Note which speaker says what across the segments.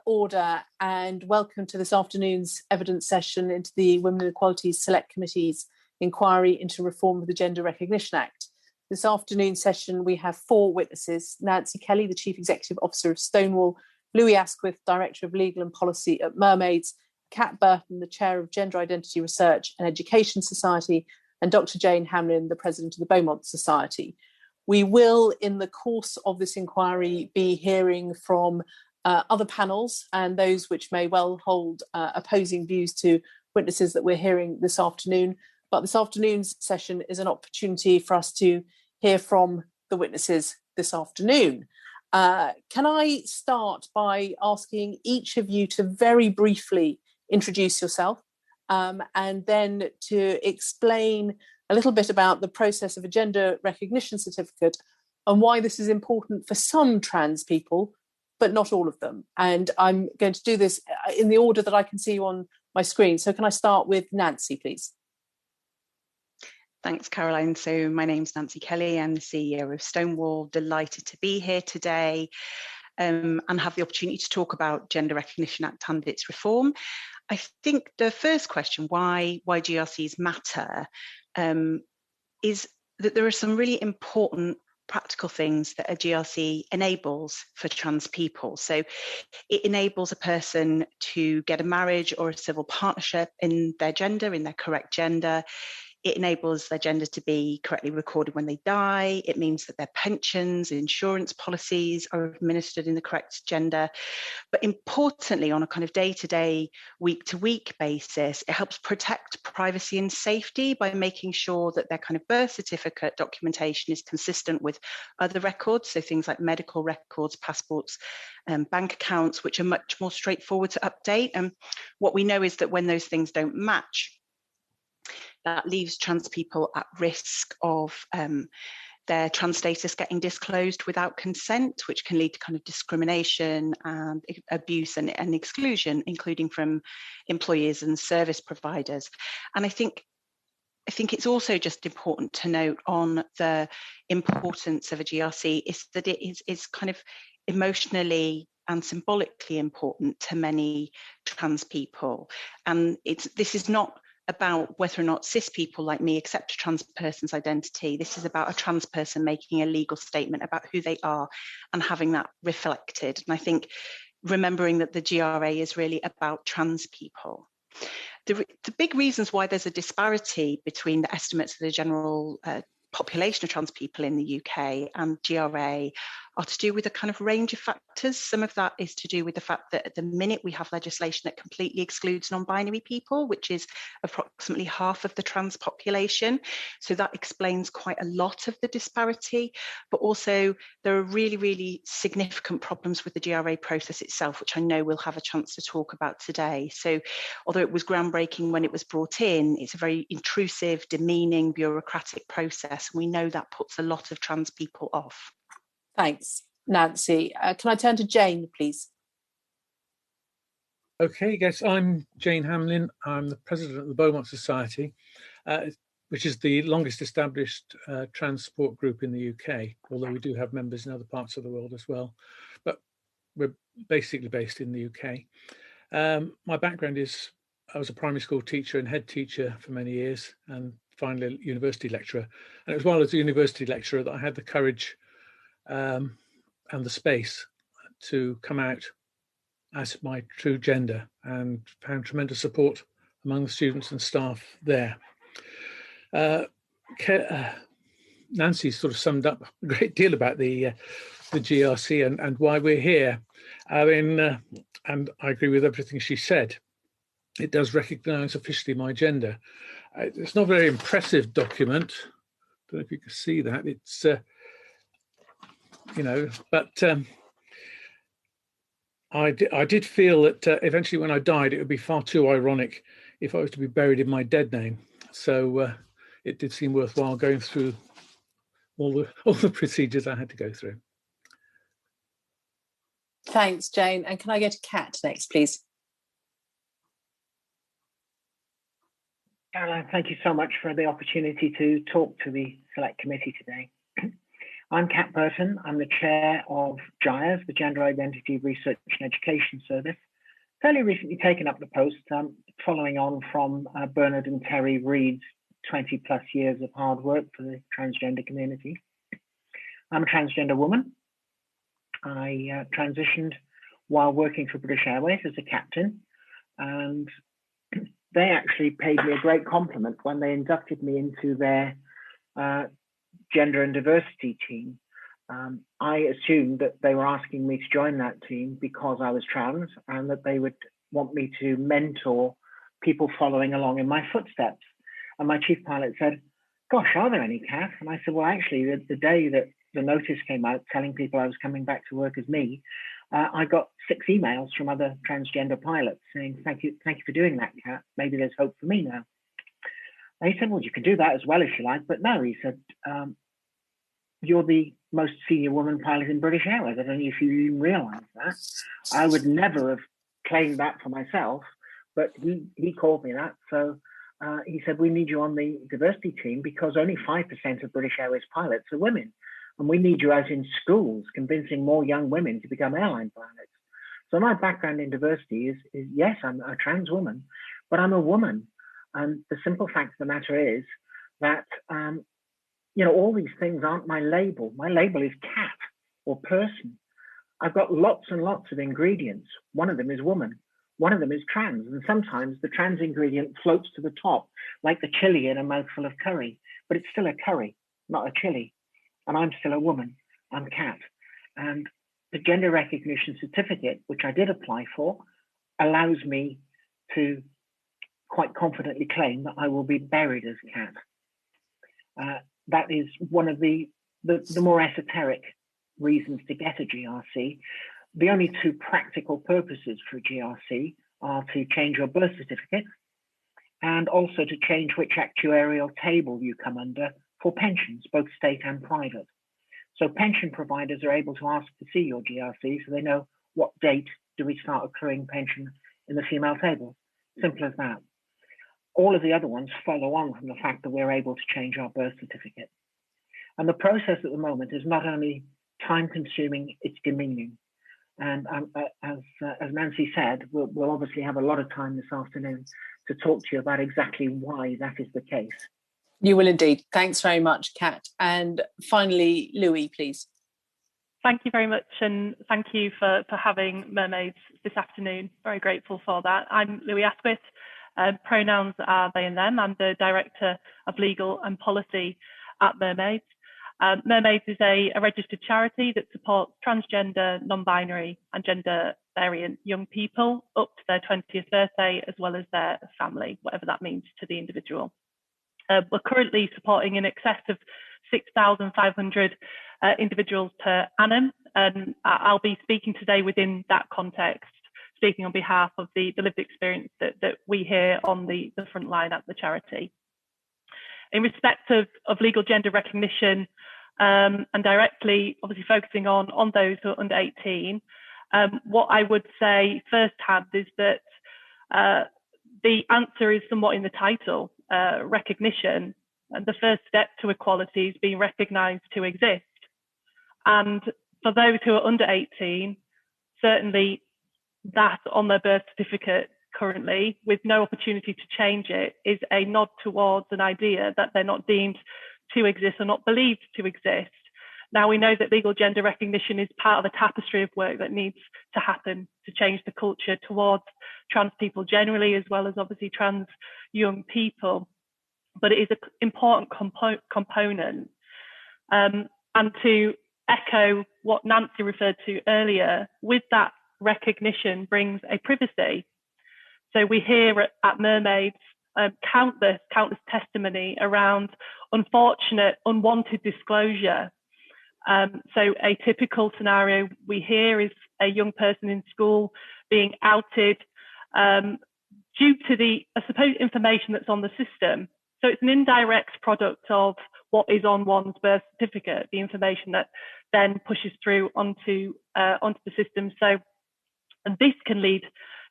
Speaker 1: order and welcome to this afternoon's evidence session into the Women and Equalities Select Committee's inquiry into reform of the Gender Recognition Act. This afternoon's session we have 4 witnesses: Nancy Kelly, the Chief Executive Officer of Stonewall; Louis Asquith, Director of Legal and Policy at Mermaids; Kat Burton, the Chair of Gender Identity Research and Education Society; and Dr. Jane Hamlin, the President of the Beaumont Society. We will, in the course of this inquiry, be hearing from other panels and those which may well hold opposing views to witnesses that we're hearing this afternoon. But this afternoon's session is an opportunity for us to hear from the witnesses this afternoon. Can I start by asking each of you to very briefly introduce yourself and then to explain a little bit about the process of a gender recognition certificate and why this is important for some trans people, but not all of them. And I'm going to do this in the order that I can see you on my screen. So can I start with Nancy, please?
Speaker 2: Thanks, Caroline. So my name's Nancy Kelly. I'm the CEO of Stonewall. Delighted to be here today and have the opportunity to talk about Gender Recognition Act and its reform. I think the first question, why GRCs matter, is that there are some really important practical things that a GRC enables for trans people. So it enables a person to get a marriage or a civil partnership in their gender, in their correct gender. It enables their gender to be correctly recorded when they die. It means that their pensions, insurance policies are administered in the correct gender. But importantly, on a kind of day-to-day, week-to-week basis, it helps protect privacy and safety by making sure that their kind of birth certificate documentation is consistent with other records, so things like medical records, passports, bank accounts, which are much more straightforward to update. And what we know is that when those things don't match, that leaves trans people at risk of their trans status getting disclosed without consent, which can lead to kind of discrimination and abuse and exclusion, including from employers and service providers. And I think it's also just important to note on the importance of a GRC is that it is kind of emotionally and symbolically important to many trans people. And this is not about whether or not cis people like me accept a trans person's identity. This is about a trans person making a legal statement about who they are and having that reflected. And I think remembering that the GRA is really about trans people. The big reasons why there's a disparity between the estimates of the general population of trans people in the UK and GRA are to do with a kind of range of factors. Some of that is to do with the fact that at the minute we have legislation that completely excludes non-binary people, which is approximately half of the trans population. So that explains quite a lot of the disparity. But also there are really, really significant problems with the GRA process itself, which I know we'll have a chance to talk about today. So although it was groundbreaking when it was brought in, it's a very intrusive, demeaning, bureaucratic process. And we know that puts a lot of trans people off.
Speaker 1: Thanks, Nancy. Can I turn to Jane, please?
Speaker 3: Okay, yes, I'm Jane Hamlin. I'm the president of the Beaumont Society, which is the longest established trans support group in the UK, although we do have members in other parts of the world as well. But we're basically based in the UK. My background is I was a primary school teacher and head teacher for many years, and finally a university lecturer. And it was while I was a university lecturer that I had the courage and the space to come out as my true gender, and found tremendous support among the students and staff there. Nancy sort of summed up a great deal about the GRC and why we're here. I mean, and I agree with everything she said. It does recognise officially my gender. It's not a very impressive document. I don't know if you can see that. It's but I did feel that eventually when I died, it would be far too ironic if I was to be buried in my dead name. So it did seem worthwhile going through all the procedures I had to go through.
Speaker 1: Thanks, Jane. And can I go to Kat next, please?
Speaker 4: Caroline, thank you so much for the opportunity to talk to the Select Committee today. I'm Kat Burton. I'm the chair of GIRES, the Gender Identity Research and Education Service. Fairly recently taken up the post, following on from Bernard and Terry Reid's 20 plus years of hard work for the transgender community. I'm a transgender woman. I transitioned while working for British Airways as a captain, and they actually paid me a great compliment when they inducted me into their gender and diversity team. I assumed that they were asking me to join that team because I was trans and that they would want me to mentor people following along in my footsteps. And my chief pilot said, "Gosh, are there any, Kat?" And I said, "Well, actually, the day that the notice came out telling people I was coming back to work as me, I got 6 emails from other transgender pilots saying, thank you for doing that, Kat. Maybe there's hope for me now." And he said, "Well, you can do that as well if you like, but no," he said, "you're the most senior woman pilot in British Airways. I don't know if you even realise that." I would never have claimed that for myself, but he called me that. So he said, "We need you on the diversity team because only 5% of British Airways pilots are women. And we need you out in schools convincing more young women to become airline pilots." So my background in diversity is yes, I'm a trans woman, but I'm a woman. And the simple fact of the matter is that, all these things aren't my label. My label is cat or person. I've got lots and lots of ingredients. One of them is woman. One of them is trans. And sometimes the trans ingredient floats to the top, like the chili in a mouthful of curry, but it's still a curry, not a chili. And I'm still a woman. I'm Kat. And the gender recognition certificate, which I did apply for, allows me to quite confidently claim that I will be buried as Kat. That is one of the more esoteric reasons to get a GRC. The only 2 practical purposes for a GRC are to change your birth certificate and also to change which actuarial table you come under for pensions, both state and private. So pension providers are able to ask to see your GRC so they know what date do we start accruing pension in the female table. Simple as that. All of the other ones follow on from the fact that we're able to change our birth certificate. And the process at the moment is not only time consuming, it's demeaning. And as Nancy said, we'll obviously have a lot of time this afternoon to talk to you about exactly why that is the case.
Speaker 1: You will indeed. Thanks very much, Kat. And finally, Louis, please.
Speaker 5: Thank you very much, and thank you for having Mermaids this afternoon. Very grateful for that. I'm Louis Asquith. Pronouns are they and them. I'm the Director of Legal and Policy at Mermaids. Mermaids is a registered charity that supports transgender, non-binary and gender variant young people up to their 20th birthday, as well as their family, whatever that means to the individual. We're currently supporting in excess of 6,500 individuals per annum, and I'll be speaking today within that context, speaking on behalf of the lived experience that we hear on the front line at the charity. In respect of legal gender recognition, and directly obviously focusing on those who are under 18, what I would say firsthand is that the answer is somewhat in the title, recognition. And the first step to equality is being recognised to exist. And for those who are under 18, certainly that on their birth certificate currently, with no opportunity to change it, is a nod towards an idea that they're not deemed to exist or not believed to exist. Now, we know that legal gender recognition is part of a tapestry of work that needs to happen to change the culture towards trans people generally, as well as obviously trans young people. But it is an important component. And to echo what Nancy referred to earlier, with that recognition brings a privacy. So we hear at Mermaids countless testimony around unfortunate, unwanted disclosure. So a typical scenario we hear is a young person in school being outed due to the, I suppose, information that's on the system. So it's an indirect product of what is on one's birth certificate, the information that then pushes through onto the system. So, and this can lead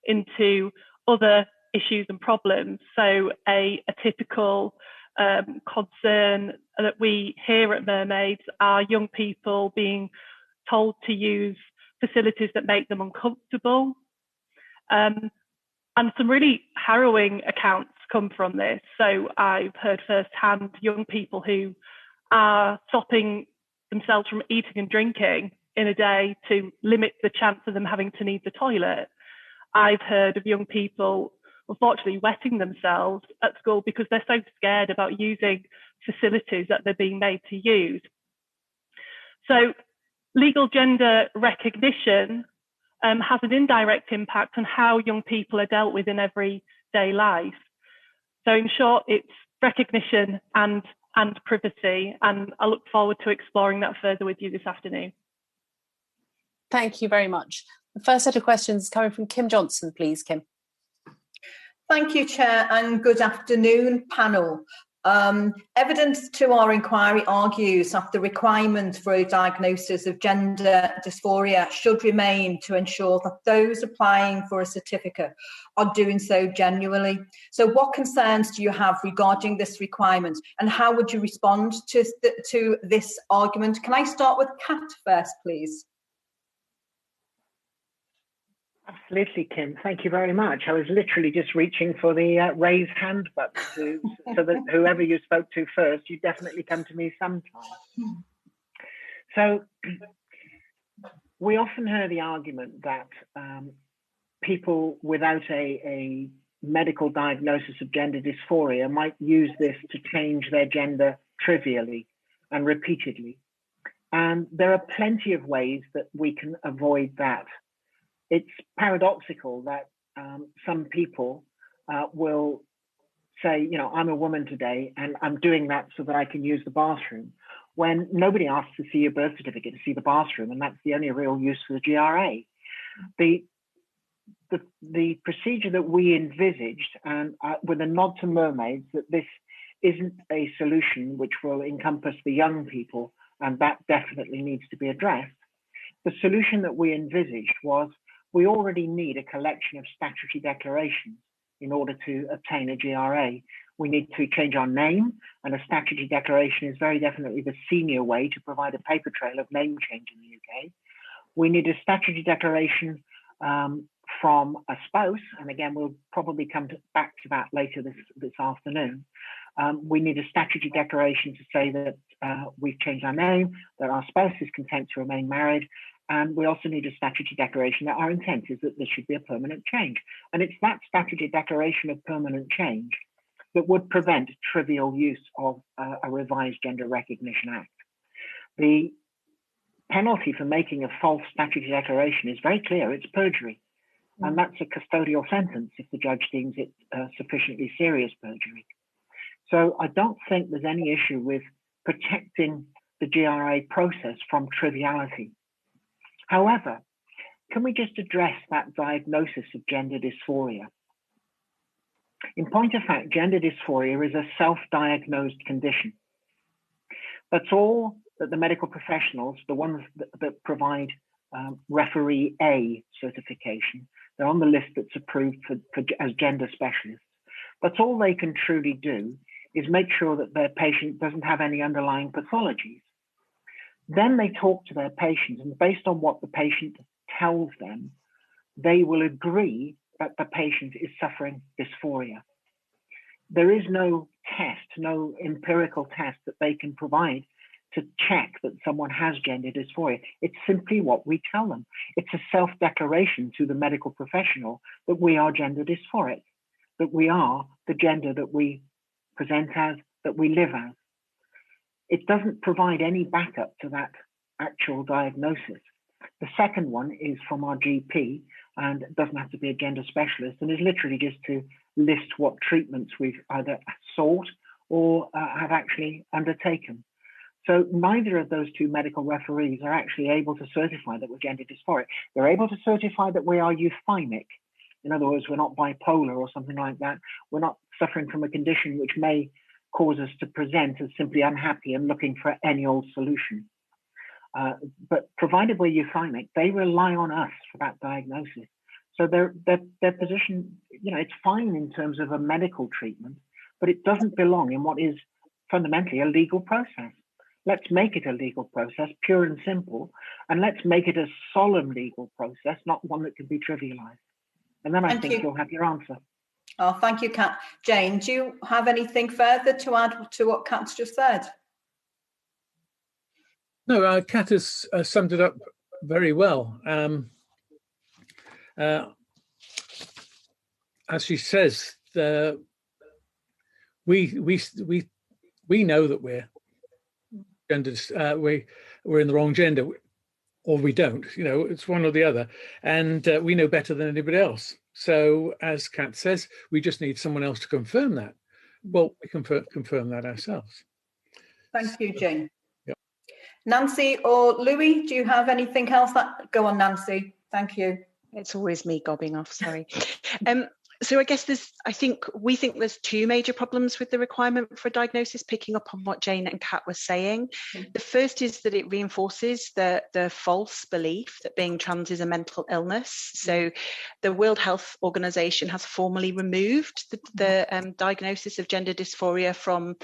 Speaker 5: into other issues and problems. So a typical concern that we hear at Mermaids are young people being told to use facilities that make them uncomfortable. And some really harrowing accounts come from this. So I've heard firsthand young people who are stopping themselves from eating and drinking in a day to limit the chance of them having to need the toilet. I've heard of young people, unfortunately, wetting themselves at school because they're so scared about using facilities that they're being made to use. So legal gender recognition has an indirect impact on how young people are dealt with in everyday life. So in short, it's recognition and privacy, and I look forward to exploring that further with you this afternoon.
Speaker 1: Thank you very much. The first set of questions coming from Kim Johnson, please, Kim.
Speaker 6: Thank you, Chair, and good afternoon, panel. Evidence to our inquiry argues that the requirement for a diagnosis of gender dysphoria should remain to ensure that those applying for a certificate are doing so genuinely. So what concerns do you have regarding this requirement, and how would you respond to this argument? Can I start with Kat first, please?
Speaker 4: Absolutely, Kim. Thank you very much. I was literally just reaching for the raise hand button so that whoever you spoke to first, you definitely come to me sometime. So we often hear the argument that people without a medical diagnosis of gender dysphoria might use this to change their gender trivially and repeatedly. And there are plenty of ways that we can avoid that. It's paradoxical that some people will say, you know, I'm a woman today and I'm doing that so that I can use the bathroom, when nobody asks to see your birth certificate to see the bathroom, and that's the only real use for the GRA. The procedure that we envisaged, and with a nod to Mermaids, that this isn't a solution which will encompass the young people, and that definitely needs to be addressed. The solution that we envisaged was, we already need a collection of statutory declarations in order to obtain a GRA. We need to change our name, and a statutory declaration is very definitely the senior way to provide a paper trail of name change in the UK. We need a statutory declaration from a spouse, and again, we'll probably come back to that later this afternoon. We need a statutory declaration to say that we've changed our name, that our spouse is content to remain married, and we also need a statutory declaration that our intent is that this should be a permanent change. And it's that statutory declaration of permanent change that would prevent trivial use of a revised Gender Recognition Act. The penalty for making a false statutory declaration is very clear, it's perjury. And that's a custodial sentence if the judge deems it sufficiently serious perjury. So I don't think there's any issue with protecting the GRA process from triviality. However, can we just address that diagnosis of gender dysphoria? In point of fact, gender dysphoria is a self-diagnosed condition. That's all that the medical professionals, the ones that provide referee A certification, they're on the list that's approved as gender specialists. That's all they can truly do, is make sure that their patient doesn't have any underlying pathologies. Then they talk to their patient, and based on what the patient tells them, they will agree that the patient is suffering dysphoria. There is no test, no empirical test that they can provide to check that someone has gender dysphoria. It's simply what we tell them. It's a self-declaration to the medical professional that we are gender dysphoric, that we are the gender that we present as, that we live as. It doesn't provide any backup to that actual diagnosis. The second one is from our GP, and it doesn't have to be a gender specialist, and is literally just to list what treatments we've either sought or have actually undertaken. So neither of those two medical referees are actually able to certify that we're gender dysphoric. They're able to certify that we are euthymic. In other words, we're not bipolar or something like that. We're not suffering from a condition which may cause us to present as simply unhappy and looking for any old solution. But provided we're euthymic, they rely on us for that diagnosis. So their position, you know, it's fine in terms of a medical treatment, but it doesn't belong in what is fundamentally a legal process. Let's make it a legal process, pure and simple, and let's make it a solemn legal process, not one that can be trivialized. And then I think you'll have your answer.
Speaker 6: Oh, thank you, Kat. Jane, do you have anything further to add to what Kat's just said?
Speaker 3: No, Kat has summed it up very well. As she says, we know that we're genders, we're in the wrong gender, or we don't. You know, it's one or the other, and we know better than anybody else. So, as Kat says, we just need someone else to confirm that. Well, we can confirm that ourselves.
Speaker 6: Thank you, Jane.
Speaker 3: Yeah.
Speaker 6: Nancy or Louis, do you have anything else? Go on, Nancy. Thank you.
Speaker 2: It's always me gobbing off, sorry. So I guess we think there's two major problems with the requirement for a diagnosis, picking up on what Jane and Kat were saying. The first is that it reinforces the false belief that being trans is a mental illness. So the World Health Organization has formally removed the diagnosis of gender dysphoria from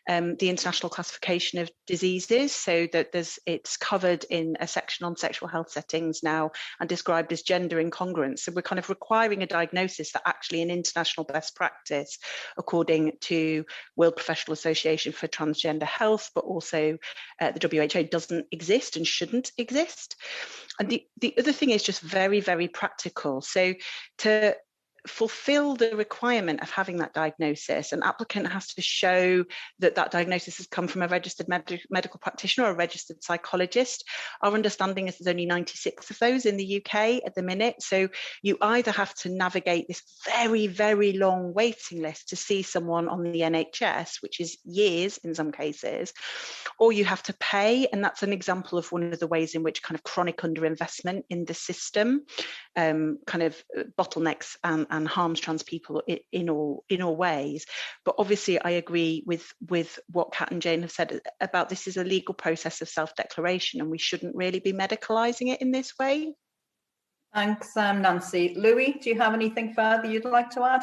Speaker 2: the International Classification of Diseases, so that it's covered in a section on sexual health settings now and described as gender incongruence. So we're kind of requiring a diagnosis that actually an international best practice according to World Professional Association for Transgender Health, but also the WHO doesn't exist and shouldn't exist. And the other thing is just very, very practical. So to fulfill the requirement of having that diagnosis, an applicant has to show that diagnosis has come from a registered medical practitioner or a registered psychologist. Our understanding is there's only 96 of those in the UK at the minute. So you either have to navigate this very, very long waiting list to see someone on the NHS, which is years in some cases, or you have to pay. And that's an example of one of the ways in which kind of chronic underinvestment in the system kind of bottlenecks and harms trans people in all ways. But obviously I agree with what Kat and Jane have said about this is a legal process of self-declaration and we shouldn't really be medicalising it in this way.
Speaker 6: Thanks, Nancy. Louis, do you have anything further you'd like to add?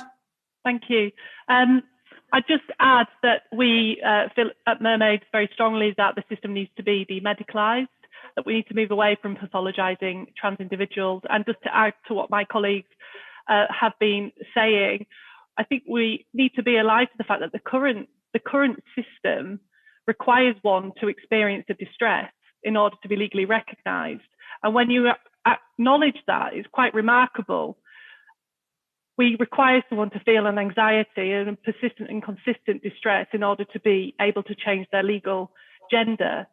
Speaker 5: Thank you. I'd just add that we feel at Mermaids very strongly that the system needs to be demedicalised, that we need to move away from pathologising trans individuals. And just to add to what my colleagues have been saying, I think we need to be alive to the fact that the current system requires one to experience a distress in order to be legally recognised. And when you acknowledge that, it's quite remarkable. We require someone to feel an anxiety and a persistent and consistent distress in order to be able to change their legal gender.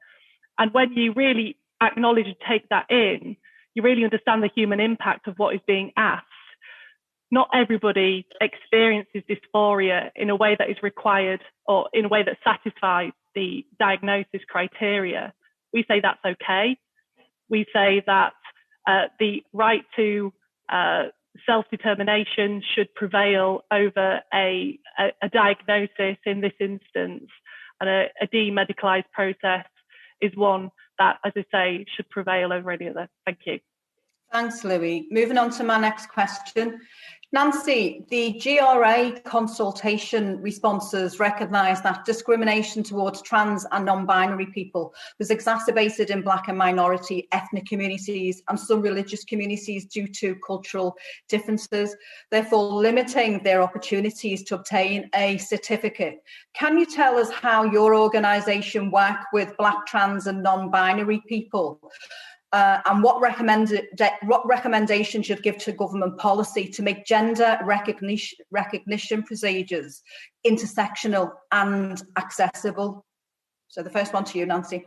Speaker 5: And when you really acknowledge and take that in, you really understand the human impact of what is being asked. Not everybody experiences dysphoria in a way that is required or in a way that satisfies the diagnosis criteria. We say that's okay. We say that the right to self-determination should prevail over a diagnosis in this instance, and a demedicalised process is one that, as I say, should prevail over any other. Thank you.
Speaker 6: Thanks, Louis. Moving on to my next question. Nancy, the GRA consultation responses recognise that discrimination towards trans and non-binary people was exacerbated in Black and minority ethnic communities and some religious communities due to cultural differences, therefore limiting their opportunities to obtain a certificate. Can you tell us how your organisation works with Black, trans and non-binary people? And what recommendations should give to government policy to make gender recognition procedures intersectional and accessible? So the first one to you, Nancy.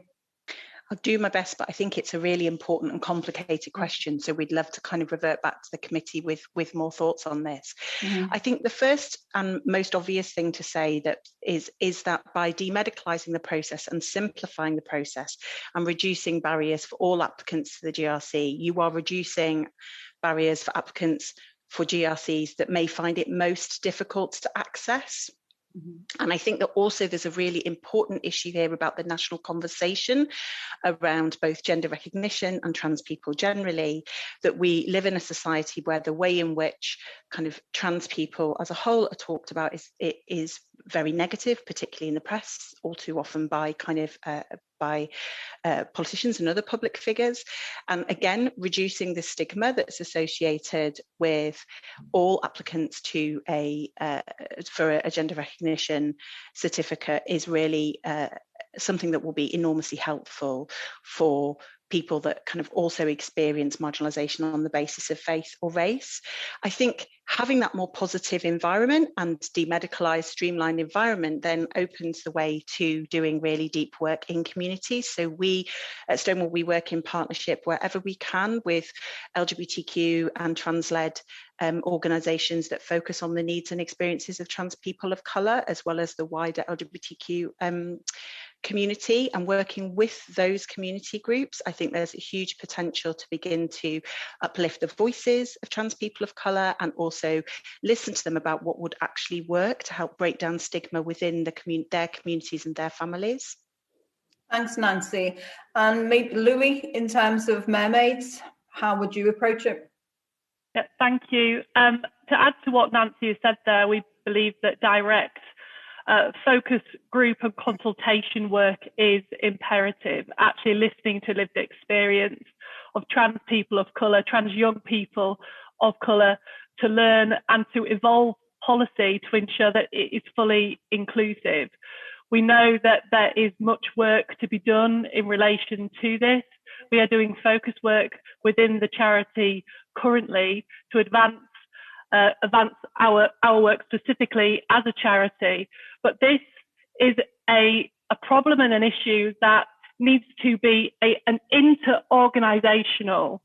Speaker 2: I'll do my best, but I think it's a really important and complicated question. So we'd love to kind of revert back to the committee with more thoughts on this. Mm-hmm. I think the first and most obvious thing to say that is that by demedicalising the process and simplifying the process and reducing barriers for all applicants to the GRC, you are reducing barriers for applicants for GRCs that may find it most difficult to access. And I think that also there's a really important issue here about the national conversation around both gender recognition and trans people generally, that we live in a society where the way in which kind of trans people as a whole are talked about is very negative, particularly in the press, all too often by kind of politicians and other public figures. And again, reducing the stigma that's associated with all applicants to for a gender recognition certificate is really something that will be enormously helpful for people that kind of also experience marginalisation on the basis of faith or race. I think having that more positive environment and demedicalised, streamlined environment then opens the way to doing really deep work in communities. So we at Stonewall, we work in partnership wherever we can with LGBTQ and trans-led organisations that focus on the needs and experiences of trans people of colour, as well as the wider LGBTQ community. And working with those community groups, I think there's a huge potential to begin to uplift the voices of trans people of colour and also listen to them about what would actually work to help break down stigma within their communities and their families.
Speaker 6: Thanks, Nancy. And maybe Louis, in terms of mermaids, how would you approach it?
Speaker 5: Yeah, thank you. To add to what Nancy has said there, we believe that direct focus group and consultation work is imperative, actually listening to lived experience of trans people of colour, trans young people of colour, to learn and to evolve policy to ensure that it is fully inclusive. We know that there is much work to be done in relation to this. We are doing focus work within the charity currently to advance our work specifically as a charity. But this is a problem and an issue that needs to be an inter-organisational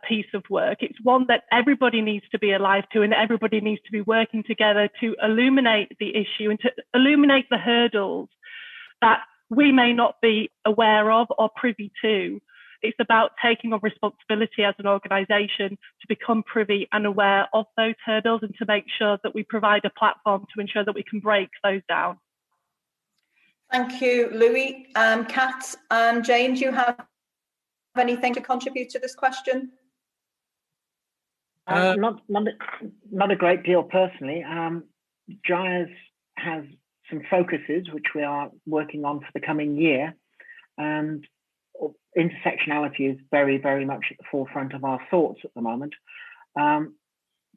Speaker 5: piece of work. It's one that everybody needs to be alive to, and everybody needs to be working together to illuminate the issue and to illuminate the hurdles that we may not be aware of or privy to. It's about taking on responsibility as an organisation to become privy and aware of those hurdles and to make sure that we provide a platform to ensure that we can break those down.
Speaker 6: Thank you, Louis. Kat and Jane, do you have anything to contribute to this question?
Speaker 4: Not a great deal personally. GIAS has some focuses which we are working on for the coming year, and intersectionality is very, very much at the forefront of our thoughts at the moment.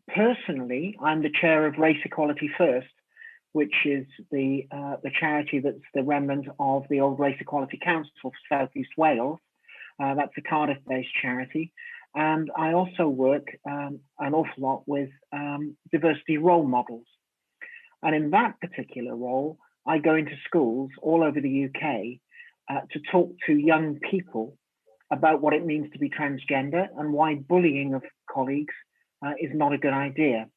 Speaker 4: Personally, I'm the chair of Race Equality First, which is the charity that's the remnant of the old Race Equality Council for South East Wales. That's a Cardiff-based charity. And I also work an awful lot with diversity role models. And in that particular role, I go into schools all over the UK to talk to young people about what it means to be transgender and why bullying of colleagues is not a good idea.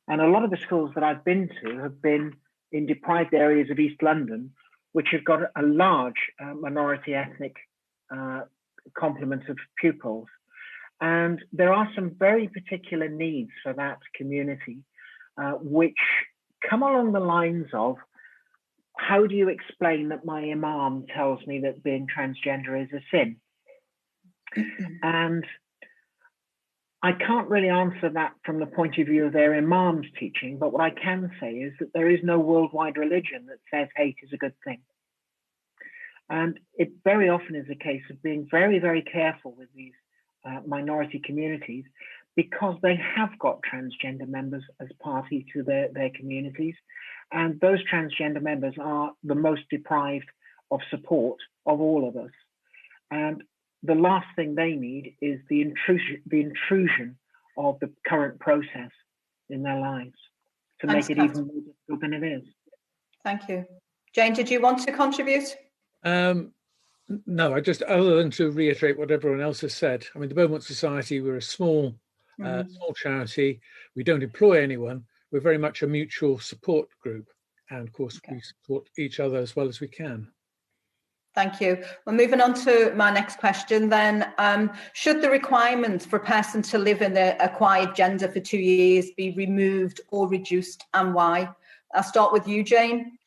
Speaker 4: And a lot of the schools that I've been to have been in deprived areas of East London, which have got a large minority ethnic complement of pupils. And there are some very particular needs for that community, which come along the lines of, how do you explain that my imam tells me that being transgender is a sin? And I can't really answer that from the point of view of their imam's teaching, but what I can say is that there is no worldwide religion that says hate is a good thing. And it very often is a case of being very, very careful with these minority communities, because they have got transgender members as party to their communities. And those transgender members are the most deprived of support of all of us. And the last thing they need is the intrusion of the current process in their lives to make it even more difficult than it is.
Speaker 6: Thank you. Jane, did you want to contribute?
Speaker 3: No, I just, other than to reiterate what everyone else has said. I mean, the Beaumont Society, we're a small charity. We don't employ anyone. We're very much a mutual support group. And of course, we support each other as well as we can.
Speaker 6: Thank you. Well, moving on to my next question then. Should the requirement for a person to live in the acquired gender for 2 years be removed or reduced, and why? I'll start with you, Jane.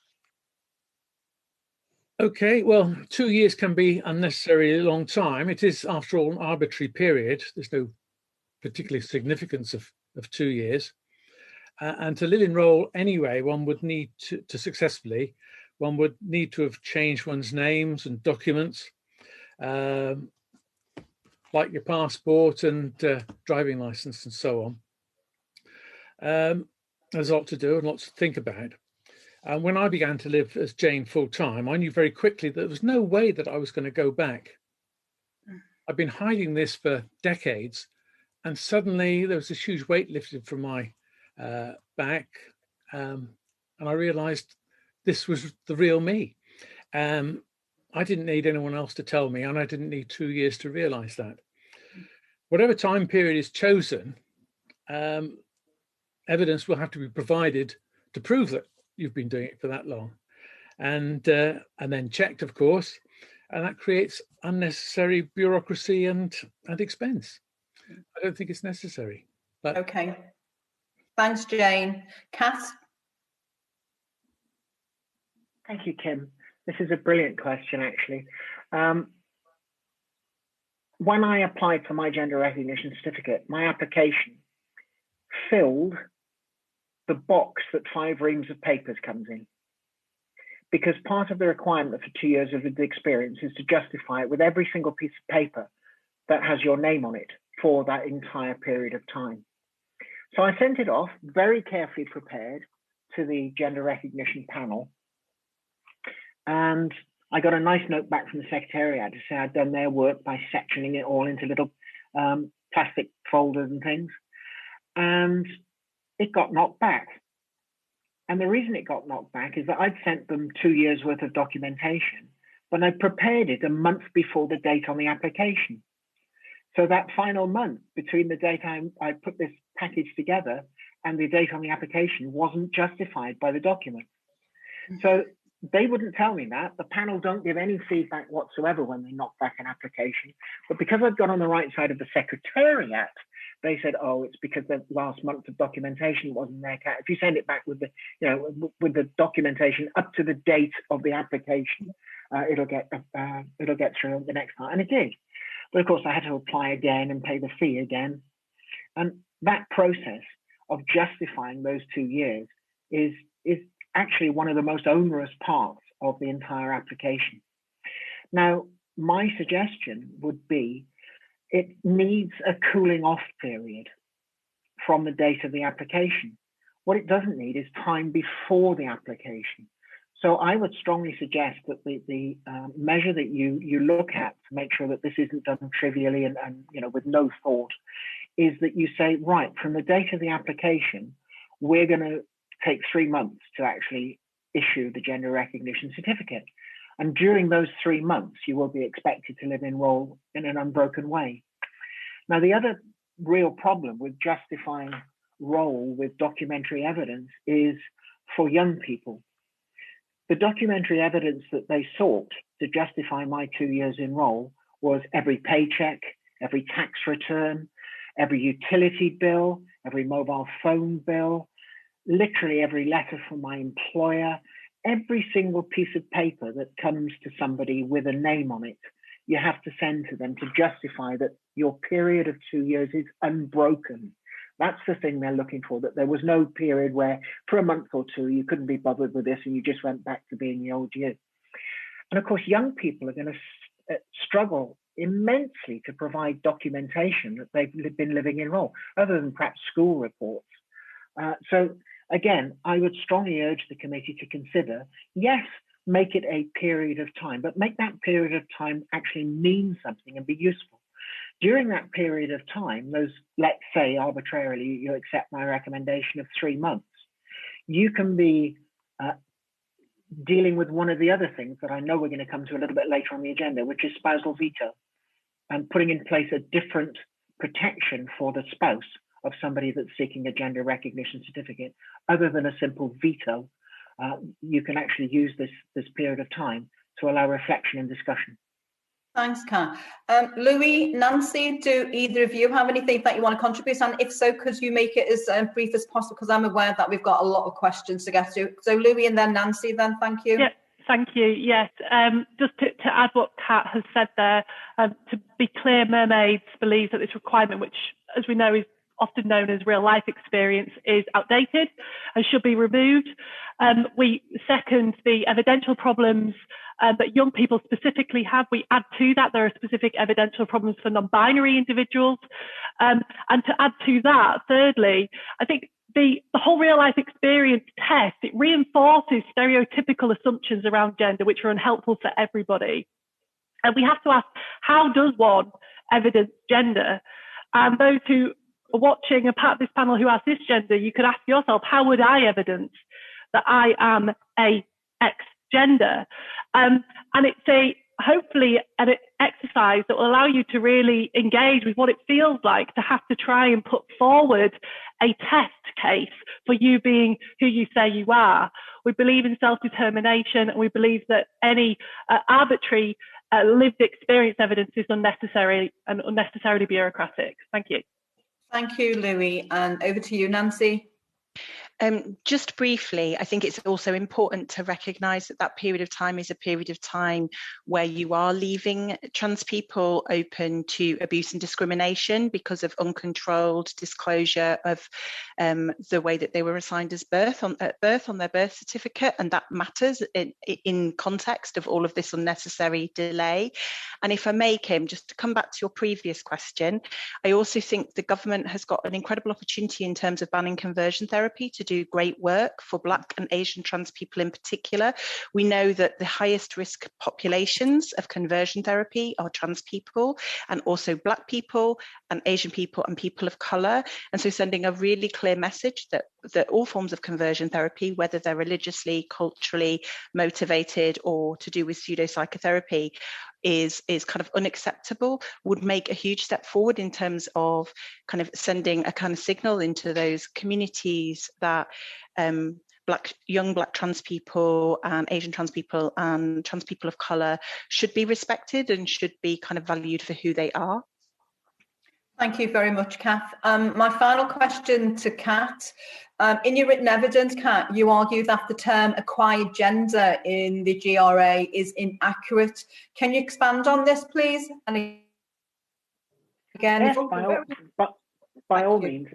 Speaker 3: Okay, well, 2 years can be unnecessarily long time. It is, after all, an arbitrary period. There's no particular significance of 2 years. And to live in role anyway, one would need to successfully, one would need to have changed one's names and documents, like your passport and driving license and so on. There's a lot to do and lots to think about. And when I began to live as Jane full time, I knew very quickly that there was no way that I was going to go back. I've been hiding this for decades, and suddenly there was this huge weight lifted from my back, and I realized this was the real me. I didn't need anyone else to tell me, and I didn't need 2 years to realize that. Whatever time period is chosen, evidence will have to be provided to prove that you've been doing it for that long, and then checked, of course, and that creates unnecessary bureaucracy and expense. I don't think it's necessary. But
Speaker 6: okay, thanks, Jane. Kath?
Speaker 4: Thank you, Kim. This is a brilliant question, actually. When I applied for my gender recognition certificate, my application filled the box that 5 reams of papers comes in, because part of the requirement for 2 years of the experience is to justify it with every single piece of paper that has your name on it for that entire period of time. So I sent it off, very carefully prepared, to the gender recognition panel, and I got a nice note back from the Secretariat to say I'd done their work by sectioning it all into little plastic folders and things, and it got knocked back. And the reason it got knocked back is that I'd sent them 2 years worth of documentation, but I prepared it a month before the date on the application. So that final month between the date I put this package together and the date on the application wasn't justified by the document. So they wouldn't tell me that. The panel don't give any feedback whatsoever when they knock back an application. But because I'd got on the right side of the Secretariat, they said, "Oh, it's because the last month of documentation wasn't there." If you send it back with the, with the documentation up to the date of the application, it'll get through the next time, and it did. But of course, I had to apply again and pay the fee again, and that process of justifying those 2 years is actually one of the most onerous parts of the entire application. Now, my suggestion would be it needs a cooling off period from the date of the application. What it doesn't need is time before the application. So I would strongly suggest that the measure that you look at to make sure that this isn't done trivially and with no thought is that you say, right, from the date of the application, we're going to take 3 months to actually issue the gender recognition certificate. And during those 3 months, you will be expected to live in role in an unbroken way. Now, the other real problem with justifying role with documentary evidence is for young people. The documentary evidence that they sought to justify my 2 years in role was every paycheck, every tax return, every utility bill, every mobile phone bill, literally every letter from my employer, every single piece of paper that comes to somebody with a name on it, you have to send to them to justify that your period of 2 years is unbroken. That's the thing they're looking for, that there was no period where for a month or two you couldn't be bothered with this and you just went back to being the old you. And of course, young people are going to struggle immensely to provide documentation that they've been living in role, other than perhaps school reports. So again, I would strongly urge the committee to consider, yes, make it a period of time, but make that period of time actually mean something and be useful. During that period of time, those, let's say arbitrarily, you accept my recommendation of 3 months, you can be dealing with one of the other things that I know we're going to come to a little bit later on the agenda, which is spousal veto, and putting in place a different protection for the spouse of somebody that's seeking a gender recognition certificate. Other than a simple veto, you can actually use this period of time to allow reflection and discussion.
Speaker 6: Thanks, Kat. Louis, Nancy, do either of you have anything that you want to contribute? And if so, could you make it as brief as possible? Because I'm aware that we've got a lot of questions to get to. So Louis and then Nancy, then thank you.
Speaker 5: Yeah, thank you. Yes, just to add what Kat has said there, to be clear, Mermaids believes that this requirement, which as we know is often known as real life experience, is outdated and should be removed. We second the evidential problems that young people specifically have. We add to that, there are specific evidential problems for non-binary individuals. And to add to that, thirdly, I think the whole real life experience test, it reinforces stereotypical assumptions around gender, which are unhelpful for everybody. And we have to ask, how does one evidence gender? And those who are watching a part of this panel who are cisgender, you could ask yourself, how would I evidence that I am a X gender? And it's hopefully an exercise that will allow you to really engage with what it feels like to have to try and put forward a test case for you being who you say you are. We believe in self-determination, and we believe that any arbitrary lived experience evidence is unnecessary and unnecessarily bureaucratic. Thank you.
Speaker 6: Thank you, Louis. And over to you, Nancy.
Speaker 2: Just briefly, I think it's also important to recognise that period of time is a period of time where you are leaving trans people open to abuse and discrimination because of uncontrolled disclosure of the way that they were assigned as at birth on their birth certificate, and that matters in context of all of this unnecessary delay. And if I may, Kim, just to come back to your previous question, I also think the government has got an incredible opportunity in terms of banning conversion therapy to do great work for Black and Asian trans people in particular. We know that the highest risk populations of conversion therapy are trans people, and also Black people and Asian people and people of colour. And so sending a really clear message that all forms of conversion therapy, whether they're religiously, culturally motivated or to do with pseudopsychotherapy, is kind of unacceptable, would make a huge step forward in terms of kind of sending a kind of signal into those communities that young Black trans people and Asian trans people and trans people of colour should be respected and should be kind of valued for who they are.
Speaker 6: Thank you very much, Kath. My final question to Kat. In your written evidence, Kat, you argue that the term acquired gender in the GRA is inaccurate. Can you expand on this, please? And again,
Speaker 4: yes, by all means.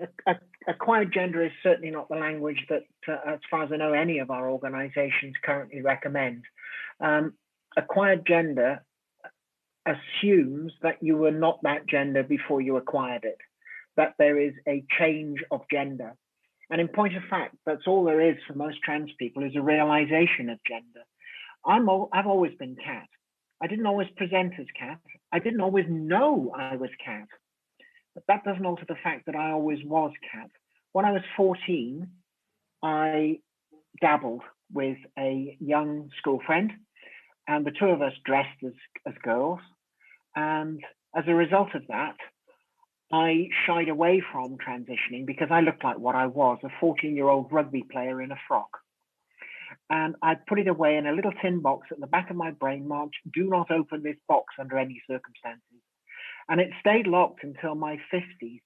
Speaker 4: Acquired gender is certainly not the language that, as far as I know, any of our organisations currently recommend. Acquired gender assumes that you were not that gender before you acquired it, that there is a change of gender. And in point of fact, that's all there is for most trans people, is a realization of gender. I've always been Kat. I didn't always present as Kat. I didn't always know I was Kat. But that doesn't alter the fact that I always was Kat. When I was 14, I dabbled with a young school friend, and the two of us dressed as girls. And as a result of that, I shied away from transitioning because I looked like what I was, a 14-year-old rugby player in a frock. And I put it away in a little tin box at the back of my brain marked, "Do not open this box under any circumstances." And it stayed locked until my 50s.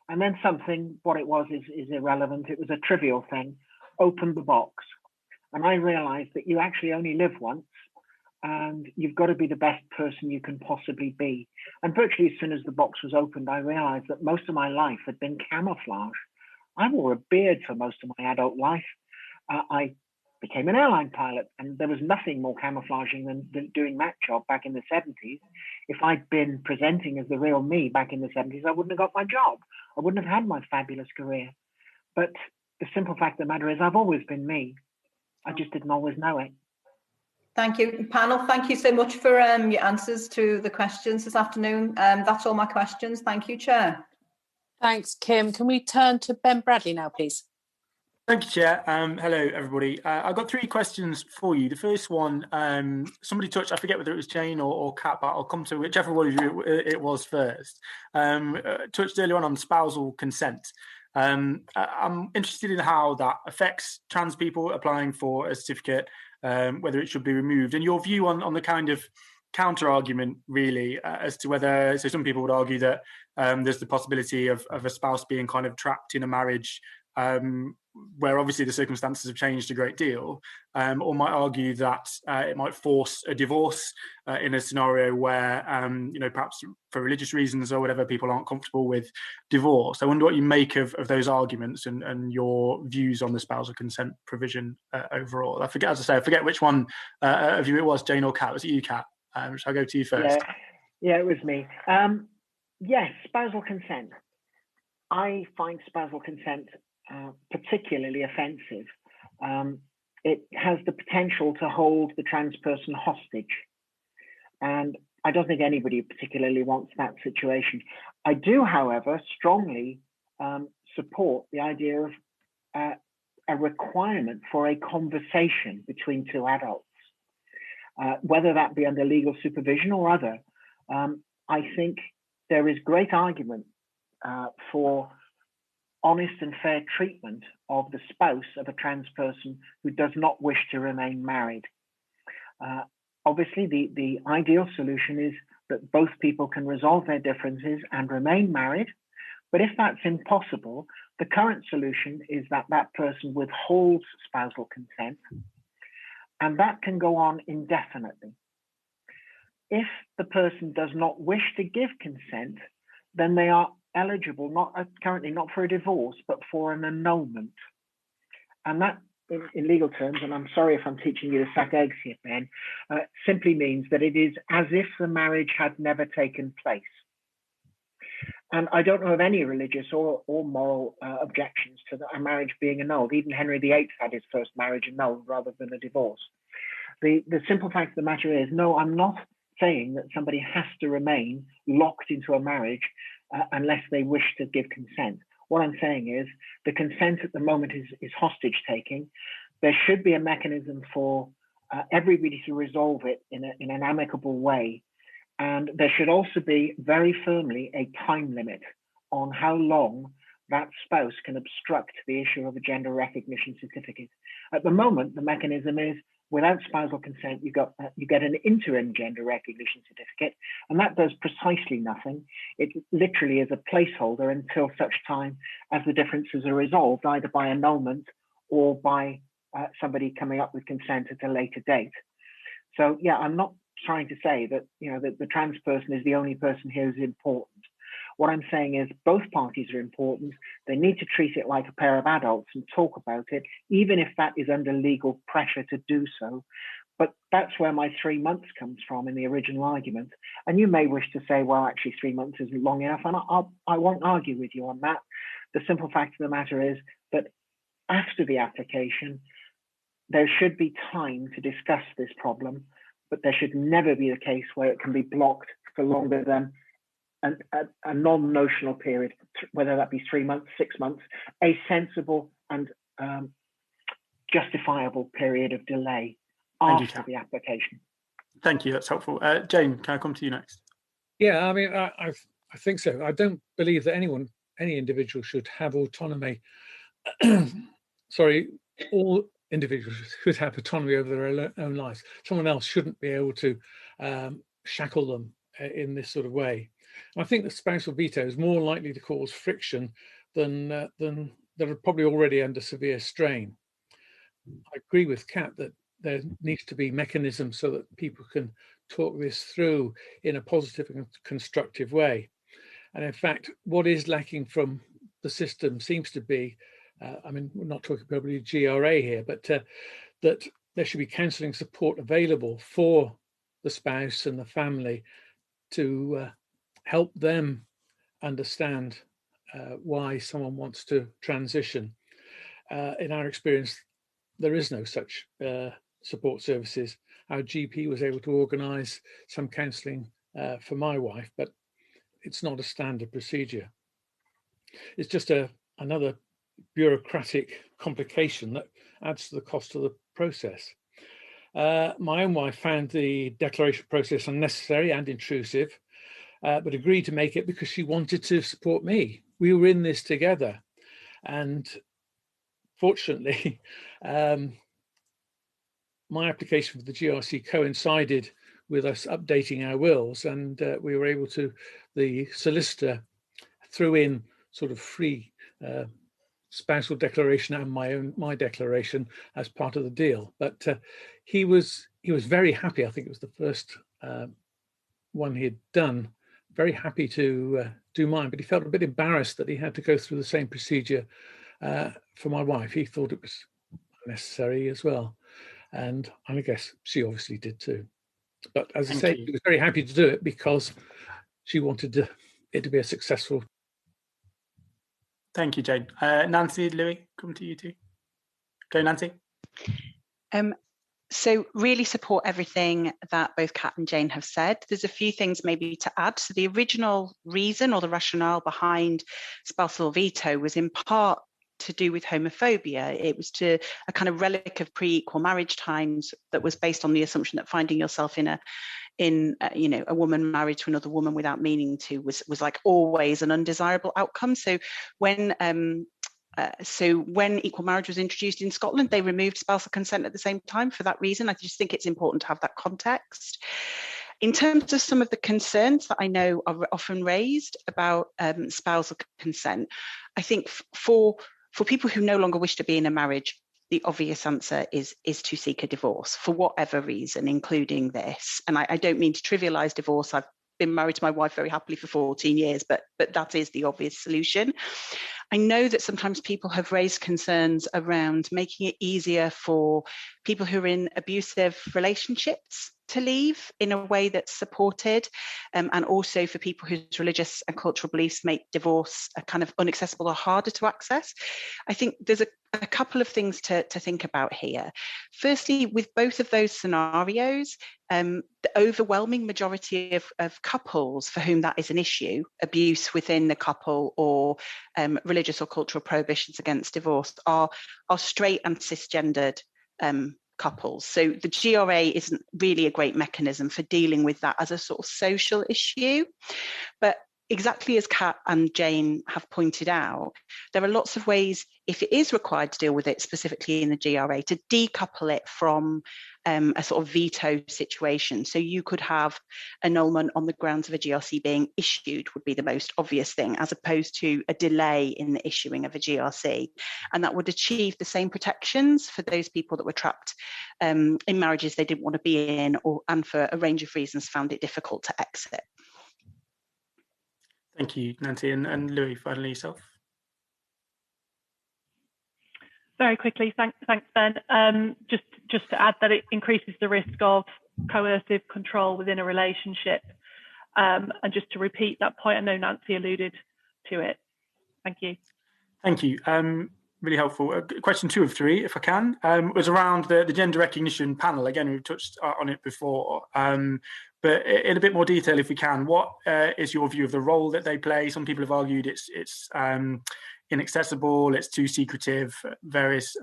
Speaker 4: And then something, what it was is irrelevant. It was a trivial thing. Opened the box. And I realized that you actually only live once, and you've got to be the best person you can possibly be. And virtually as soon as the box was opened, I realized that most of my life had been camouflage. I wore a beard for most of my adult life. I became an airline pilot, and there was nothing more camouflaging than doing that job back in the 70s. If I'd been presenting as the real me back in the 70s, I wouldn't have got my job. I wouldn't have had my fabulous career. But the simple fact of the matter is I've always been me. I just didn't always know it.
Speaker 6: Thank you, panel. Thank you so much for your answers to the questions this afternoon. That's all my questions. Thank you, Chair.
Speaker 1: Thanks, Kim. Can we turn to Ben Bradley now, please?
Speaker 7: Thank you, Chair. Hello, everybody. I've got three questions for you. The first one, somebody touched, I forget whether it was Jane or Kat, but I'll come to whichever one of you it was first. Touched earlier on spousal consent. I'm interested in how that affects trans people applying for a certificate, whether it should be removed, and your view on the kind of counter argument, really, as to whether, so some people would argue that there's the possibility of a spouse being kind of trapped in a marriage where obviously the circumstances have changed a great deal, or might argue that it might force a divorce in a scenario where, perhaps for religious reasons or whatever, people aren't comfortable with divorce. I wonder what you make of those arguments and your views on the spousal consent provision overall. I forget which one of you it was, Jane or Kat. Was it you, Kat? Shall I go to you first?
Speaker 4: Yeah, it was me. Yes, spousal consent. I find spousal consent particularly offensive. It has the potential to hold the trans person hostage. And I don't think anybody particularly wants that situation. I do, however, strongly support the idea of a requirement for a conversation between two adults, whether that be under legal supervision or other. I think there is great argument for honest and fair treatment of the spouse of a trans person who does not wish to remain married. Obviously, the ideal solution is that both people can resolve their differences and remain married. But if that's impossible, the current solution is that that person withholds spousal consent, and that can go on indefinitely. If the person does not wish to give consent, then they are eligible, currently not for a divorce, but for an annulment. And that, in legal terms, and I'm sorry if I'm teaching you to suck eggs here, Ben, simply means that it is as if the marriage had never taken place. And I don't know of any religious or moral objections to a marriage being annulled. Even Henry VIII had his first marriage annulled rather than a divorce. The simple fact of the matter is, no, I'm not saying that somebody has to remain locked into a marriage unless they wish to give consent. What I'm saying is the consent at the moment is hostage taking. There should be a mechanism for everybody to resolve it in an amicable way. And there should also be very firmly a time limit on how long that spouse can obstruct the issue of a gender recognition certificate. At the moment, the mechanism is without spousal consent, you get an interim gender recognition certificate, and that does precisely nothing. It literally is a placeholder until such time as the differences are resolved, either by annulment or by somebody coming up with consent at a later date. So yeah, I'm not trying to say that that the trans person is the only person here who's important. What I'm saying is both parties are important. They need to treat it like a pair of adults and talk about it, even if that is under legal pressure to do so. But that's where my 3 months comes from in the original argument. And you may wish to say, well, actually 3 months isn't long enough. And I won't argue with you on that. The simple fact of the matter is that after the application, there should be time to discuss this problem, but there should never be a case where it can be blocked for longer than a non-notional period, whether that be 3 months, 6 months, a sensible and justifiable period of delay after the application.
Speaker 7: Thank you, that's helpful. Jane, can I come to you next?
Speaker 3: Yeah, I mean, I think so. I don't believe that any individual should have autonomy. Sorry, all individuals should have autonomy over their own lives. Someone else shouldn't be able to shackle them in this sort of way. I think the spousal veto is more likely to cause friction than that are probably already under severe strain. I agree with Kat that there needs to be mechanisms so that people can talk this through in a positive and constructive way. And in fact, what is lacking from the system seems to be, I mean, we're not talking probably GRA here, but that there should be counselling support available for the spouse and the family to help them understand why someone wants to transition. In our experience, there is no such support services. Our GP was able to organise some counselling for my wife, but it's not a standard procedure. It's just another bureaucratic complication that adds to the cost of the process. My own wife found the declaration process unnecessary and intrusive, but agreed to make it because she wanted to support me. We were in this together, and fortunately, my application for the GRC coincided with us updating our wills, and we were able to, the solicitor threw in sort of free spousal declaration and my declaration as part of the deal. But he was very happy. I think it was the first one he had done. Very happy to do mine, but he felt a bit embarrassed that he had to go through the same procedure for my wife. He thought it was unnecessary as well, and I guess she obviously did too. But as I say, he was very happy to do it because she wanted it to be a successful.
Speaker 7: Thank you, Jane. Nancy, Louis, come to you too. Go, Nancy.
Speaker 2: So really support everything that both Kat and Jane have said. There's a few things maybe to add. So the original reason or the rationale behind spousal veto was in part to do with homophobia. It was a kind of relic of pre-equal marriage times that was based on the assumption that finding yourself in a woman married to another woman without meaning to was like always an undesirable outcome. So when equal marriage was introduced in Scotland, they removed spousal consent at the same time for that reason. I just think it's important to have that context. In terms of some of the concerns that I know are often raised about spousal consent, I think for people who no longer wish to be in a marriage, the obvious answer is to seek a divorce for whatever reason, including this. And I don't mean to trivialise divorce. I've been married to my wife very happily for 14 years, but that is the obvious solution. I know that sometimes people have raised concerns around making it easier for people who are in abusive relationships to leave in a way that's supported, and also for people whose religious and cultural beliefs make divorce a kind of inaccessible or harder to access. I think there's a couple of things to think about here. Firstly, with both of those scenarios, the overwhelming majority of couples for whom that is an issue, abuse within the couple or religious or cultural prohibitions against divorce, are straight and cisgendered couples. So the GRA isn't really a great mechanism for dealing with that as a sort of social issue. But exactly as Kat and Jane have pointed out, there are lots of ways, if it is required to deal with it specifically in the GRA, to decouple it from a sort of veto situation. So you could have annulment on the grounds of a GRC being issued would be the most obvious thing, as opposed to a delay in the issuing of a GRC. And that would achieve the same protections for those people that were trapped in marriages they didn't want to be in, and for a range of reasons found it difficult to exit.
Speaker 7: Thank you, Nancy. And Louis, finally yourself.
Speaker 5: Very quickly, thanks, Ben. Just to add that it increases the risk of coercive control within a relationship. And just to repeat that point, I know Nancy alluded to it. Thank you. Thank you.
Speaker 7: Really helpful. Question 2 of 3, if I can, was around the gender recognition panel. Again, we've touched on it before, but in a bit more detail, if we can. What is your view of the role that they play? Some people have argued it's inaccessible, it's too secretive, various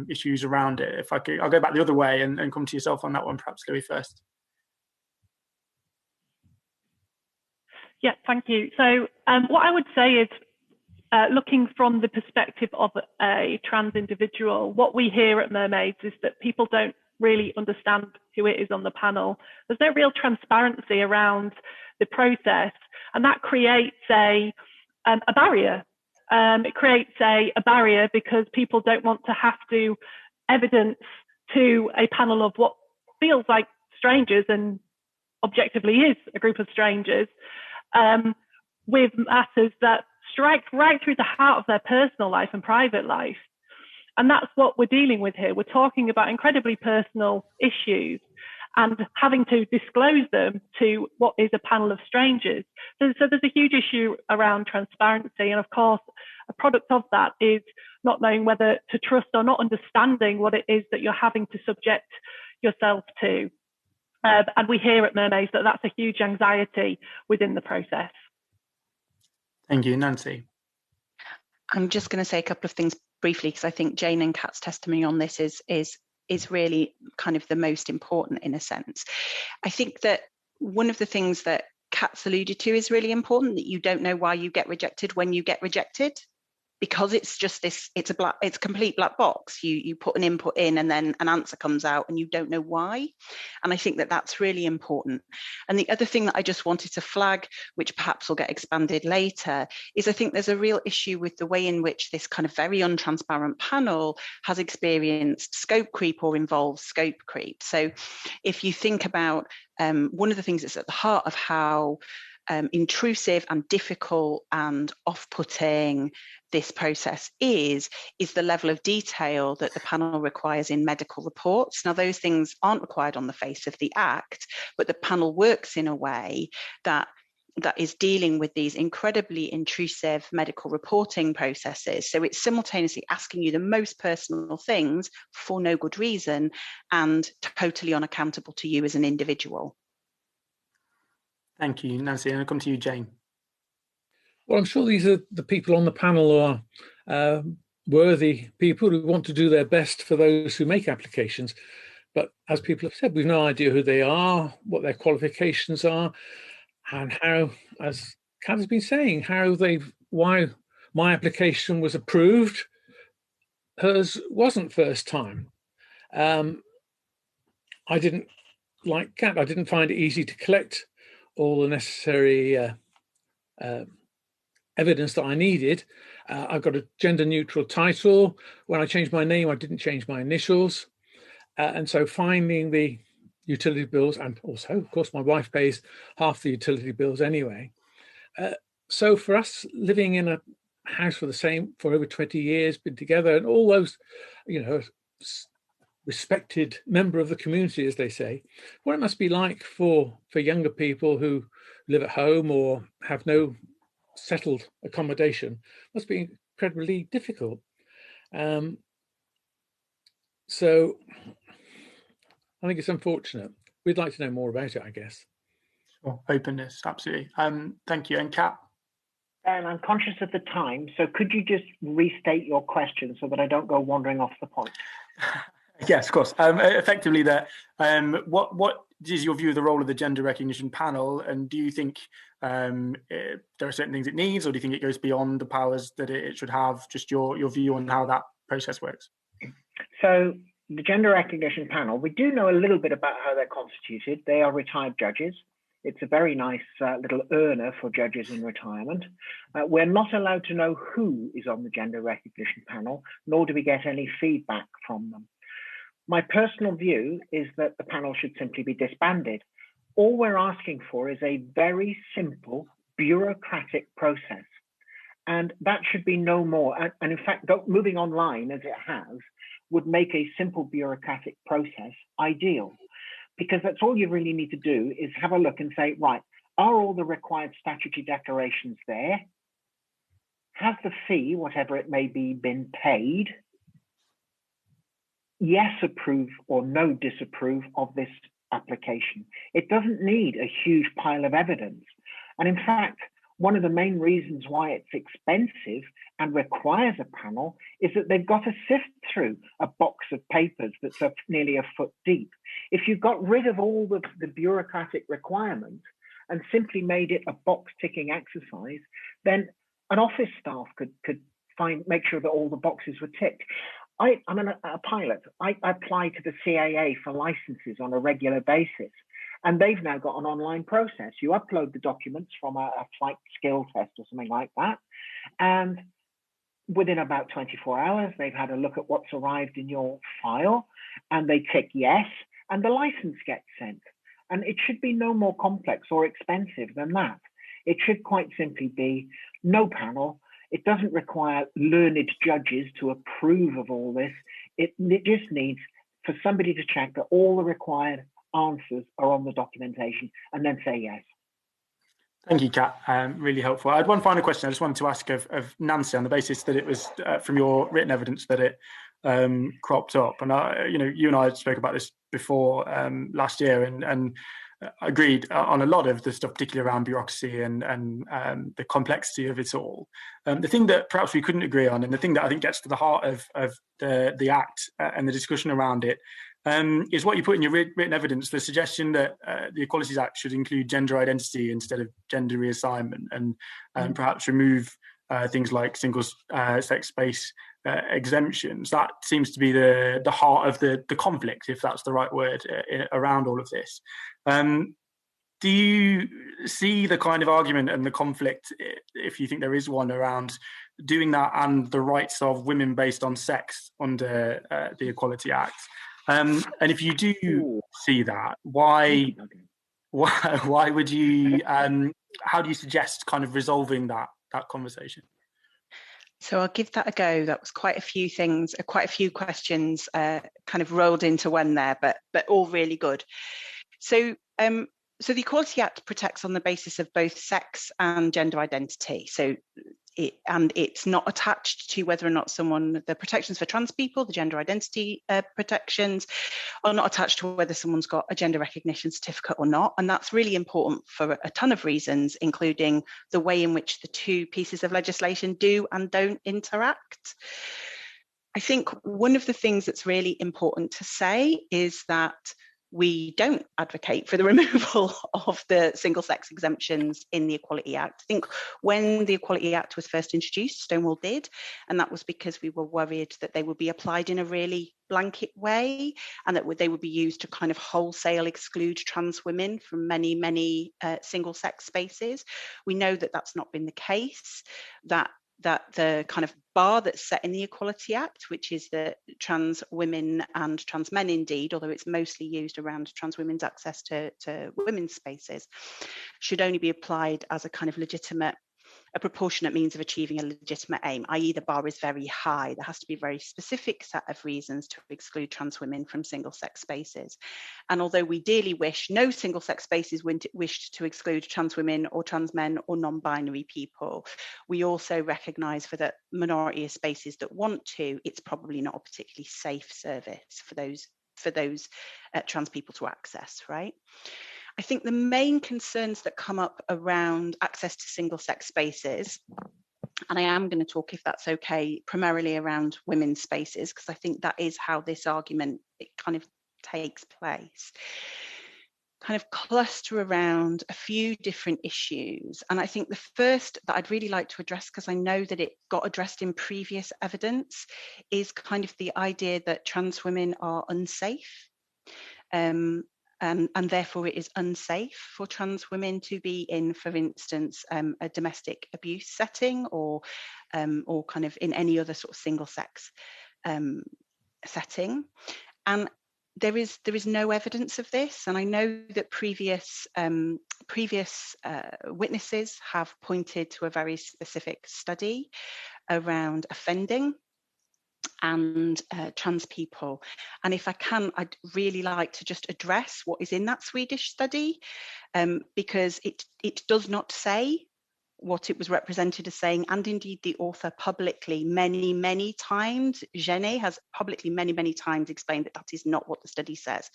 Speaker 7: issues around it. If I could, I'll go back the other way and come to yourself on that one, perhaps Louis first.
Speaker 5: Yeah, thank you. So what I would say is, looking from the perspective of a trans individual, what we hear at Mermaids is that people don't really understand who it is on the panel. There's no real transparency around the process, and that creates a barrier. It creates a barrier because people don't want to have to evidence to a panel of what feels like strangers and objectively is a group of strangers, with matters that strike right through the heart of their personal life and private life. And that's what we're dealing with here. We're talking about incredibly personal issues and having to disclose them to what is a panel of strangers. So there's a huge issue around transparency. And of course, a product of that is not knowing whether to trust or not understanding what it is that you're having to subject yourself to. And we hear at Mermaids that that's a huge anxiety within the process.
Speaker 7: Thank you, Nancy.
Speaker 2: I'm just going to say a couple of things briefly, because I think Jane and Kat's testimony on this is really kind of the most important in a sense. I think that one of the things that Kat's alluded to is really important, that you don't know why you get rejected when you get rejected. because it's just this, it's a complete black box. You put an input in and then an answer comes out and you don't know why. And I think that that's really important. And the other thing that I just wanted to flag, which perhaps will get expanded later, is I think there's a real issue with the way in which this kind of very untransparent panel has experienced scope creep or involves scope creep. So if you think about one of the things that's at the heart of how intrusive and difficult and off-putting this process is the level of detail that the panel requires in medical reports. Now, those things aren't required on the face of the Act, but the panel works in a way that is dealing with these incredibly intrusive medical reporting processes. So it's simultaneously asking you the most personal things for no good reason and totally unaccountable to you as an individual.
Speaker 7: Thank you, Nancy. And I'll come to you, Jane.
Speaker 3: Well, I'm sure these are the people on the panel are worthy people who want to do their best for those who make applications. But as people have said, we've no idea who they are, what their qualifications are, and how, as Kat has been saying, why my application was approved, hers wasn't first time. I didn't, like Kat, I didn't find it easy to collect all the necessary evidence that I needed. I've got a gender neutral title. When I changed my name, I didn't change my initials. And so finding the utility bills, and also, of course, my wife pays half the utility bills anyway. So for us living in a house for over 20 years, been together, and all those, respected member of the community, as they say, what it must be like for younger people who live at home or have no settled accommodation must be incredibly difficult. So I think it's unfortunate. We'd like to know more about it, I guess.
Speaker 7: Sure. Openness, absolutely. Thank you. And Kat?
Speaker 4: And I'm conscious of the time, so could you just restate your question so that I don't go wandering off the point?
Speaker 7: Yes, of course. Effectively, that what is your view of the role of the gender recognition panel, and do you think there are certain things it needs, or do you think it goes beyond the powers that it should have? Just your view on how that process works.
Speaker 4: So the gender recognition panel, we do know a little bit about how they're constituted. They are retired judges. It's a very nice little earner for judges in retirement. We're not allowed to know who is on the gender recognition panel, nor do we get any feedback from them. My personal view is that the panel should simply be disbanded. All we're asking for is a very simple bureaucratic process. And that should be no more. And in fact, moving online as it has would make a simple bureaucratic process ideal. Because that's all you really need to do is have a look and say, right, are all the required statutory declarations there? Has the fee, whatever it may be, been paid? Yes, approve or no disapprove of this application. It doesn't need a huge pile of evidence. And in fact, one of the main reasons why it's expensive and requires a panel is that they've got to sift through a box of papers that's nearly a foot deep. If you got rid of all the bureaucratic requirements and simply made it a box ticking exercise, then an office staff could make sure that all the boxes were ticked. I'm a pilot. I apply to the CAA for licenses on a regular basis, and they've now got an online process. You upload the documents from a flight skill test or something like that, and within about 24 hours, they've had a look at what's arrived in your file, and they tick yes, and the license gets sent. And it should be no more complex or expensive than that. It should quite simply be no panel. It doesn't require learned judges to approve of all this. It just needs for somebody to check that all the required answers are on the documentation and then say yes.
Speaker 7: Thank you, Kat. Really helpful. I had one final question I just wanted to ask of Nancy on the basis that it was from your written evidence that it cropped up. And you and I spoke about this before last year, and agreed on a lot of the stuff, particularly around bureaucracy and the complexity of it all. The thing that perhaps we couldn't agree on, and the thing that I think gets to the heart of the Act and the discussion around it, is what you put in your written evidence, the suggestion that the Equalities Act should include gender identity instead of gender reassignment, and perhaps remove things like single sex space exemptions. That seems to be the heart of the conflict, if that's the right word, around all of this. Do you see the kind of argument and the conflict, if you think there is one, around doing that and the rights of women based on sex under the Equality Act? And if you do see that, why would you? How do you suggest kind of resolving that conversation?
Speaker 2: So I'll give that a go. That was quite a few things, quite a few questions, kind of rolled into one there, but all really good. So the Equality Act protects on the basis of both sex and gender identity. So it's not attached to whether or not the protections for trans people, the gender identity protections, are not attached to whether someone's got a gender recognition certificate or not. And that's really important for a ton of reasons, including the way in which the two pieces of legislation do and don't interact. I think one of the things that's really important to say is that we don't advocate for the removal of the single sex exemptions in the Equality Act. I think when the Equality Act was first introduced, Stonewall did, and that was because we were worried that they would be applied in a really blanket way and that they would be used to kind of wholesale exclude trans women from many single sex spaces. We know that that's not been the case, that the kind of bar that's set in the Equality Act, which is that trans women and trans men indeed, although it's mostly used around trans women's access to women's spaces, should only be applied as a kind of a proportionate means of achieving a legitimate aim, i.e. the bar is very high. There has to be a very specific set of reasons to exclude trans women from single-sex spaces. And although we dearly wish no single-sex spaces wished to exclude trans women or trans men or non-binary people, we also recognise for the minority of spaces that want to, it's probably not a particularly safe service for those trans people to access, right? I think the main concerns that come up around access to single-sex spaces, and I am going to talk, if that's okay, primarily around women's spaces, because I think that is how this argument kind of takes place, kind of cluster around a few different issues. And I think the first that I'd really like to address, because I know that it got addressed in previous evidence, is kind of the idea that trans women are unsafe. And therefore it is unsafe for trans women to be in, for instance, a domestic abuse setting or kind of in any other sort of single sex setting. And there is no evidence of this. And I know that previous witnesses have pointed to a very specific study around offending and trans people. And if I can, I'd really like to just address what is in that Swedish study, because it does not say what it was represented as saying, and indeed the author publicly many times, Jenny has publicly many times explained that is not what the study says.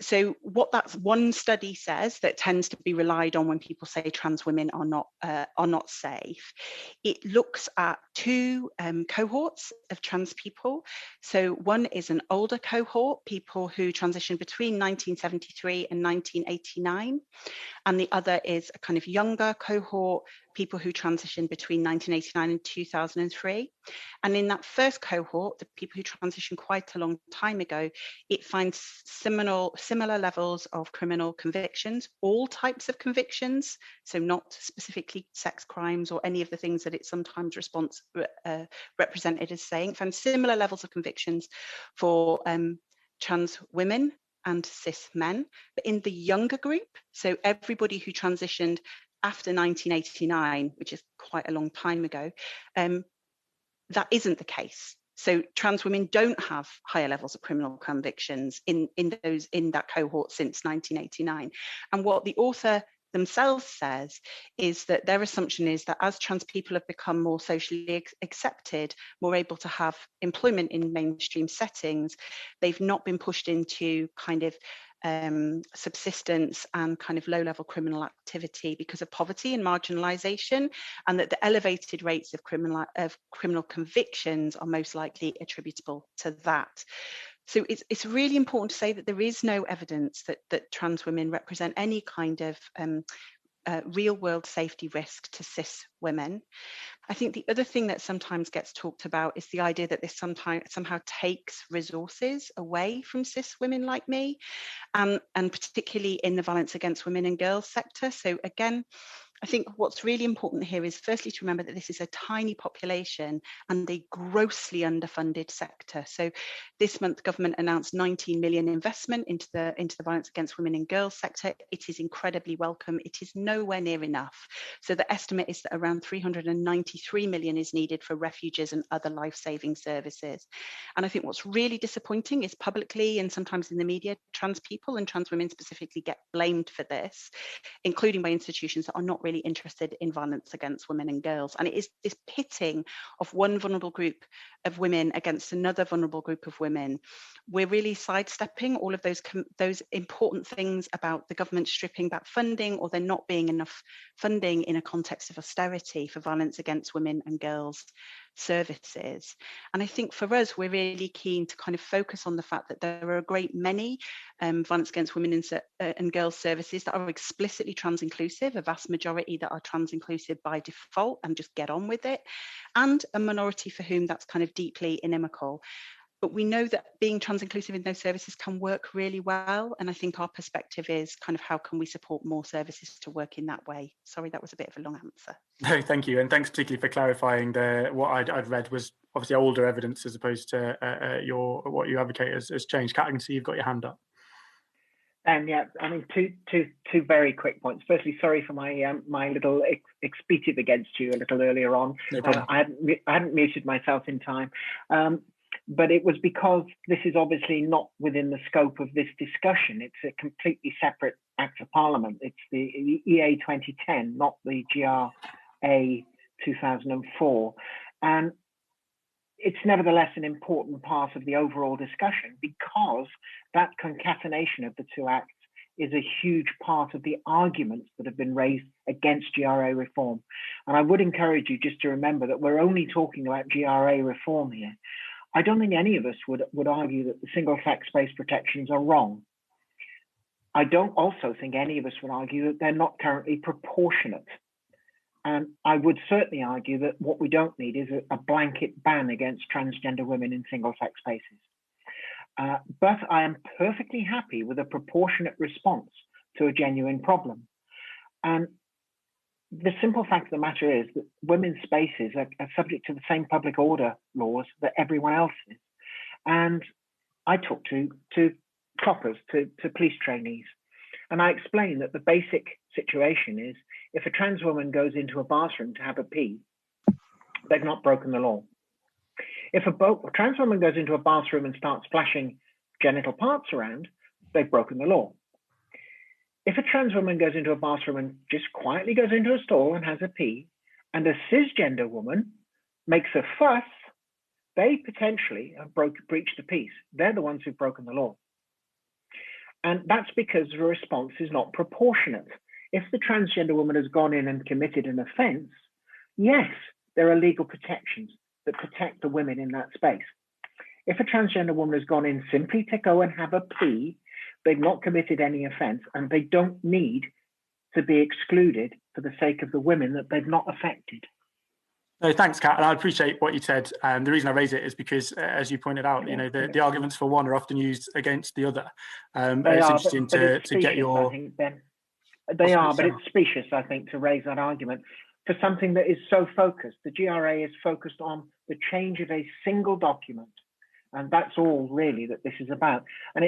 Speaker 2: So what that one study says that tends to be relied on when people say trans women are not safe, it looks at two cohorts of trans people. So one is an older cohort, people who transitioned between 1973 and 1989, and the other is a kind of younger cohort, people who transitioned between 1989 and 2003. And in that first cohort, the people who transitioned quite a long time ago, it finds similar levels of criminal convictions, all types of convictions, so not specifically sex crimes or any of the things that it's sometimes represented as saying, found similar levels of convictions for trans women and cis men. But in the younger group, so everybody who transitioned after 1989, which is quite a long time ago, that isn't the case. So trans women don't have higher levels of criminal convictions in that cohort since 1989. And what the author themselves says is that their assumption is that as trans people have become more socially accepted, more able to have employment in mainstream settings, they've not been pushed into kind of subsistence and kind of low-level criminal activity because of poverty and marginalisation, and that the elevated rates of criminal convictions are most likely attributable to that. So it's really important to say that there is no evidence that trans women represent any kind of real world safety risk to cis women. I think the other thing that sometimes gets talked about is the idea that this somehow takes resources away from cis women like me, and particularly in the violence against women and girls sector. So again, I think what's really important here is firstly to remember that this is a tiny population and a grossly underfunded sector. So this month, government announced 19 million investment into the violence against women and girls sector. It is incredibly welcome. It is nowhere near enough. So the estimate is that around 393 million is needed for refuges and other life-saving services. And I think what's really disappointing is publicly and sometimes in the media, trans people and trans women specifically get blamed for this, including by institutions that are not really interested in violence against women and girls. And it is this pitting of one vulnerable group of women against another vulnerable group of women. We're really sidestepping all of those important things about the government stripping back funding, or there not being enough funding in a context of austerity for violence against women and girls services. And I think for us, we're really keen to kind of focus on the fact that there are a great many violence against women and girls services that are explicitly trans inclusive, a vast majority that are trans inclusive by default and just get on with it, and a minority for whom that's kind of deeply inimical. But we know that being trans inclusive in those services can work really well. And I think our perspective is kind of how can we support more services to work in that way? Sorry, that was a bit of a long answer.
Speaker 7: No, thank you. And thanks particularly for clarifying what I'd read was obviously older evidence as opposed to what you advocate as change. Kat, I can see you've got your hand up.
Speaker 4: Yeah, I mean, two very quick points. Firstly, sorry for my little expletive against you a little earlier on.
Speaker 7: No problem.
Speaker 4: I hadn't muted myself in time. But it was because this is obviously not within the scope of this discussion. It's a completely separate Act of Parliament. It's the EA 2010, not the GRA 2004. And it's nevertheless an important part of the overall discussion, because that concatenation of the two acts is a huge part of the arguments that have been raised against GRA reform. And I would encourage you just to remember that we're only talking about GRA reform here. I don't think any of us would argue that the single-sex-based protections are wrong. I don't also think any of us would argue that they're not currently proportionate. And I would certainly argue that what we don't need is a blanket ban against transgender women in single-sex spaces. But I am perfectly happy with a proportionate response to a genuine problem. And the simple fact of the matter is that women's spaces are subject to the same public order laws that everyone else is. And I talk to coppers, to police trainees, and I explain that the basic situation is if a trans woman goes into a bathroom to have a pee, they've not broken the law. If a trans woman goes into a bathroom and starts splashing genital parts around, they've broken the law. If a trans woman goes into a bathroom and just quietly goes into a stall and has a pee, and a cisgender woman makes a fuss, they potentially have breached the peace. They're the ones who've broken the law. And that's because the response is not proportionate. If the transgender woman has gone in and committed an offence, yes, there are legal protections that protect the women in that space. If a transgender woman has gone in simply to go and have a pee, they've not committed any offence, and they don't need to be excluded for the sake of the women that they've not affected.
Speaker 7: No, thanks, Kat. And I appreciate what you said. The reason I raise it is because, as you pointed out, the arguments for one are often used against the other. It's interesting to get your.
Speaker 4: I think, Ben. They are, but it's specious, I think, to raise that argument for something that is so focused. The GRA is focused on the change of a single document. And that's all really that this is about. And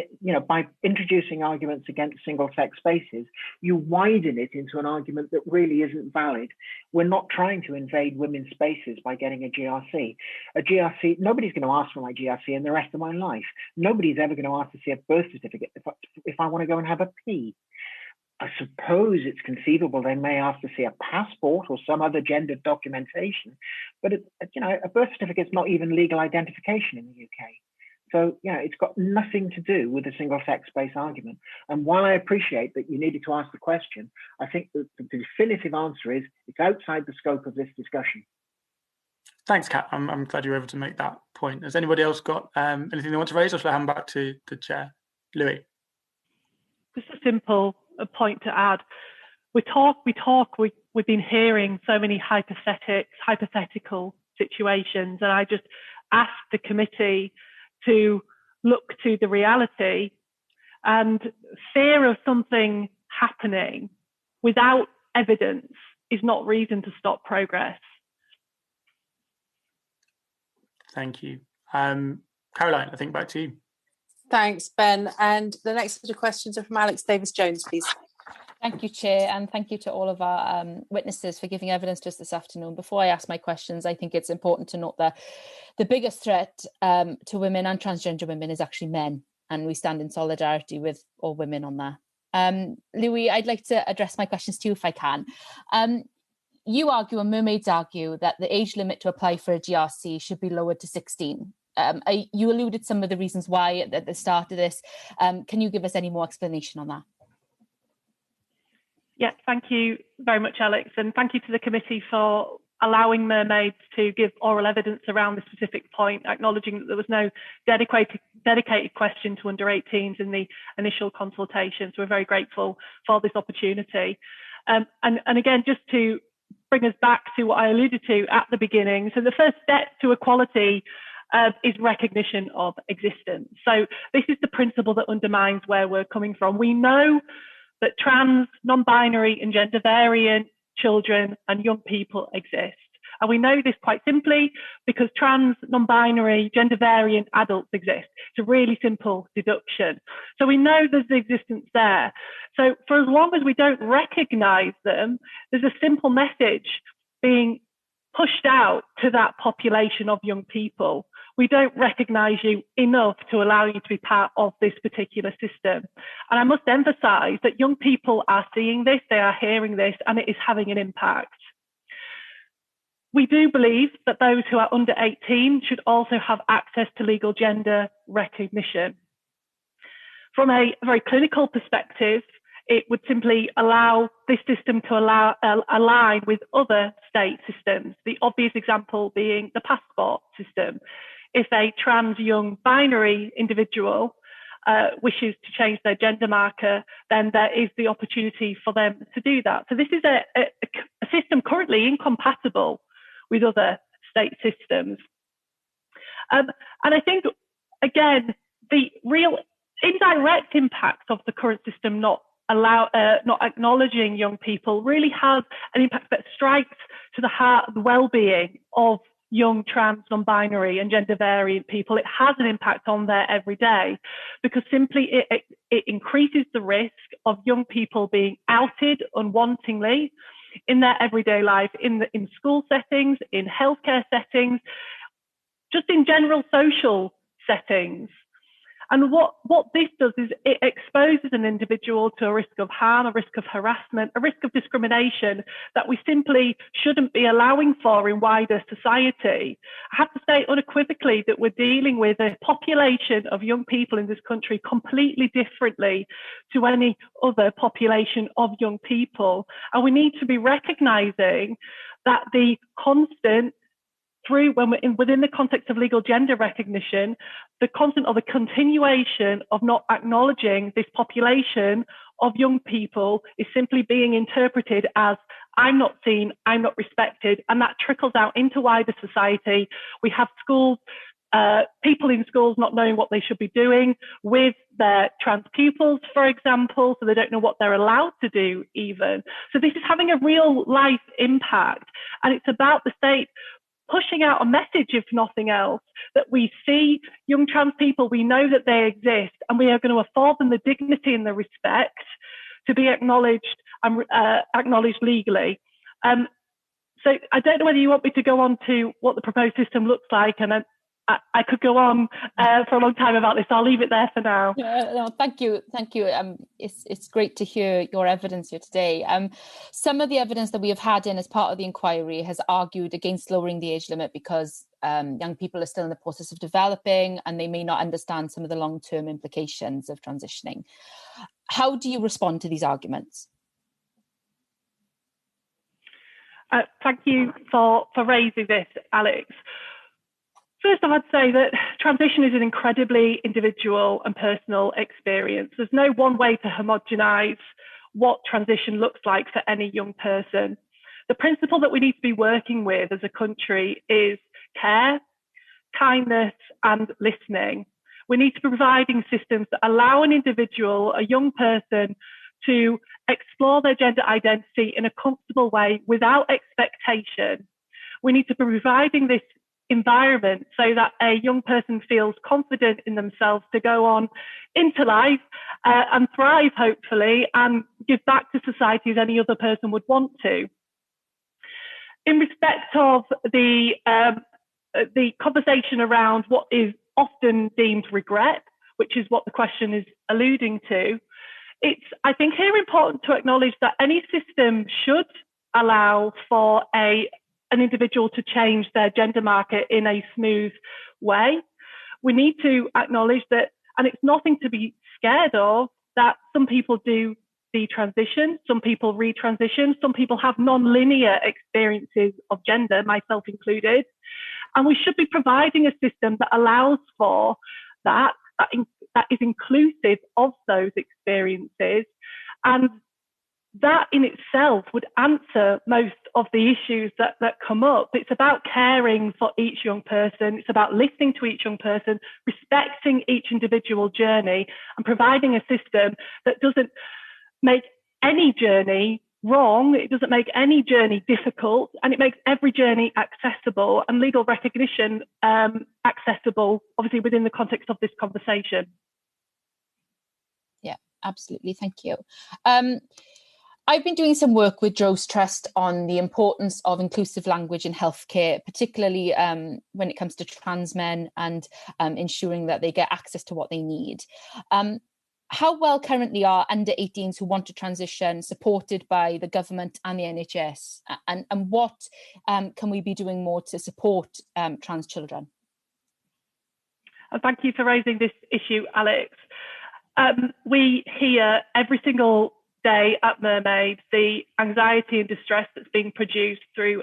Speaker 4: by introducing arguments against single-sex spaces, you widen it into an argument that really isn't valid. We're not trying to invade women's spaces by getting a GRC. A GRC, nobody's going to ask for my GRC in the rest of my life. Nobody's ever going to ask to see a birth certificate if I want to go and have a pee. I suppose it's conceivable they may ask to see a passport or some other gendered documentation, but a birth certificate's not even legal identification in the UK. So, it's got nothing to do with a single-sex space argument. And while I appreciate that you needed to ask the question, I think that the definitive answer is it's outside the scope of this discussion.
Speaker 7: Thanks, Kat. I'm glad you were able to make that point. Has anybody else got anything they want to raise, or should I hand back to the chair? Louis?
Speaker 5: Just a simple point to add. we've been hearing so many hypothetical situations, and I just asked the committee to look to the reality, and fear of something happening without evidence is not reason to stop progress.
Speaker 7: Thank you. Caroline, I think back to you.
Speaker 1: Thanks, Ben. And the next set of questions are from Alex Davis-Jones, please.
Speaker 8: Thank you, Chair, and thank you to all of our witnesses for giving evidence to us this afternoon. Before I ask my questions, I think it's important to note that the biggest threat to women and transgender women is actually men, and we stand in solidarity with all women on that. Louis, I'd like to address my questions to you if I can. You argue, and Mermaids argue, that the age limit to apply for a GRC should be lowered to 16. You alluded some of the reasons why at the start of this. Can you give us any more explanation on that?
Speaker 5: Yeah, thank you very much, Alex, and thank you to the committee for allowing Mermaids to give oral evidence around this specific point, acknowledging that there was no dedicated question to under 18s in the initial consultation. So we're very grateful for this opportunity. And again, just to bring us back to what I alluded to at the beginning. So the first step to equality is recognition of existence. So this is the principle that undermines where we're coming from. We know that trans, non-binary and gender variant children and young people exist. And we know this quite simply because trans, non-binary, gender variant adults exist. It's a really simple deduction. So we know there's the existence there. So for as long as we don't recognise them, there's a simple message being pushed out to that population of young people. We don't recognise you enough to allow you to be part of this particular system. And I must emphasise that young people are seeing this, they are hearing this, and it is having an impact. We do believe that those who are under 18 should also have access to legal gender recognition. From a very clinical perspective, it would simply allow this system to align with other state systems, the obvious example being the passport system. If a trans young binary individual wishes to change their gender marker, then there is the opportunity for them to do that. So this is a system currently incompatible with other state systems. And I think, again, the real indirect impact of the current system not acknowledging young people really has an impact that strikes to the heart of the well-being of young trans, non-binary and gender variant people. It has an impact on their everyday because simply it increases the risk of young people being outed unwantingly in their everyday life, in school settings, in healthcare settings, just in general social settings. And what this does is it exposes an individual to a risk of harm, a risk of harassment, a risk of discrimination that we simply shouldn't be allowing for in wider society. I have to say unequivocally that we're dealing with a population of young people in this country completely differently to any other population of young people. And we need to be recognising that the constant within the context of legal gender recognition, the constant or the continuation of not acknowledging this population of young people is simply being interpreted as I'm not seen, I'm not respected, and that trickles out into wider society. We have schools, people in schools not knowing what they should be doing with their trans pupils, for example, so they don't know what they're allowed to do even. So this is having a real life impact, and it's about the state pushing out a message, if nothing else, that we see young trans people, we know that they exist, and we are going to afford them the dignity and the respect to be acknowledged and acknowledged legally. So I don't know whether you want me to go on to what the proposed system looks like, and I could go on for a long time about this. I'll leave it there for now.
Speaker 8: No, thank you. It's great to hear your evidence here today. Some of the evidence that we have had in as part of the inquiry has argued against lowering the age limit because young people are still in the process of developing and they may not understand some of the long-term implications of transitioning. How do you respond to these arguments?
Speaker 5: Thank you for raising this, Alex. First, I'd say that transition is an incredibly individual and personal experience. There's no one way to homogenise what transition looks like for any young person. The principle that we need to be working with as a country is care, kindness, and listening. We need to be providing systems that allow an individual, a young person, to explore their gender identity in a comfortable way without expectation. We need to be providing this environment so that a young person feels confident in themselves to go on into life and thrive, hopefully, and give back to society as any other person would want to. In respect of the conversation around what is often deemed regret, which is what the question is alluding to, it's, I think, here important to acknowledge that any system should allow for an individual to change their gender marker in a smooth way. We need to acknowledge that, and it's nothing to be scared of, that some people do detransition, some people retransition, some people have non-linear experiences of gender, myself included. And we should be providing a system that allows for that is inclusive of those experiences. And that in itself would answer most of the issues that come up. It's about caring for each young person. It's about listening to each young person, respecting each individual journey, and providing a system that doesn't make any journey wrong, it doesn't make any journey difficult, and it makes every journey accessible and legal recognition accessible, obviously within the context of this conversation.
Speaker 8: Yeah, absolutely. Thank you. I've been doing some work with Rose Trust on the importance of inclusive language in healthcare, particularly when it comes to trans men and ensuring that they get access to what they need. How well currently are under 18s who want to transition supported by the government and the NHS? And what can we be doing more to support trans children?
Speaker 5: Thank you for raising this issue, Alex. We hear every single day at Mermaid the anxiety and distress that's being produced through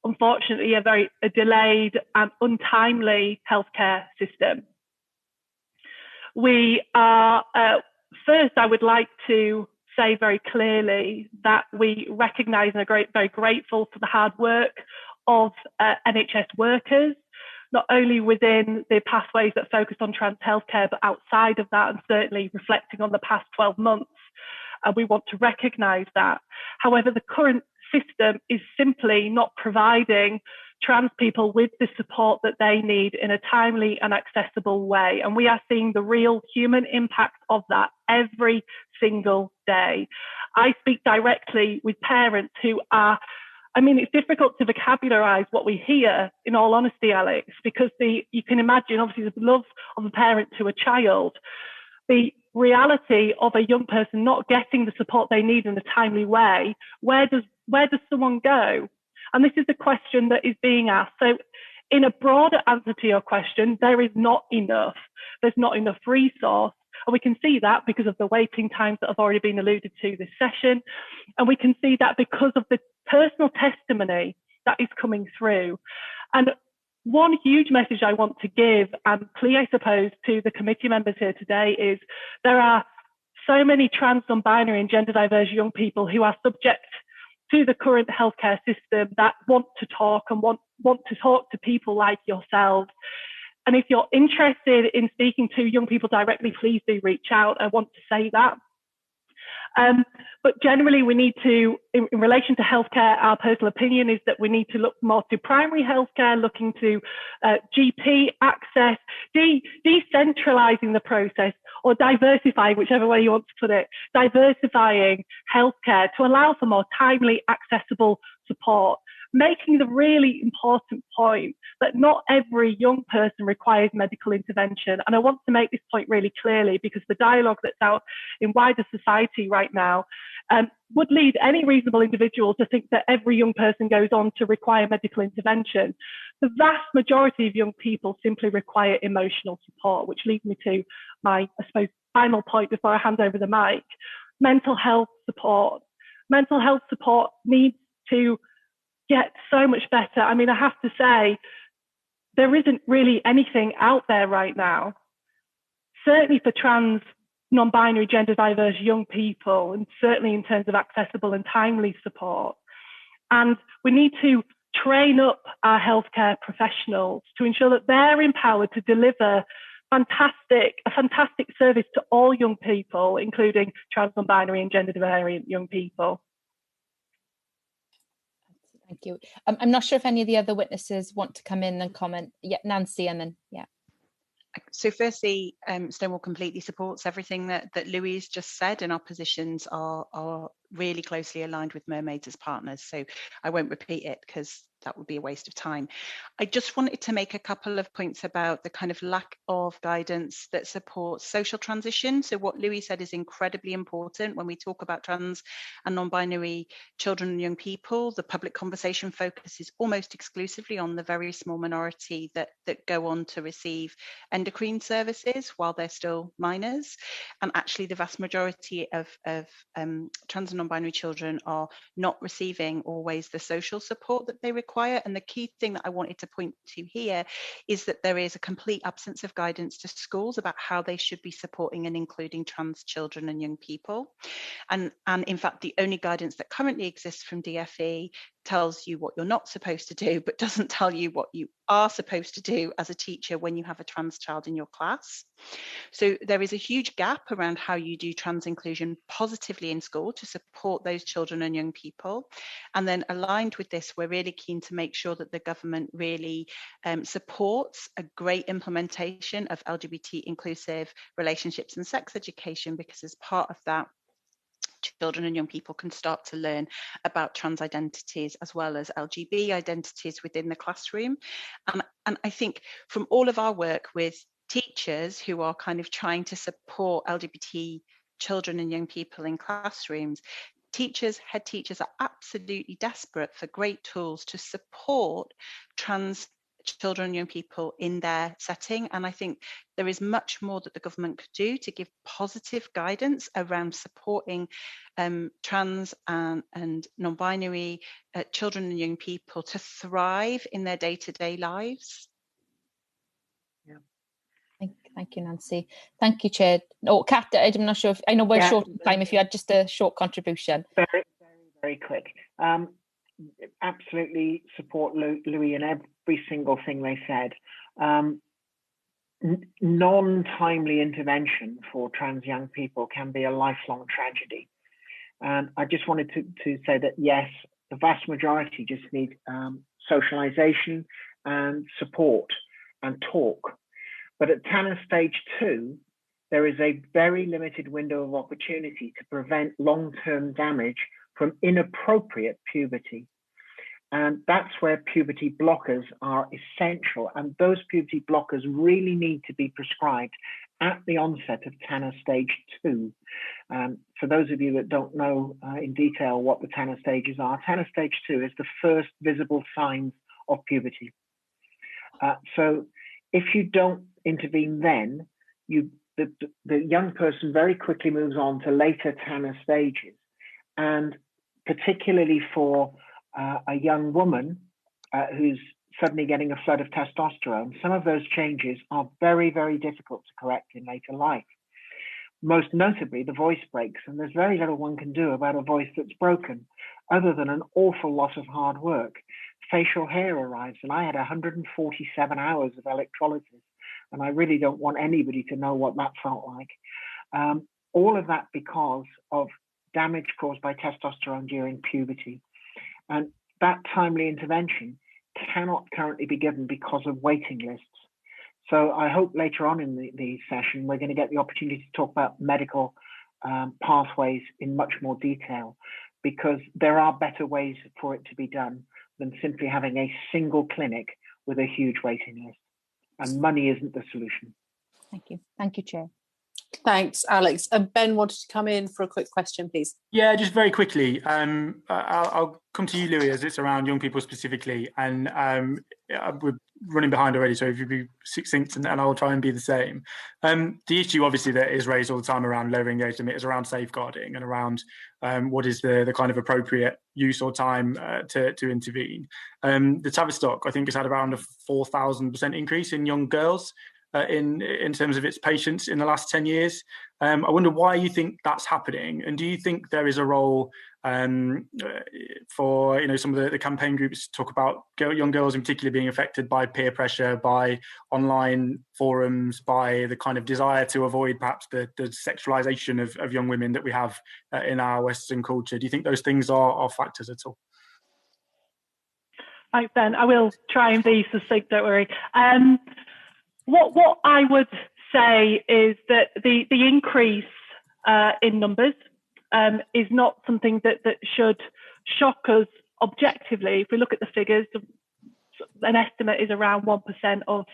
Speaker 5: unfortunately, a delayed and untimely healthcare system. We are, first, I would like to say very clearly that we recognise and are very grateful for the hard work of NHS workers, not only within the pathways that focus on trans healthcare, but outside of that, and certainly reflecting on the past 12 months. We want to recognise that. However, the current system is simply not providing trans people with the support that they need in a timely and accessible way. And we are seeing the real human impact of that every single day. I speak directly with parents who are, it's difficult to vocabularize what we hear, in all honesty, Alex, because you can imagine, obviously, the love of a parent to a child, the reality of a young person not getting the support they need in a timely way. Where does someone go? And this is the question that is being asked. So in a broader answer to your question, there is not enough. There's not enough resource. And we can see that because of the waiting times that have already been alluded to this session. And we can see that because of the personal testimony that is coming through. And one huge message I want to give and plea, I suppose, to the committee members here today is there are so many trans, non-binary and gender diverse young people who are subject to the current healthcare system that want to talk and want to talk to people like yourselves. And if you're interested in speaking to young people directly, please do reach out. I want to say that. But generally, we need to, in relation to healthcare, our personal opinion is that we need to look more to primary healthcare, looking to GP access, decentralising the process, or diversifying, whichever way you want to put it, diversifying healthcare to allow for more timely, accessible support. Making the really important point that not every young person requires medical intervention. And I want to make this point really clearly because the dialogue that's out in wider society right now would lead any reasonable individual to think that every young person goes on to require medical intervention. The vast majority of young people simply require emotional support, which leads me to my, I suppose, final point before I hand over the mic. Mental health support. Mental health support needs to get so much better. I have to say, there isn't really anything out there right now, certainly for trans non-binary, gender diverse young people, and certainly in terms of accessible and timely support. And we need to train up our healthcare professionals to ensure that they're empowered to deliver a fantastic service to all young people, including trans, non-binary and gender variant young people.
Speaker 8: Thank you. I'm not sure if any of the other witnesses want to come in and comment. Yeah, Nancy, and then, yeah.
Speaker 2: So firstly, Stonewall completely supports everything that Louise just said, and our positions are really closely aligned with Mermaids as partners. So I won't repeat it because that would be a waste of time. I just wanted to make a couple of points about the kind of lack of guidance that supports social transition. So what Louis said is incredibly important when we talk about trans and non-binary children and young people. The public conversation focuses almost exclusively on the very small minority that go on to receive endocrine services while they're still minors. And actually the vast majority of trans and non-binary children are not receiving always the social support that they require. And the key thing that I wanted to point to here is that there is a complete absence of guidance to schools about how they should be supporting and including trans children and young people. And in fact, the only guidance that currently exists from DfE tells you what you're not supposed to do, but doesn't tell you what you are supposed to do as a teacher when you have a trans child in your class. So there is a huge gap around how you do trans inclusion positively in school to support those children and young people. And then aligned with this, we're really keen to make sure that the government really supports a great implementation of LGBT inclusive relationships and sex education, because as part of that, children and young people can start to learn about trans identities as well as LGB identities within the classroom. And I think from all of our work with teachers who are kind of trying to support LGBT children and young people in classrooms, head teachers are absolutely desperate for great tools to support trans children and young people in their setting. And I think there is much more that the government could do to give positive guidance around supporting trans and non-binary children and young people to thrive in their day-to-day lives.
Speaker 8: Yeah. Thank you, Nancy. Thank you, Chair. Oh, Kat, I'm not sure if, I know we're short on time, if you had just a short contribution.
Speaker 4: Very, very quick. Absolutely support Louis in every single thing they said. Non-timely intervention for trans young people can be a lifelong tragedy. And I just wanted to say that, yes, the vast majority just need socialization and support and talk. But at TANF stage 2, there is a very limited window of opportunity to prevent long-term damage from inappropriate puberty. And that's where puberty blockers are essential. And those puberty blockers really need to be prescribed at the onset of TANF stage 2. For those of you that don't know in detail what the TANF stages are, TANF stage 2 is the first visible signs of puberty. So if you don't intervene then, the young person very quickly moves on to later TANF stages. And particularly for a young woman who's suddenly getting a flood of testosterone, some of those changes are very, very difficult to correct in later life. Most notably, the voice breaks, and there's very little one can do about a voice that's broken, other than an awful lot of hard work. Facial hair arrives, and I had 147 hours of electrolysis, and I really don't want anybody to know what that felt like. All of that because of damage caused by testosterone during puberty. And that timely intervention cannot currently be given because of waiting lists. So I hope later on in the session, we're going to get the opportunity to talk about medical pathways in much more detail, because there are better ways for it to be done than simply having a single clinic with a huge waiting list. And money isn't the solution.
Speaker 8: Thank you. Thank you, Chair.
Speaker 1: Thanks, Alex. And Ben wanted to come in for a quick question, please.
Speaker 7: Yeah, just very quickly. I'll come to you, Louis, as it's around young people specifically. And we're running behind already, so if you be succinct, and I'll try and be the same. The issue, obviously, that is raised all the time around lowering the age limit is around safeguarding and around what is the kind of appropriate use or time to intervene. The Tavistock, I think, has had around a 4,000% increase in young girls in terms of its patients in the last 10 years. I wonder why you think that's happening, and do you think there is a role for some of the campaign groups talk about young girls in particular being affected by peer pressure, by online forums, by the kind of desire to avoid perhaps the sexualization of young women that we have in our Western culture? Do you think those things are factors at all?
Speaker 5: Thanks, Ben. I will try and be succinct, don't worry. What I would say is that the increase in numbers is not something that should shock us objectively. If we look at the figures, an estimate is around 1% of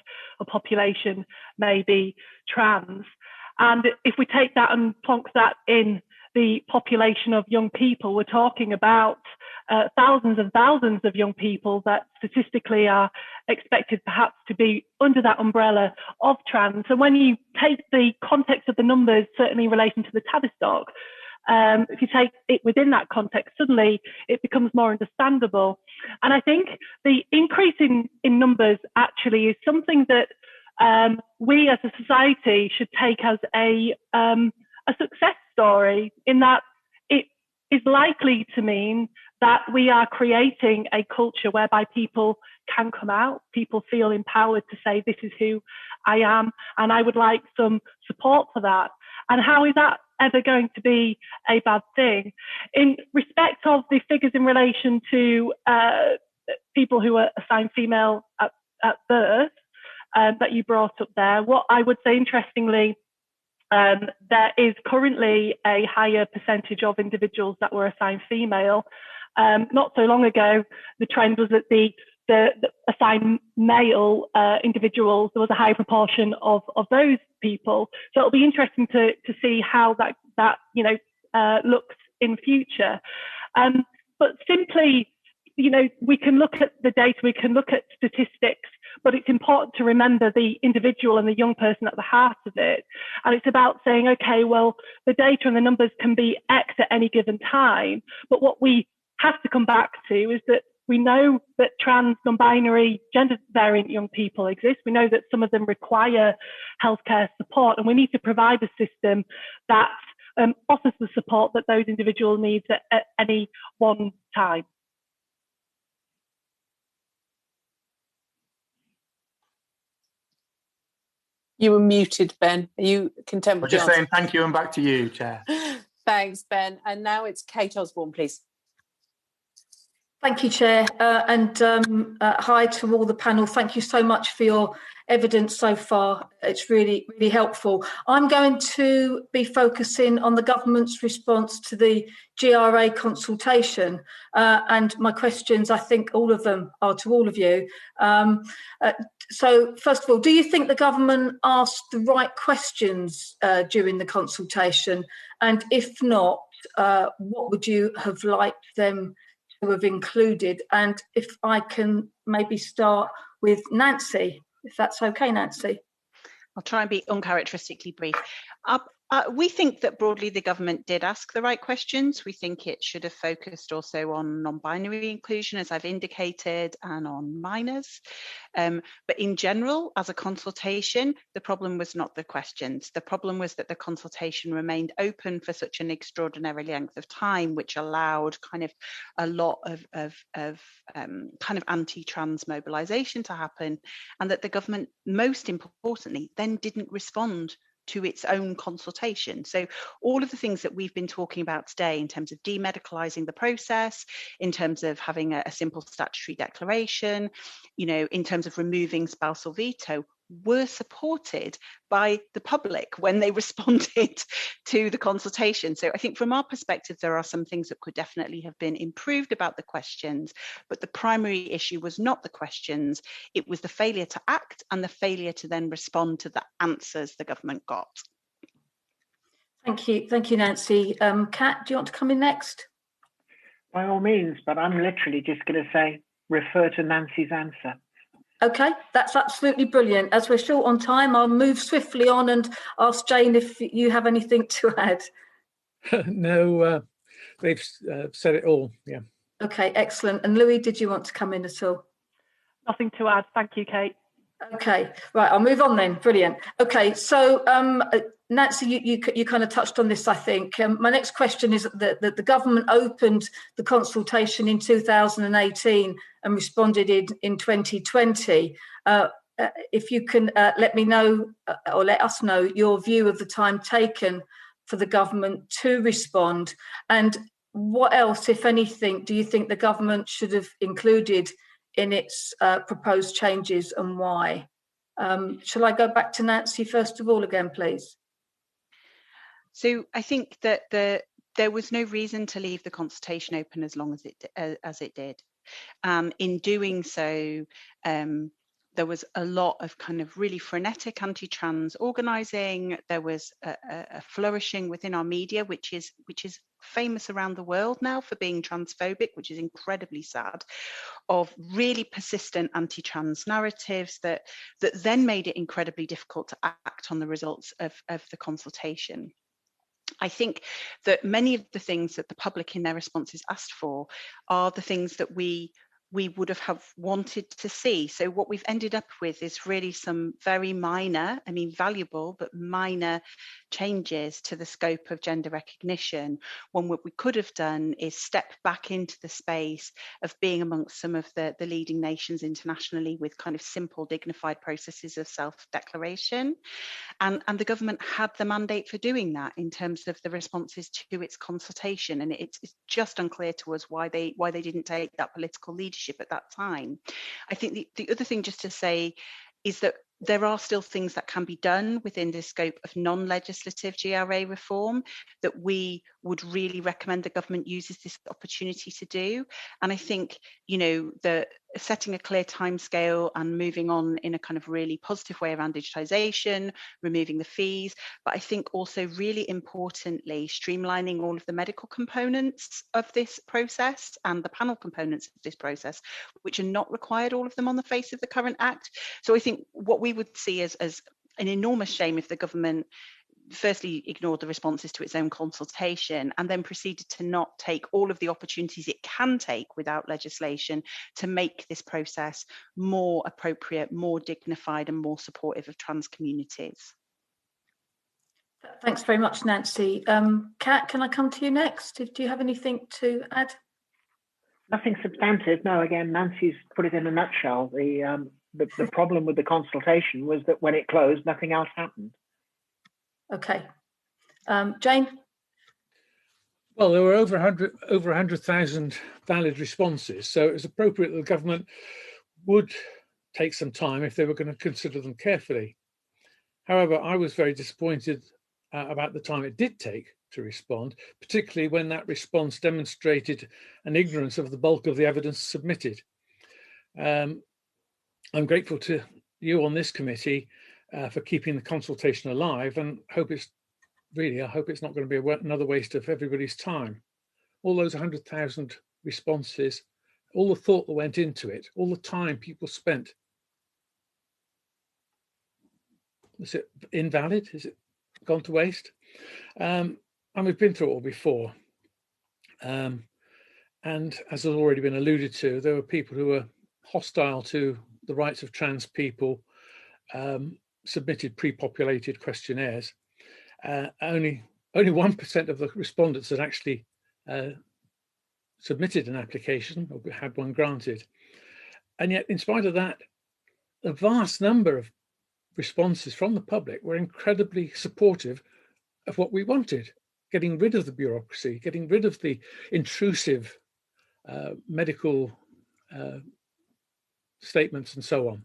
Speaker 5: a population may be trans. And if we take that and plonk that in the population of young people, we're talking about thousands and thousands of young people that statistically are expected perhaps to be under that umbrella of trans. And when you take the context of the numbers, certainly in relation to the Tavistock, if you take it within that context, suddenly it becomes more understandable. And I think the increase in numbers actually is something that we as a society should take as a success story, in that it is likely to mean that we are creating a culture whereby people can come out, people feel empowered to say, this is who I am, and I would like some support for that. And how is that ever going to be a bad thing? In respect of the figures in relation to people who are assigned female at birth that you brought up there, what I would say, interestingly, there is currently a higher percentage of individuals that were assigned female. Not so long ago, the trend was that the assigned male individuals, there was a high proportion of those people. So it'll be interesting to see how that looks in future. But simply, we can look at the data, we can look at statistics, but it's important to remember the individual and the young person at the heart of it. And it's about saying, okay, well, the data and the numbers can be X at any given time, but what we have to come back to is that we know that trans, non-binary, gender variant young people exist. We know that some of them require healthcare support, and we need to provide a system that offers the support that those individuals need at any one time.
Speaker 1: You were muted, Ben. Are you content with
Speaker 7: just saying thank you and back to you, Chair.
Speaker 1: Thanks, Ben. And now it's Kate Osborne, please.
Speaker 6: Thank you, Chair, and hi to all the panel. Thank you so much for your evidence so far. It's really, really helpful. I'm going to be focusing on the government's response to the GRA consultation, and my questions, I think all of them are to all of you. So first of all, do you think the government asked the right questions during the consultation? And if not, what would you have liked them to have included? And if I can maybe start with Nancy, if that's okay, Nancy.
Speaker 2: I'll try and be uncharacteristically brief. We think that broadly the government did ask the right questions. We think it should have focused also on non-binary inclusion, as I've indicated, and on minors. But in general, as a consultation, the problem was not the questions. The problem was that the consultation remained open for such an extraordinary length of time, which allowed kind of a lot of kind of anti-trans mobilisation to happen, and that the government, most importantly, then didn't respond to its own consultation. So all of the things that we've been talking about today in terms of demedicalising the process, in terms of having a simple statutory declaration, in terms of removing spousal veto, were supported by the public when they responded to the consultation. So I think from our perspective, there are some things that could definitely have been improved about the questions, but the primary issue was not the questions, it was the failure to act and the failure to then respond to the answers the government got.
Speaker 6: Thank you, Nancy. Kat, do you want to come in next?
Speaker 4: By all means, but I'm literally just going to say, refer to Nancy's answer.
Speaker 6: Okay, that's absolutely brilliant. As we're short on time, I'll move swiftly on and ask Jane if you have anything to add.
Speaker 3: No, they've said it all, yeah.
Speaker 6: Okay, excellent. And Louis, did you want to come in at all?
Speaker 5: Nothing to add. Thank you, Kate.
Speaker 6: Okay, right, I'll move on then. Brilliant. Okay, so Nancy, you kind of touched on this, I think. My next question is that the government opened the consultation in 2018 and responded in 2020. If you can let me know or let us know your view of the time taken for the government to respond, and what else, if anything, do you think the government should have included in its proposed changes, and why? Shall I go back to Nancy first of all again, please?
Speaker 2: So I think that there was no reason to leave the consultation open as long as it did. In doing so, there was a lot of kind of really frenetic anti-trans organising. There was a flourishing within our media, which is famous around the world now for being transphobic, which is incredibly sad, of really persistent anti-trans narratives that then made it incredibly difficult to act on the results of the consultation. I think that many of the things that the public in their responses asked for are the things that we would have wanted to see. So what we've ended up with is really some very minor, I mean valuable, but minor changes to the scope of gender recognition, when what we could have done is step back into the space of being amongst some of the leading nations internationally with kind of simple, dignified processes of self-declaration. And the government had the mandate for doing that in terms of the responses to its consultation. And it's just unclear to us why they didn't take that political leadership at that time. I think the other thing just to say is that there are still things that can be done within the scope of non-legislative GRA reform that we would really recommend the government uses this opportunity to do. And I think, you know, the setting a clear timescale and moving on in a kind of really positive way around digitization, removing the fees, but I think also really importantly, streamlining all of the medical components of this process and the panel components of this process, which are not required, all of them on the face of the current Act. So I think what we would see as an enormous shame if the government firstly ignored the responses to its own consultation and then proceeded to not take all of the opportunities it can take without legislation to make this process more appropriate, more dignified and more supportive of trans communities.
Speaker 6: Thanks very much, Nancy. Kat, can I come to you next? Do you have anything to add?
Speaker 4: Nothing substantive. No, again, Nancy's put it in a nutshell. The problem with the consultation was that when it closed, nothing else happened.
Speaker 6: Okay. Jane?
Speaker 3: Well, there were over 100,000 valid responses, so it was appropriate that the government would take some time if they were going to consider them carefully. However, I was very disappointed about the time it did take to respond, particularly when that response demonstrated an ignorance of the bulk of the evidence submitted. I'm grateful to you on this committee for keeping the consultation alive, and I hope it's not going to be another waste of everybody's time. All those 100,000 responses, all the thought that went into it, all the time people spent. Is it invalid? Is it gone to waste? And we've been through it all before. And as has already been alluded to, there were people who were hostile to the rights of trans people, submitted pre-populated questionnaires. Only 1% of the respondents had actually submitted an application or had one granted. And yet, in spite of that, a vast number of responses from the public were incredibly supportive of what we wanted, getting rid of the bureaucracy, getting rid of the intrusive medical statements and so on.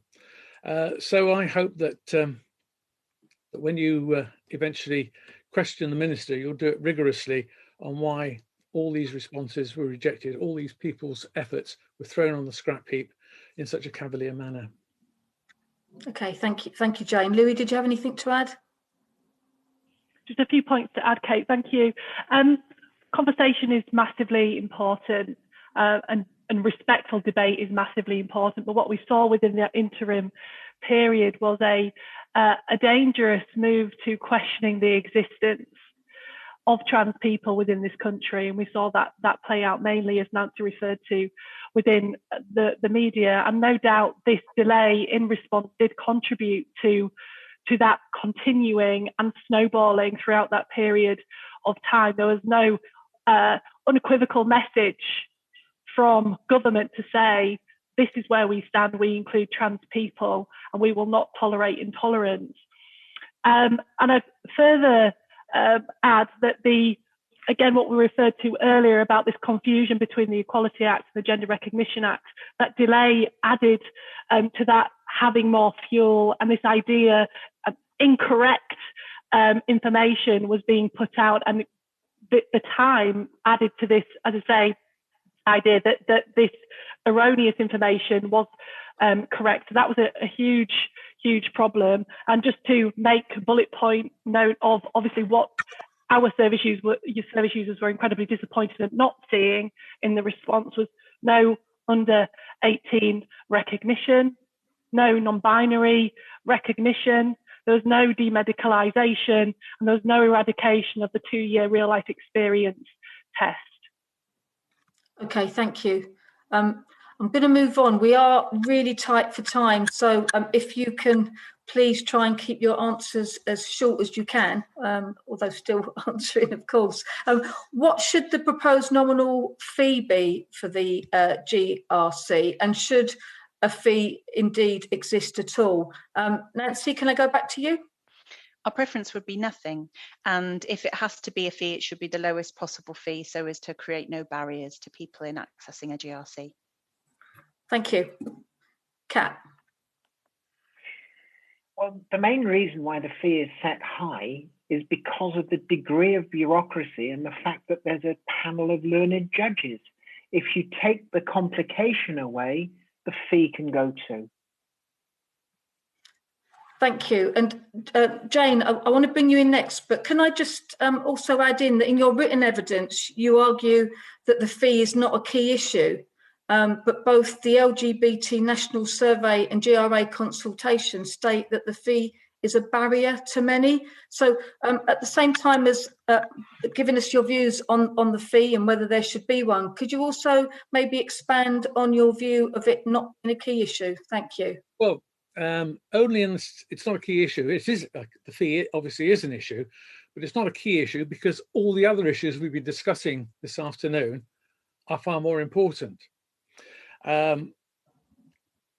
Speaker 3: So I hope that, that when you eventually question the minister, you'll do it rigorously on why all these responses were rejected, all these people's efforts were thrown on the scrap heap in such a cavalier manner.
Speaker 6: Okay, thank you, Jane. Louis, did you have anything to add?
Speaker 5: Just a few points to add, Kate. Thank you. Conversation is massively important, and respectful debate is massively important. But what we saw within the interim period was a dangerous move to questioning the existence of trans people within this country, and we saw that play out mainly, as Nancy referred to, within the media. And no doubt this delay in response did contribute to that continuing and snowballing throughout that period of time. There was no unequivocal message from government to say, this is where we stand, we include trans people, and we will not tolerate intolerance. And I'd further add that again, what we referred to earlier about this confusion between the Equality Act and the Gender Recognition Act, that delay added to that having more fuel, and this idea of incorrect information was being put out, and the time added to this, as I say, idea that this erroneous information was correct. So that was a huge problem. And just to make a bullet point note of obviously what our service users were incredibly disappointed at not seeing in the response was no under 18 recognition, no non-binary recognition, there was no demedicalisation, and there was no eradication of the 2-year real life experience test.
Speaker 6: Okay, thank you. I'm going to move on. We are really tight for time, so if you can please try and keep your answers as short as you can, although still answering, of course. What should the proposed nominal fee be for the GRC, and should a fee indeed exist at all? Nancy, can I go back to you?
Speaker 2: Our preference would be nothing, and if it has to be a fee, it should be the lowest possible fee so as to create no barriers to people in accessing a GRC.
Speaker 6: Thank you. Kat?
Speaker 4: Well, the main reason why the fee is set high is because of the degree of bureaucracy and the fact that there's a panel of learned judges. If you take the complication away, the fee can go too.
Speaker 6: Thank you. And Jane, I want to bring you in next, but can I just also add in that in your written evidence, you argue that the fee is not a key issue, but both the LGBT National Survey and GRA consultation state that the fee is a barrier to many. So at the same time as giving us your views on the fee and whether there should be one, could you also maybe expand on your view of it not being a key issue? Thank you.
Speaker 3: Well, it's not a key issue. It is the fee obviously is an issue, but it's not a key issue because all the other issues we've been discussing this afternoon are far more important. And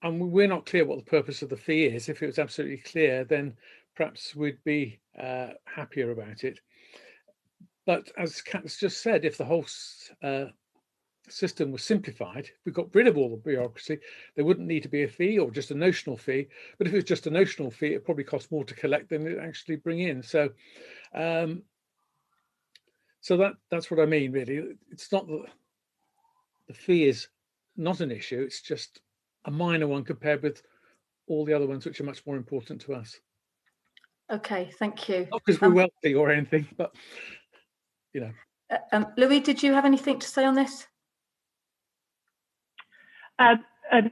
Speaker 3: we're not clear what the purpose of the fee is. If it was absolutely clear, then perhaps we'd be happier about it. But as Kat's just said, if the whole system was simplified, if we got rid of all the bureaucracy, there wouldn't need to be a fee or just a notional fee. But if it was just a notional fee, it probably costs more to collect than it actually bring in. So, that's what I mean. Really, it's not that the fee is not an issue. It's just a minor one compared with all the other ones, which are much more important to us.
Speaker 6: Okay, thank you.
Speaker 3: Not because we're wealthy or anything, but you know.
Speaker 6: Louis, did you have anything to say on this?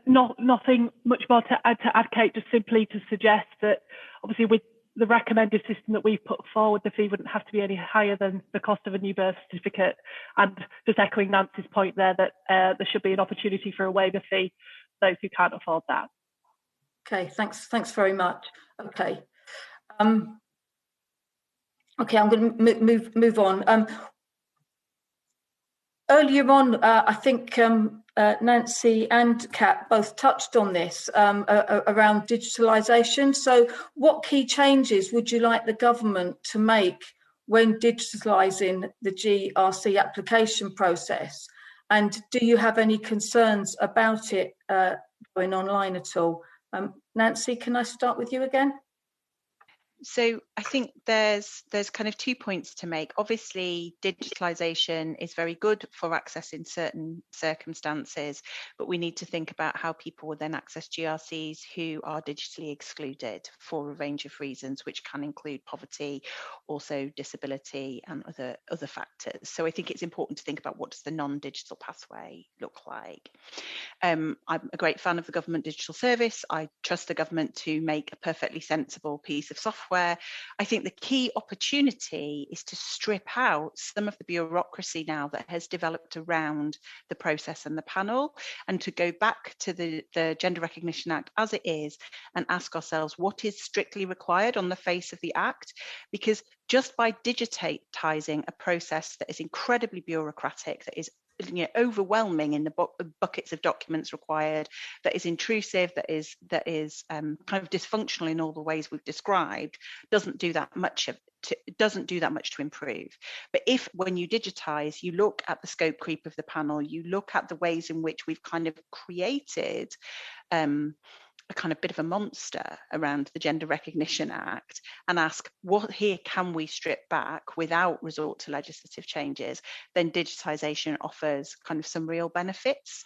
Speaker 5: Nothing much more to add, Kate, just simply to suggest that obviously with the recommended system that we've put forward, the fee wouldn't have to be any higher than the cost of a new birth certificate. And just echoing Nancy's point there, that there should be an opportunity for a waiver fee for those who can't afford that.
Speaker 6: Okay, thanks very much. Okay. Okay, I'm going to move on. Earlier on, I think Nancy and Kat both touched on this around digitalisation. So what key changes would you like the government to make when digitalising the GRC application process? And do you have any concerns about it going online at all? Nancy, can I start with you again?
Speaker 2: So I think there's kind of 2 points to make. Obviously, digitalisation is very good for access in certain circumstances, but we need to think about how people will then access GRCs who are digitally excluded for a range of reasons, which can include poverty, also disability and other factors. So I think it's important to think about what does the non-digital pathway look like. I'm a great fan of the government digital service. I trust the government to make a perfectly sensible piece of software where I think the key opportunity is to strip out some of the bureaucracy now that has developed around the process and the panel, and to go back to the Gender Recognition Act as it is and ask ourselves what is strictly required on the face of the Act, because just by digitizing a process that is incredibly bureaucratic, that is overwhelming in the buckets of documents required, that is intrusive, that is kind of dysfunctional in all the ways we've described, doesn't do that much to improve. But if, when you digitize, you look at the scope creep of the panel, you look at the ways in which we've kind of created a kind of bit of a monster around the Gender Recognition Act, and ask what here can we strip back without resort to legislative changes, then digitisation offers kind of some real benefits.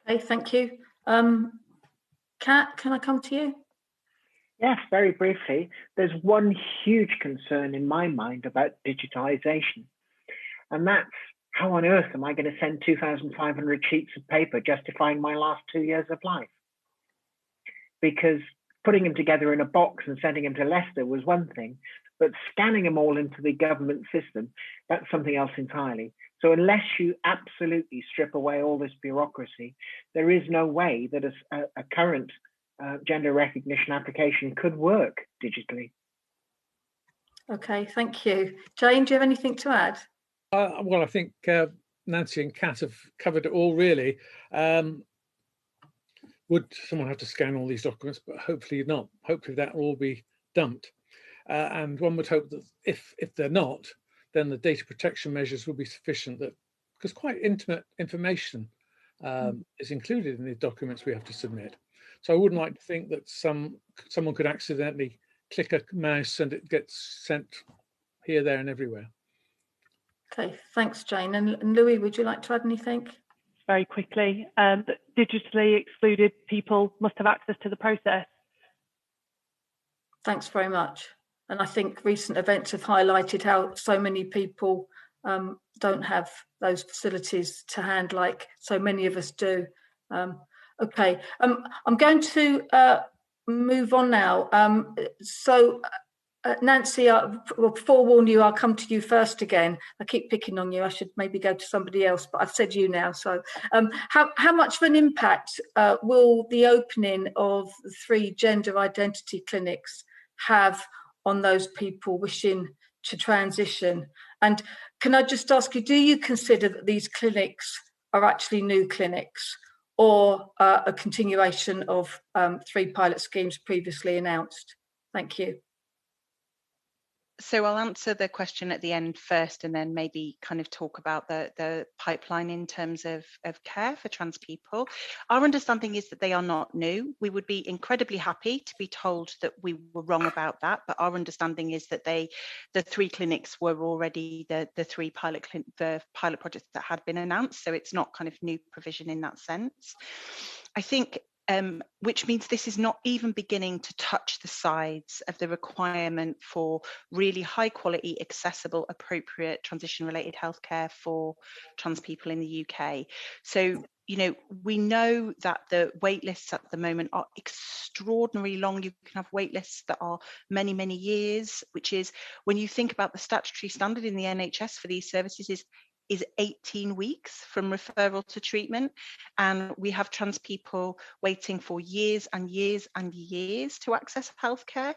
Speaker 6: Okay, thank you. Kat, can I come to you?
Speaker 4: Yes, very briefly. There's one huge concern in my mind about digitisation, and that's how on earth am I going to send 2,500 sheets of paper justifying my last 2 years of life? Because putting them together in a box and sending them to Leicester was one thing, but scanning them all into the government system, that's something else entirely. So unless you absolutely strip away all this bureaucracy, there is no way that a current gender recognition application could work digitally. Okay,
Speaker 6: thank you. Jane, do you have anything to add?
Speaker 3: Well, I think Nancy and Kat have covered it all, really. Would someone have to scan all these documents? But hopefully not. Hopefully that will all be dumped. And one would hope that if they're not, then the data protection measures will be sufficient, that because quite intimate information is included in the documents we have to submit. So I wouldn't like to think that someone could accidentally click a mouse and it gets sent here, there, and everywhere.
Speaker 6: Okay, thanks, Jane. And Louis, would you like to add anything?
Speaker 5: Very quickly, that digitally excluded people must have access to the process.
Speaker 6: Thanks very much. And I think recent events have highlighted how so many people don't have those facilities to hand like so many of us do. Okay, I'm going to move on now. Nancy, will forewarn you, I'll come to you first again. I keep picking on you. I should maybe go to somebody else, but I've said you now. So how much of an impact will the opening of the 3 gender identity clinics have on those people wishing to transition? And can I just ask you, do you consider that these clinics are actually new clinics or a continuation of 3 pilot schemes previously announced? Thank you.
Speaker 2: So I'll answer the question at the end first, and then maybe kind of talk about the pipeline in terms of care for trans people. Our understanding is that they are not new. We would be incredibly happy to be told that we were wrong about that, but our understanding is that the 3 clinics were already the 3 pilot projects that had been announced. So it's not kind of new provision in that sense. I think which means this is not even beginning to touch the sides of the requirement for really high quality, accessible, appropriate transition related healthcare for trans people in the UK. So, we know that the wait lists at the moment are extraordinarily long. You can have wait lists that are many, many years, which is, when you think about the statutory standard in the NHS for these services, is 18 weeks from referral to treatment. And we have trans people waiting for years and years and years to access healthcare.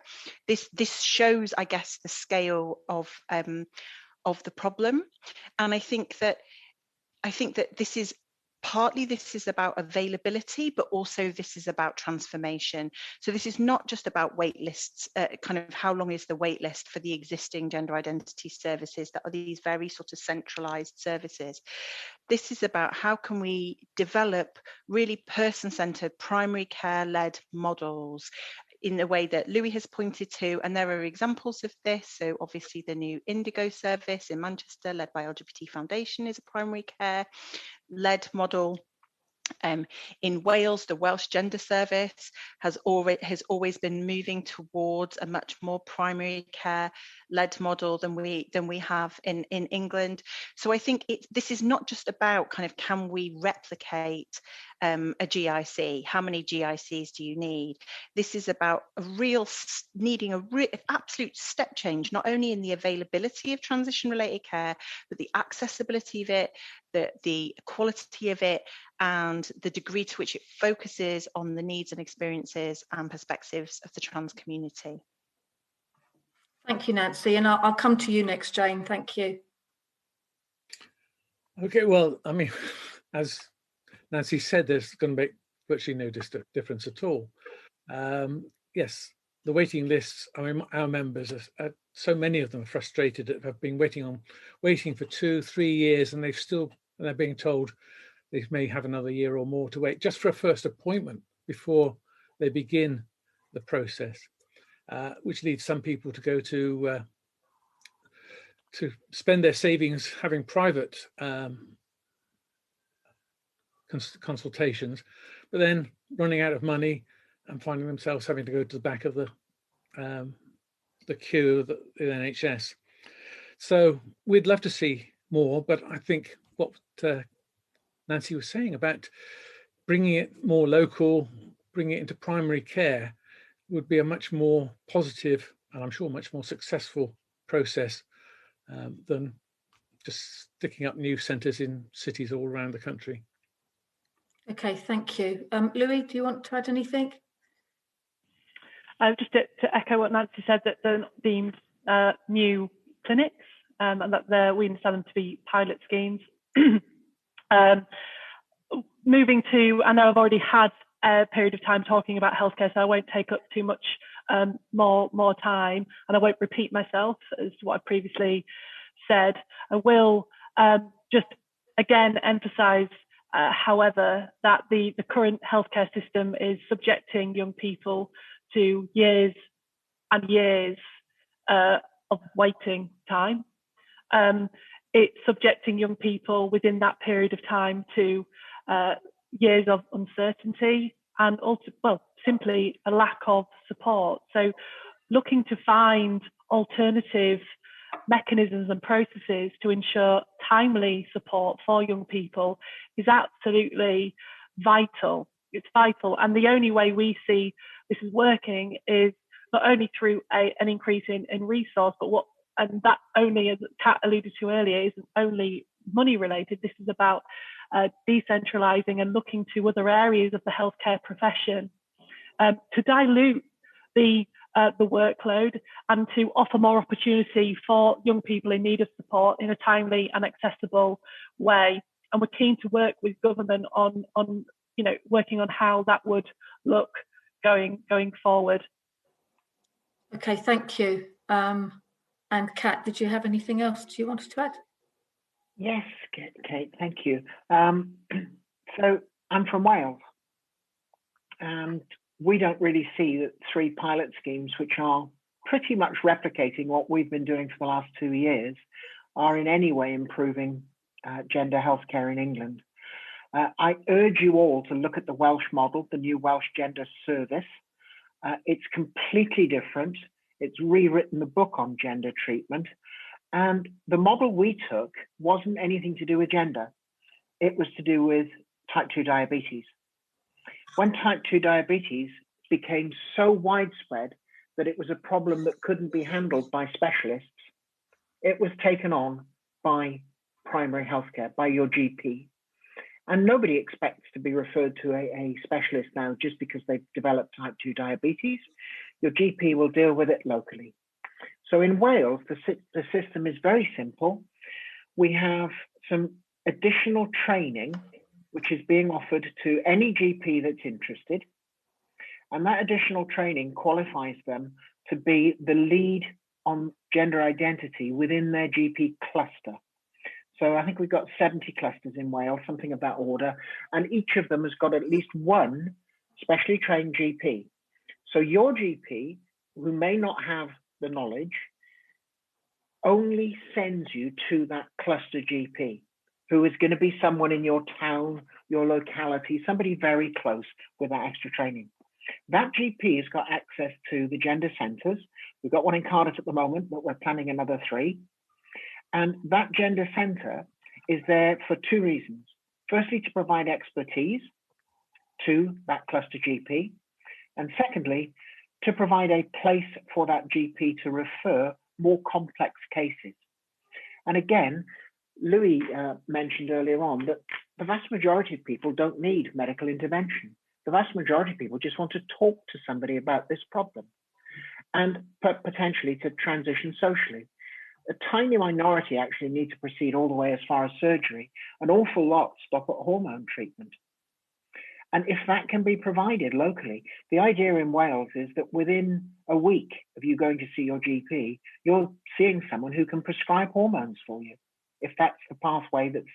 Speaker 2: This shows, I guess, the scale of the problem. And I think that this is partly about availability, but also this is about transformation. So this is not just about wait lists, kind of how long is the wait list for the existing gender identity services that are these very sort of centralized services. This is about how can we develop really person-centered primary care-led models in the way that Louis has pointed to, and there are examples of this. So obviously the new Indigo service in Manchester, led by LGBT Foundation, is a primary care-led model. In Wales, the Welsh Gender Service has always been moving towards a much more primary care-led model than we have in England. So I think this is not just about kind of can we replicate a GIC? How many GICs do you need? This is about needing an absolute step change, not only in the availability of transition-related care, but the accessibility of it, the quality of it, and the degree to which it focuses on the needs and experiences and perspectives of the trans community.
Speaker 6: Thank you, Nancy. And I'll come to you next, Jane. Thank you.
Speaker 3: Okay, well, I mean, as Nancy said, there's going to be virtually no difference at all. Yes, the waiting lists, I mean, our members, so many of them are frustrated that have been waiting for 2-3 years, and they're being told they may have another year or more to wait just for a first appointment before they begin the process, which leads some people to go to spend their savings having private consultations, but then running out of money and finding themselves having to go to the back of the queue of the NHS. So we'd love to see more, but I think what Nancy was saying about bringing it more local, bringing it into primary care, would be a much more positive and I'm sure much more successful process than just sticking up new centres in cities all around the country.
Speaker 6: Okay, thank you. Louis, do you want to add anything?
Speaker 5: Just to echo what Nancy said, that they're not deemed new clinics and that we understand them to be pilot schemes. Moving to, I know I've already had a period of time talking about healthcare, so I won't take up too much more time, and I won't repeat myself as to what I previously said. I will just again emphasise, however, that the current healthcare system is subjecting young people to years and years of waiting time. It's subjecting young people within that period of time to years of uncertainty and also, well, simply a lack of support. So looking to find alternative mechanisms and processes to ensure timely support for young people is absolutely vital. It's vital. And the only way we see this is working is not only through an increase in resource, but and that only, as Kat alluded to earlier, isn't only money related. This is about decentralising and looking to other areas of the healthcare profession to dilute the workload and to offer more opportunity for young people in need of support in a timely and accessible way. And we're keen to work with government on working on how that would look going forward.
Speaker 6: Okay, thank you. And Kat, did you have anything else you wanted to add?
Speaker 4: Yes, Kate, thank you. So I'm from Wales, and we don't really see that 3 pilot schemes, which are pretty much replicating what we've been doing for the last 2 years, are in any way improving gender healthcare in England. I urge you all to look at the Welsh model, the new Welsh Gender Service. It's completely different. It's rewritten the book on gender treatment. And the model we took wasn't anything to do with gender. It was to do with type 2 diabetes. When type 2 diabetes became so widespread that it was a problem that couldn't be handled by specialists, it was taken on by primary healthcare, by your GP. And nobody expects to be referred to a specialist now just because they've developed type 2 diabetes. Your GP will deal with it locally. So in Wales, the system is very simple. We have some additional training, which is being offered to any GP that's interested. And that additional training qualifies them to be the lead on gender identity within their GP cluster. So I think we've got 70 clusters in Wales, something of that order. And each of them has got at least one specially trained GP. So your GP, who may not have the knowledge, only sends you to that cluster GP, who is going to be someone in your town, your locality, somebody very close with that extra training. That GP has got access to the gender centres. We've got one in Cardiff at the moment, but we're planning another 3. And that gender centre is there for 2 reasons. Firstly, to provide expertise to that cluster GP. And secondly, to provide a place for that GP to refer more complex cases. And again, Louis mentioned earlier on that the vast majority of people don't need medical intervention. The vast majority of people just want to talk to somebody about this problem and potentially to transition socially. A tiny minority actually need to proceed all the way as far as surgery. An awful lot stop at hormone treatment. And if that can be provided locally, the idea in Wales is that within a week of you going to see your GP, you're seeing someone who can prescribe hormones for you, if that's the pathway that's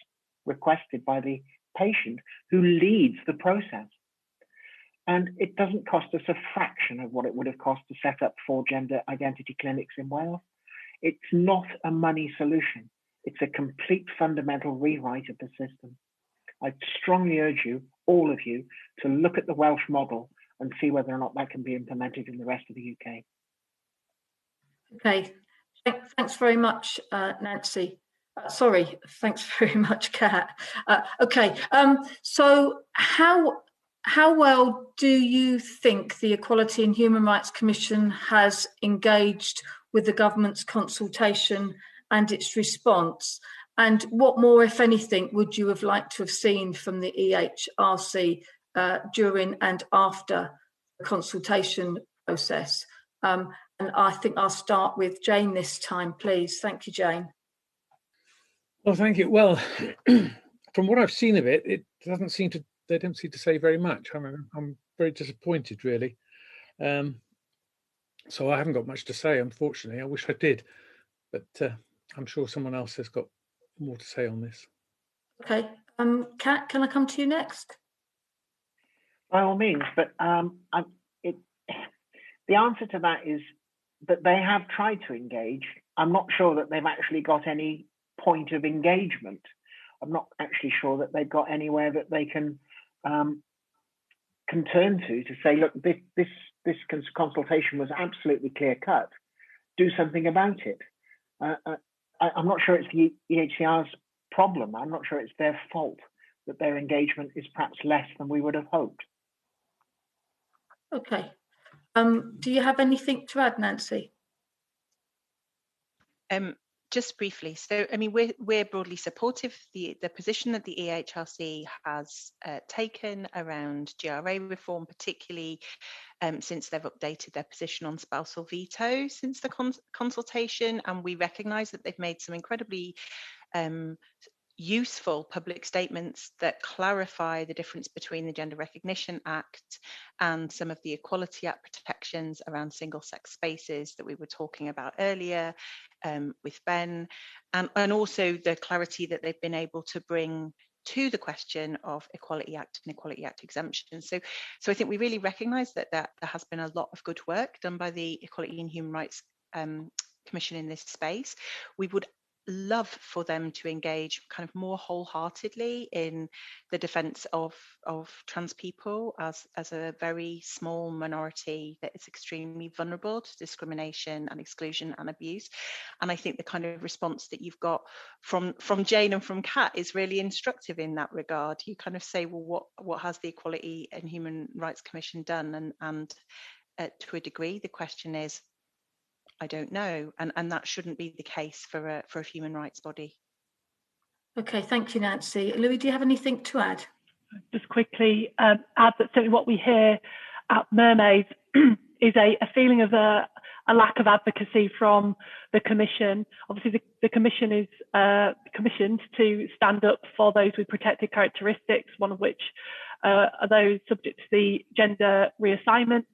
Speaker 4: requested by the patient who leads the process. And it doesn't cost us a fraction of what it would have cost to set up 4 gender identity clinics in Wales. It's not a money solution. It's a complete fundamental rewrite of the system. I strongly urge you, all of you, to look at the Welsh model and see whether or not that can be implemented in the rest of the UK.
Speaker 6: Okay, thanks very much, Nancy. Sorry, thanks very much, Kat. Okay, so how well do you think the Equality and Human Rights Commission has engaged with the government's consultation and its response? And what more, if anything, would you have liked to have seen from the EHRC during and after the consultation process? And I think I'll start with Jane this time, please. Thank you, Jane.
Speaker 3: Well, thank you. Well, from what I've seen of it, they don't seem to say very much. I'm very disappointed, really. So I haven't got much to say, unfortunately. I wish I did, but I'm sure someone else has got more to say on this. Okay,
Speaker 6: Kat, can I come to you next?
Speaker 4: By all means, but the answer to that is that they have tried to engage. I'm not sure that they've actually got any point of engagement. I'm not actually sure that they've got anywhere that they can turn to say, look, this consultation was absolutely clear cut. Do something about it. I'm not sure it's the EHCR's problem. I'm not sure it's their fault that their engagement is perhaps less than we would have hoped.
Speaker 6: Okay. Do you have anything to add, Nancy?
Speaker 2: Just briefly. So, I mean, we're broadly supportive. The position that the EHRC has taken around GRA reform, particularly since they've updated their position on spousal veto since the consultation, and we recognise that they've made some incredibly useful public statements that clarify the difference between the Gender Recognition Act and some of the Equality Act protections around single-sex spaces that we were talking about earlier with Ben, and also the clarity that they've been able to bring to the question of Equality Act and Equality Act exemptions. So I think we really recognise that there has been a lot of good work done by the Equality and Human Rights Commission in this space. We would love for them to engage kind of more wholeheartedly in the defence of trans people as a very small minority that is extremely vulnerable to discrimination and exclusion and abuse. And I think the kind of response that you've got from Jane and from Kat is really instructive in that regard. You kind of say, well, what has the Equality and Human Rights Commission done? And to a degree, the question is, I don't know, and that shouldn't be the case for a human rights body.
Speaker 6: Okay, thank you, Nancy. Louis, do you have anything to add?
Speaker 5: Just quickly add that certainly what we hear at Mermaids is a feeling of a lack of advocacy from the Commission. Obviously, the Commission is commissioned to stand up for those with protected characteristics, one of which are those subject to the gender reassignment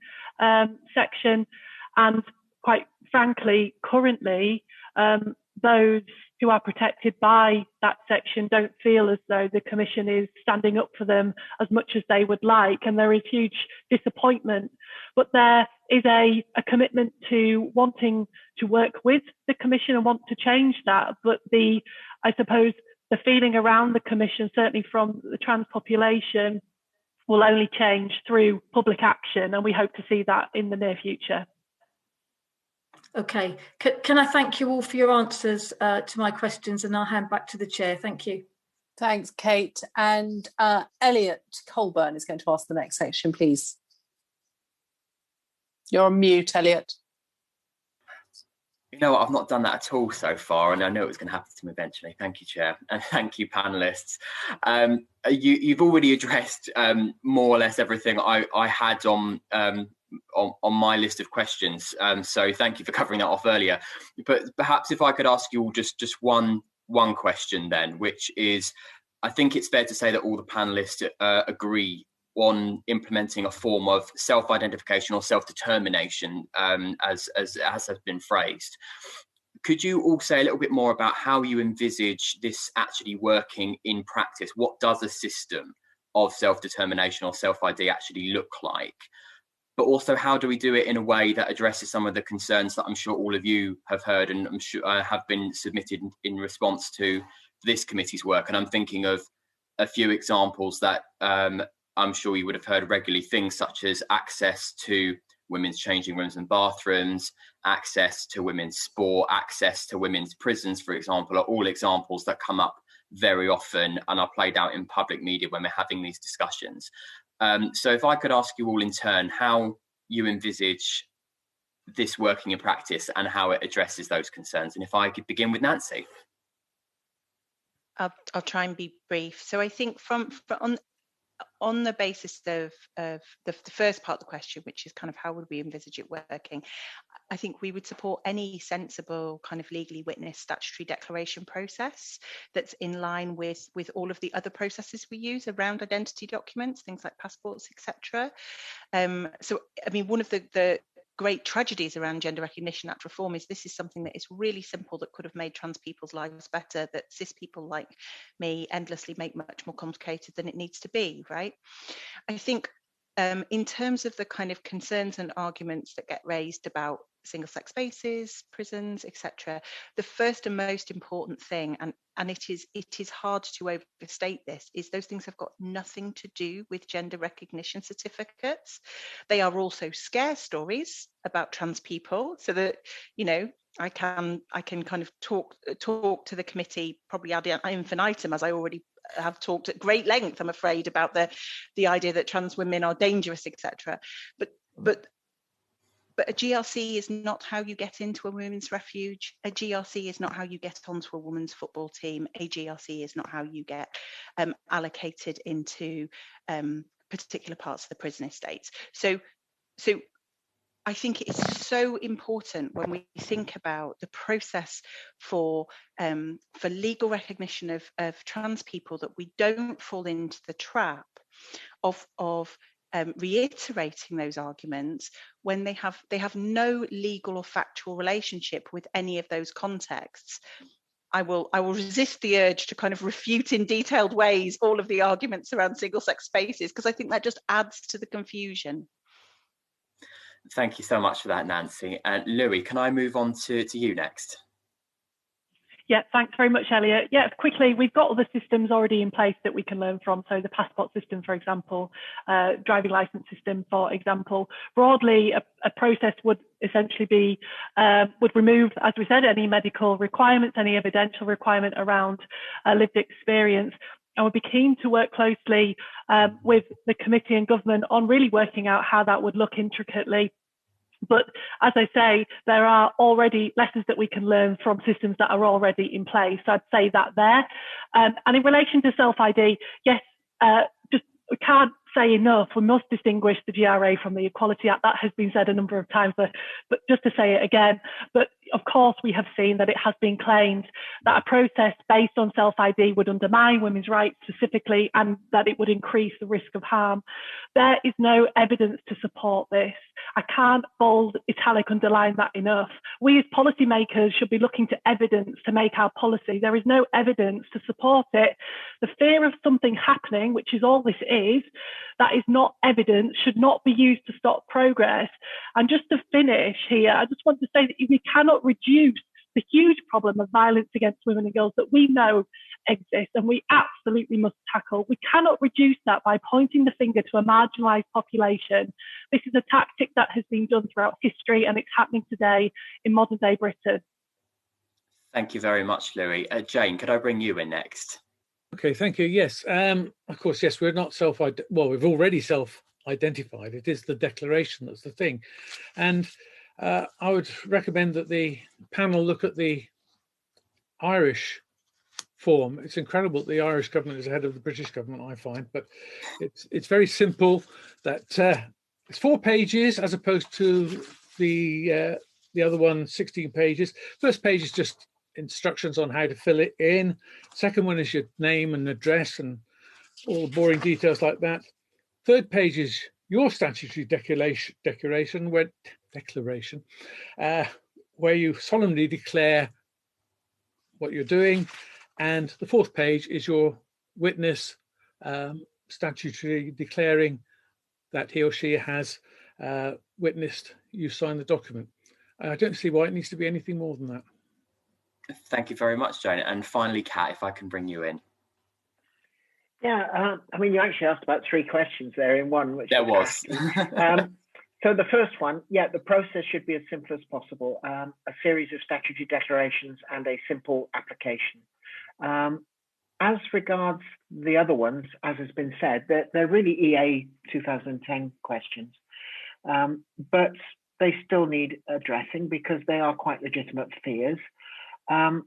Speaker 5: section, and quite frankly, currently, those who are protected by that section don't feel as though the Commission is standing up for them as much as they would like, and there is huge disappointment. But there is a commitment to wanting to work with the Commission and want to change that. But I suppose the feeling around the Commission, certainly from the trans population, will only change through public action, and we hope to see that in the near future.
Speaker 6: Okay, can I thank you all for your answers to my questions, and I'll hand back to the chair. Thank you.
Speaker 1: Thanks, Kate. And Elliot Colburn is going to ask the next section, please. You're on mute, Elliot.
Speaker 9: You know what, I've not done that at all so far, and I know it was going to happen to me eventually. Thank you, Chair, and thank you, panellists. You've already addressed more or less everything I had on my list of questions, so thank you for covering that off earlier. But perhaps if I could ask you all just one question then, which is, I think it's fair to say that all the panellists agree on implementing a form of self-identification or self-determination, as has been phrased. Could you all say a little bit more about how you envisage this actually working in practice? What does a system of self-determination or self-ID actually look like? But also, how do we do it in a way that addresses some of the concerns that I'm sure all of you have heard and I'm sure have been submitted in response to this committee's work? And I'm thinking of a few examples that I'm sure you would have heard regularly, things such as access to women's changing rooms and bathrooms, access to women's sport, access to women's prisons, for example, are all examples that come up very often and are played out in public media when we're having these discussions. So if I could ask you all in turn how you envisage this working in practice and how it addresses those concerns. And if I could begin with Nancy.
Speaker 2: I'll try and be brief. So I think on the basis of the first part of the question, which is kind of how would we envisage it working, I think we would support any sensible kind of legally witnessed statutory declaration process that's in line with all of the other processes we use around identity documents, things like passports, etc. So, I mean, one of the great tragedies around Gender Recognition Act reform is this is something that is really simple that could have made trans people's lives better, that cis people like me endlessly make much more complicated than it needs to be, right? I think in terms of the kind of concerns and arguments that get raised about single-sex spaces, prisons, etc., the first and most important thing, and it is hard to overstate this, is those things have got nothing to do with gender recognition certificates. They are also scare stories about trans people, so that, you know, I can kind of talk to the committee probably ad infinitum, as I already have talked at great length, I'm afraid, about the idea that trans women are dangerous, etc. But a GRC is not how you get into a women's refuge. A GRC is not how you get onto a women's football team. A GRC is not how you get allocated into particular parts of the prison estate. So I think it's so important when we think about the process for legal recognition of trans people that we don't fall into the trap of reiterating those arguments when they have no legal or factual relationship with any of those contexts. I will resist the urge to kind of refute in detailed ways all of the arguments around single-sex spaces, because I think that just adds to the confusion.
Speaker 9: Thank you so much for that, Nancy. Louis, can I move on to you next?
Speaker 5: Yeah, thanks very much, Elliot. Yeah, quickly, we've got other systems already in place that we can learn from. So the passport system, for example, driving license system, for example. Broadly, a process would essentially be, would remove, as we said, any medical requirements, any evidential requirement around lived experience. And we'd be keen to work closely with the committee and government on really working out how that would look intricately. But as I say, there are already lessons that we can learn from systems that are already in place. So I'd say that there. And in relation to self-ID, yes, just we can't say enough, we must distinguish the GRA from the Equality Act. That has been said a number of times, but just to say it again, but of course we have seen that it has been claimed that a process based on self-ID would undermine women's rights specifically, and that it would increase the risk of harm. There is no evidence to support this. I can't bold, italic, underline that enough. We as policymakers should be looking to evidence to make our policy. There is no evidence to support it. The fear of something happening, which is all this is, that is not evidence, should not be used to stop progress. And just to finish here, I just want to say that we cannot reduce the huge problem of violence against women and girls that we know exists and we absolutely must tackle. We cannot reduce that by pointing the finger to a marginalised population. This is a tactic that has been done throughout history and it's happening today in modern day Britain.
Speaker 9: Thank you very much, Louis. Jane, could I bring you in next?
Speaker 3: Okay, thank you. Yes, of course, yes, we're not we've already self-identified. It is the declaration that's the thing. And I would recommend that the panel look at the Irish form. It's incredible that the Irish government is ahead of the British government, I find, but it's very simple. That it's 4 pages as opposed to the other one, 16 pages. First page is just instructions on how to fill it in. Second one is your name and address and all the boring details like that. Third page is your statutory declaration, where you solemnly declare what you're doing. And the fourth page is your witness statutory declaring that he or she has witnessed you sign the document. I don't see why it needs to be anything more than that.
Speaker 9: Thank you very much, Joan. And finally, Kat, if I can bring you in.
Speaker 4: Yeah, I mean, you actually asked about 3 questions there in one, which
Speaker 9: there was.
Speaker 4: So the first one, yeah, the process should be as simple as possible. A series of statutory declarations and a simple application. As regards the other ones, as has been said, they're really EA 2010 questions, but they still need addressing because they are quite legitimate fears. I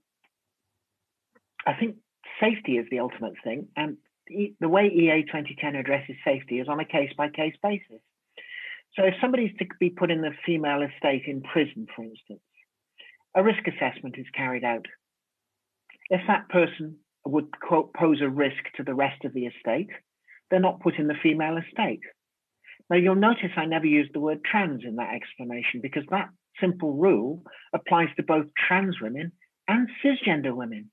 Speaker 4: think safety is the ultimate thing, and the way EA 2010 addresses safety is on a case-by-case basis. So if somebody's to be put in the female estate in prison, for instance, a risk assessment is carried out. If that person would, quote, pose a risk to the rest of the estate, they're not put in the female estate. Now, you'll notice I never used the word trans in that explanation because that simple rule applies to both trans women and cisgender women.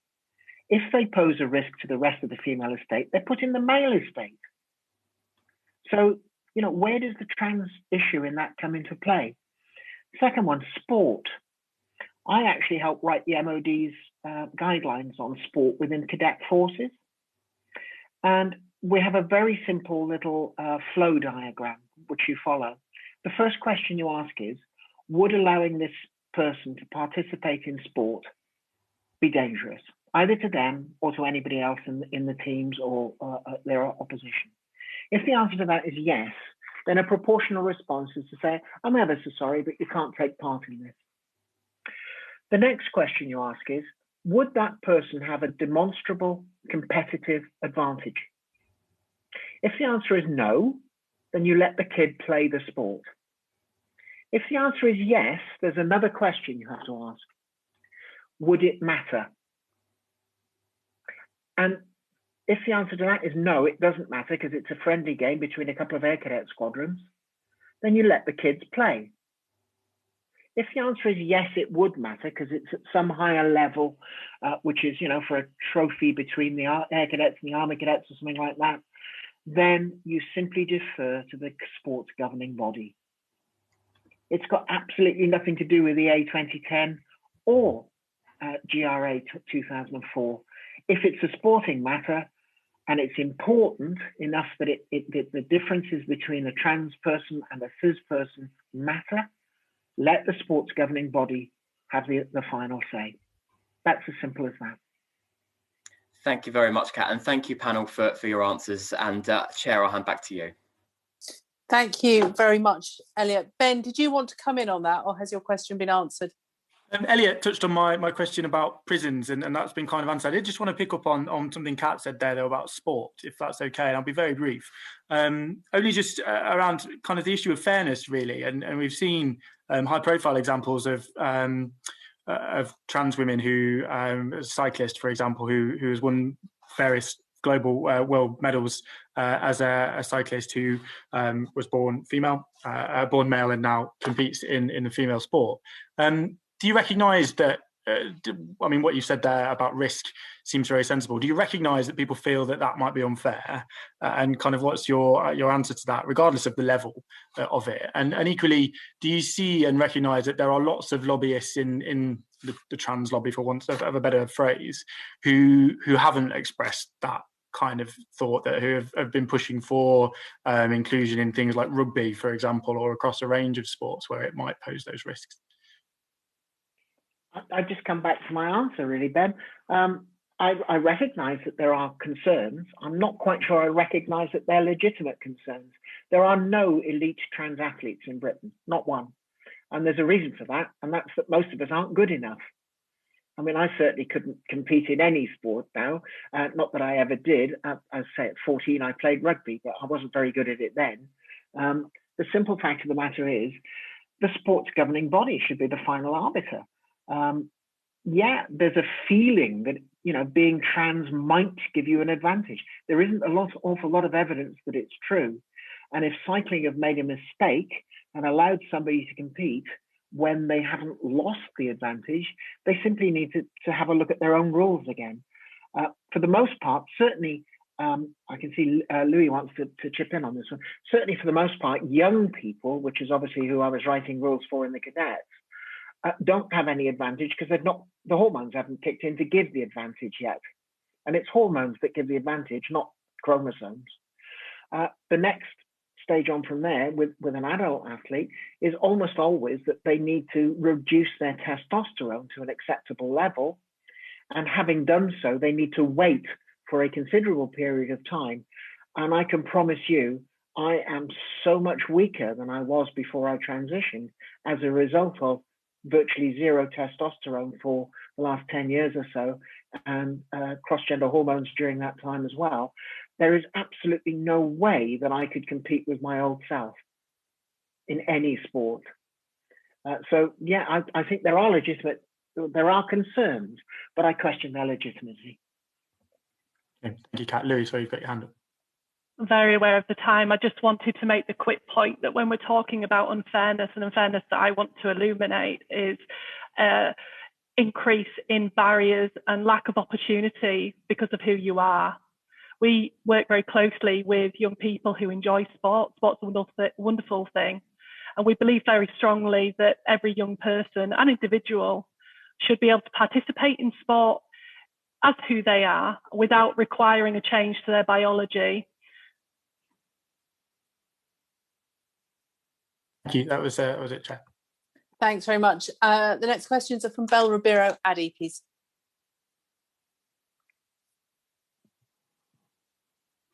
Speaker 4: If they pose a risk to the rest of the female estate, they're put in the male estate. So, you know, where does the trans issue in that come into play? Second one, sport. I actually helped write the MOD's guidelines on sport within cadet forces. And we have a very simple little flow diagram, which you follow. The first question you ask is, would allowing this person to participate in sport be dangerous, either to them or to anybody else in the teams or their opposition? If the answer to that is yes, then a proportional response is to say, I'm ever so sorry, but you can't take part in this. The next question you ask is, would that person have a demonstrable competitive advantage? If the answer is no, then you let the kid play the sport. If the answer is yes, there's another question you have to ask. Would it matter? And if the answer to that is no, it doesn't matter because it's a friendly game between a couple of air cadet squadrons, then you let the kids play. If the answer is yes, it would matter because it's at some higher level, which is, you know, for a trophy between the air cadets and the army cadets or something like that, then you simply defer to the sports governing body. It's got absolutely nothing to do with the EA 2010 or GRA 2004. If it's a sporting matter and it's important enough that the differences between a trans person and a cis person matter, let the sports governing body have the final say. That's as simple as that.
Speaker 9: Thank you very much, Kat, and thank you, panel, for your answers. And Chair, I'll hand back to you.
Speaker 1: Thank you very much, Elliot. Ben, did you want to come in on that, or has your question been answered?
Speaker 7: Elliot touched on my question about prisons, and that's been kind of answered. I did just want to pick up on something Kat said there, though, about sport, if that's okay, and I'll be very brief. Only just around kind of the issue of fairness, really, and we've seen high-profile examples of trans women who, a cyclist, for example, who has won various global world medals as a cyclist who was born female, born male, and now competes in the female sport. Do you recognise that, I mean, what you said there about risk seems very sensible. Do you recognise that people feel that might be unfair? And kind of what's your answer to that, regardless of the level of it? And equally, do you see and recognise that there are lots of lobbyists in the trans lobby, for want of a better phrase, who haven't expressed that kind of thought, that who have been pushing for inclusion in things like rugby, for example, or across a range of sports where it might pose those risks?
Speaker 4: I just come back to my answer, really, Ben. I recognise that there are concerns. I'm not quite sure I recognise that they're legitimate concerns. There are no elite trans athletes in Britain, not one. And there's a reason for that, and that's that most of us aren't good enough. I mean, I certainly couldn't compete in any sport now, not that I ever did. As say, at 14, I played rugby, but I wasn't very good at it then. The simple fact of the matter is the sports governing body should be the final arbiter. Yeah, there's a feeling that, you know, being trans might give you an advantage. There isn't awful lot of evidence that it's true. And if cycling have made a mistake and allowed somebody to compete when they haven't lost the advantage, they simply need to have a look at their own rules again. For the most part, certainly, I can see Louis wants to chip in on this one. Certainly for the most part, young people, which is obviously who I was writing rules for in the cadets, don't have any advantage because the hormones haven't kicked in to give the advantage yet. And it's hormones that give the advantage, not chromosomes. The next stage on from there with an adult athlete is almost always that they need to reduce their testosterone to an acceptable level. And having done so, they need to wait for a considerable period of time. And I can promise you, I am so much weaker than I was before I transitioned as a result of virtually zero testosterone for the last 10 years or so, and cross-gender hormones during that time as well. There is absolutely no way that I could compete with my old self in any sport. So yeah, I think there are concerns, but I question their legitimacy.
Speaker 7: Thank you, Kat. Louis, sorry, you've got your hand up.
Speaker 5: Very aware of the time. I just wanted to make the quick point that when we're talking about unfairness, and unfairness that I want to illuminate is increase in barriers and lack of opportunity because of who you are. We work very closely with young people who enjoy sport. Sport's a wonderful thing. And we believe very strongly that every young person and individual should be able to participate in sport as who they are without requiring a change to their biology.
Speaker 7: Thank you. That was it, Chair.
Speaker 1: Thanks very much. The next questions are from Bel Ribeiro. Addy, please.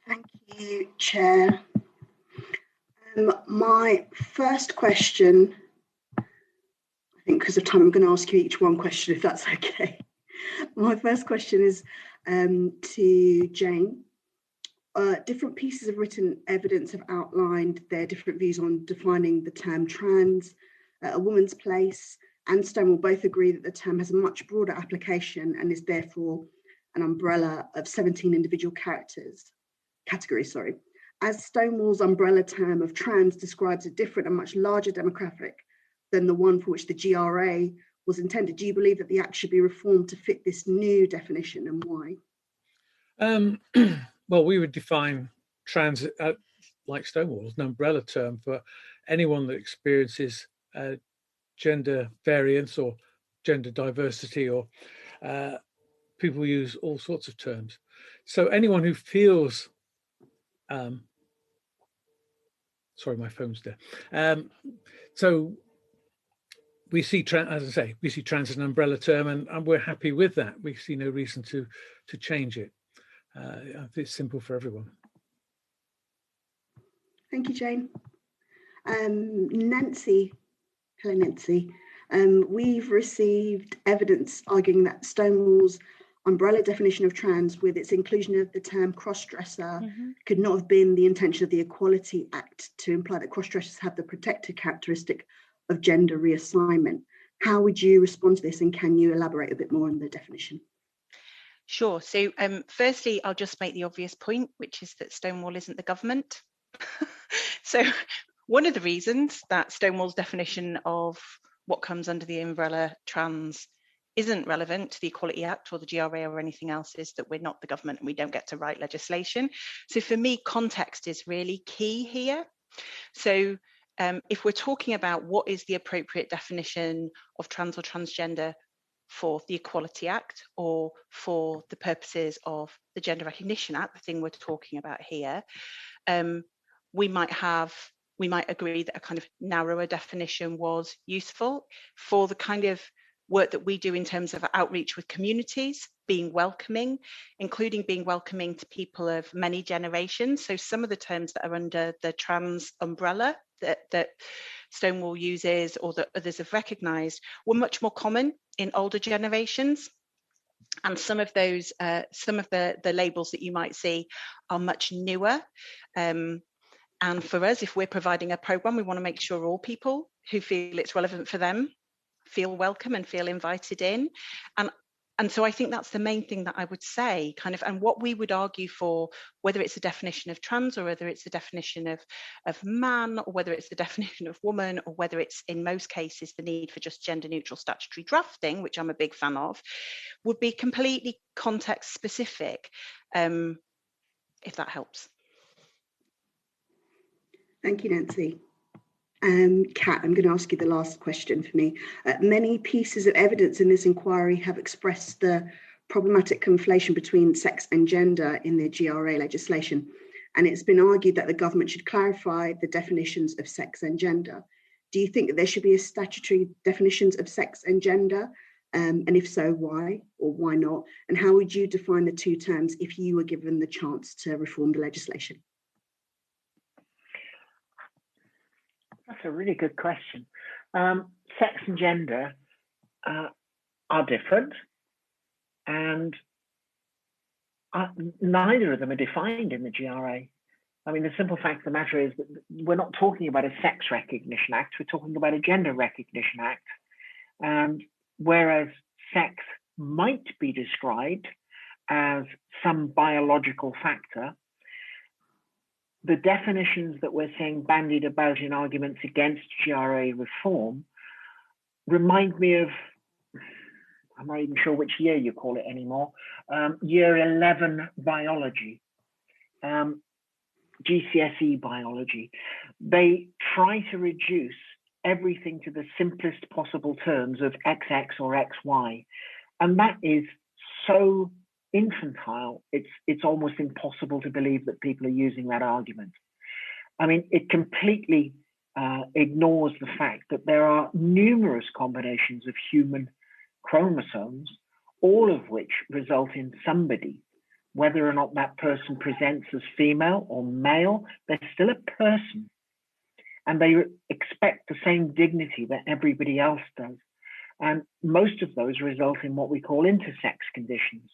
Speaker 10: Thank you, Chair. My first question, I think because of time, I'm going to ask you each one question, if that's okay. My first question is to Jane. Different pieces of written evidence have outlined their different views on defining the term trans, a woman's place, and Stonewall both agree that the term has a much broader application and is therefore an umbrella of 17 individual categories. As Stonewall's umbrella term of trans describes a different and much larger demographic than the one for which the GRA was intended, do you believe that the Act should be reformed to fit this new definition, and why?
Speaker 3: Well, we would define trans, like Stonewall, as an umbrella term for anyone that experiences gender variance or gender diversity, or people use all sorts of terms. So anyone who feels, sorry, my phone's there. So we see, as I say, we see trans as an umbrella term, and we're happy with that. We see no reason to change it. It's simple for everyone.
Speaker 10: Thank you, Jane. Nancy, hello Nancy. We've received evidence arguing that Stonewall's umbrella definition of trans, with its inclusion of the term cross-dresser, could not have been the intention of the Equality Act to imply that cross-dressers have the protected characteristic of gender reassignment. How would you respond to this, and can you elaborate a bit more on the definition?
Speaker 2: Sure. So firstly, I'll just make the obvious point, which is that Stonewall isn't the government. So one of the reasons that Stonewall's definition of what comes under the umbrella trans isn't relevant to the Equality Act or the GRA or anything else is that we're not the government and we don't get to write legislation. So for me, context is really key here. So if we're talking about what is the appropriate definition of trans or transgender for the Equality Act or for the purposes of the Gender Recognition Act, the thing we're talking about here, we might agree that a kind of narrower definition was useful. For the kind of work that we do in terms of outreach with communities, being welcoming, including being welcoming to people of many generations. So some of the terms that are under the trans umbrella that Stonewall uses or that others have recognised were much more common in older generations. And some of those, some of the labels that you might see are much newer. And for us, if we're providing a programme, we want to make sure all people who feel it's relevant for them feel welcome and feel invited in. And so I think that's the main thing that I would say, kind of, and what we would argue for, whether it's a definition of trans or whether it's a definition of man, or whether it's the definition of woman, or whether it's in most cases the need for just gender neutral statutory drafting, which I'm a big fan of, would be completely context specific, if that helps.
Speaker 10: Thank you, Nancy. Kat, I'm going to ask you the last question for me. Many pieces of evidence in this inquiry have expressed the problematic conflation between sex and gender in the GRA legislation, and it's been argued that the government should clarify the definitions of sex and gender. Do you think that there should be a statutory definitions of sex and gender? And if so, why or why not? And how would you define the two terms if you were given the chance to reform the legislation?
Speaker 4: That's a really good question. Sex and gender are different, and neither of them are defined in the GRA. I mean, the simple fact of the matter is that we're not talking about a sex recognition act, we're talking about a gender recognition act. And whereas sex might be described as some biological factor, the definitions that we're seeing bandied about in arguments against GRA reform remind me of, I'm not even sure which year you call it anymore, year 11 biology, GCSE biology. They try to reduce everything to the simplest possible terms of XX or XY. And that is so infantile, it's almost impossible to believe that people are using that argument. I mean, it completely ignores the fact that there are numerous combinations of human chromosomes, all of which result in somebody. Whether or not that person presents as female or male, they're still a person. And they expect the same dignity that everybody else does. And most of those result in what we call intersex conditions.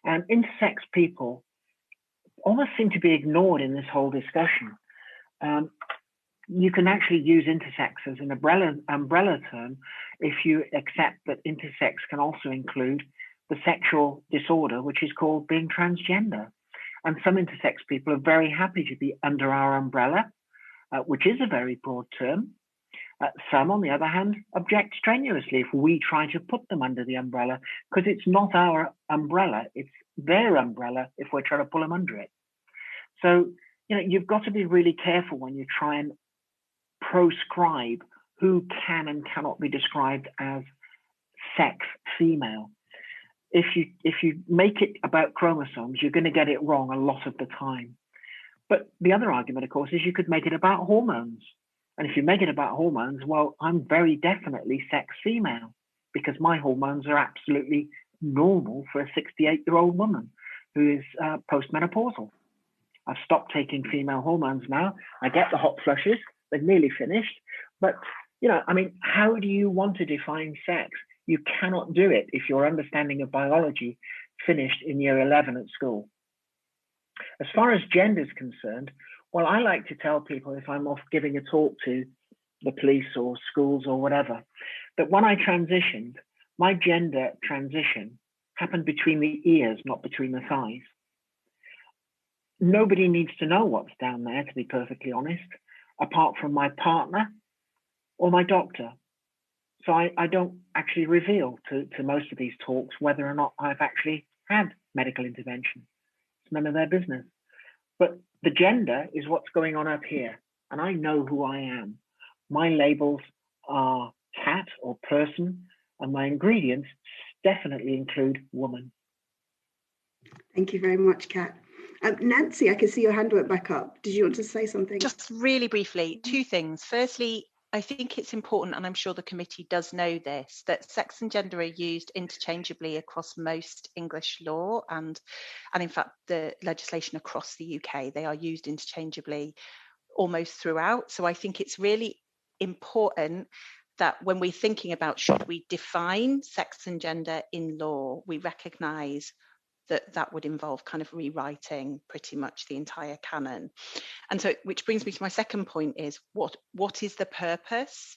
Speaker 4: And intersex people almost seem to be ignored in this whole discussion. You can actually use intersex as an umbrella term if you accept that intersex can also include the sexual disorder, which is called being transgender. And some intersex people are very happy to be under our umbrella, which is a very broad term. Some, on the other hand, object strenuously if we try to put them under the umbrella, because it's not our umbrella, it's their umbrella if we're trying to pull them under it. So, you know, you've got to be really careful when you try and proscribe who can and cannot be described as sex female. If you make it about chromosomes, you're going to get it wrong a lot of the time. But the other argument, of course, is you could make it about hormones. And if you make it about hormones, well, I'm very definitely sex female because my hormones are absolutely normal for a 68-year-old woman who is postmenopausal. I've stopped taking female hormones now. I get the hot flushes. They're nearly finished. But, you know, I mean, how do you want to define sex? You cannot do it if your understanding of biology finished in year 11 at school. As far as gender is concerned, well, I like to tell people if I'm off giving a talk to the police or schools or whatever, that when I transitioned, my gender transition happened between the ears, not between the thighs. Nobody needs to know what's down there, to be perfectly honest, apart from my partner or my doctor. So I don't actually reveal to most of these talks whether or not I've actually had medical intervention. It's none of their business. But the gender is what's going on up here. And I know who I am. My labels are cat or person, and my ingredients definitely include woman.
Speaker 10: Thank you very much, Kat. Nancy, I can see your hand went back up. Did you want to say something?
Speaker 2: Just really briefly, two things. Firstly, I think it's important, and I'm sure the committee does know this, that sex and gender are used interchangeably across most English law and in fact the legislation across the UK. They are used interchangeably almost throughout. So I think it's really important that when we're thinking about should we define sex and gender in law, we recognise that would involve kind of rewriting pretty much the entire canon. And so, which brings me to my second point is what is the purpose?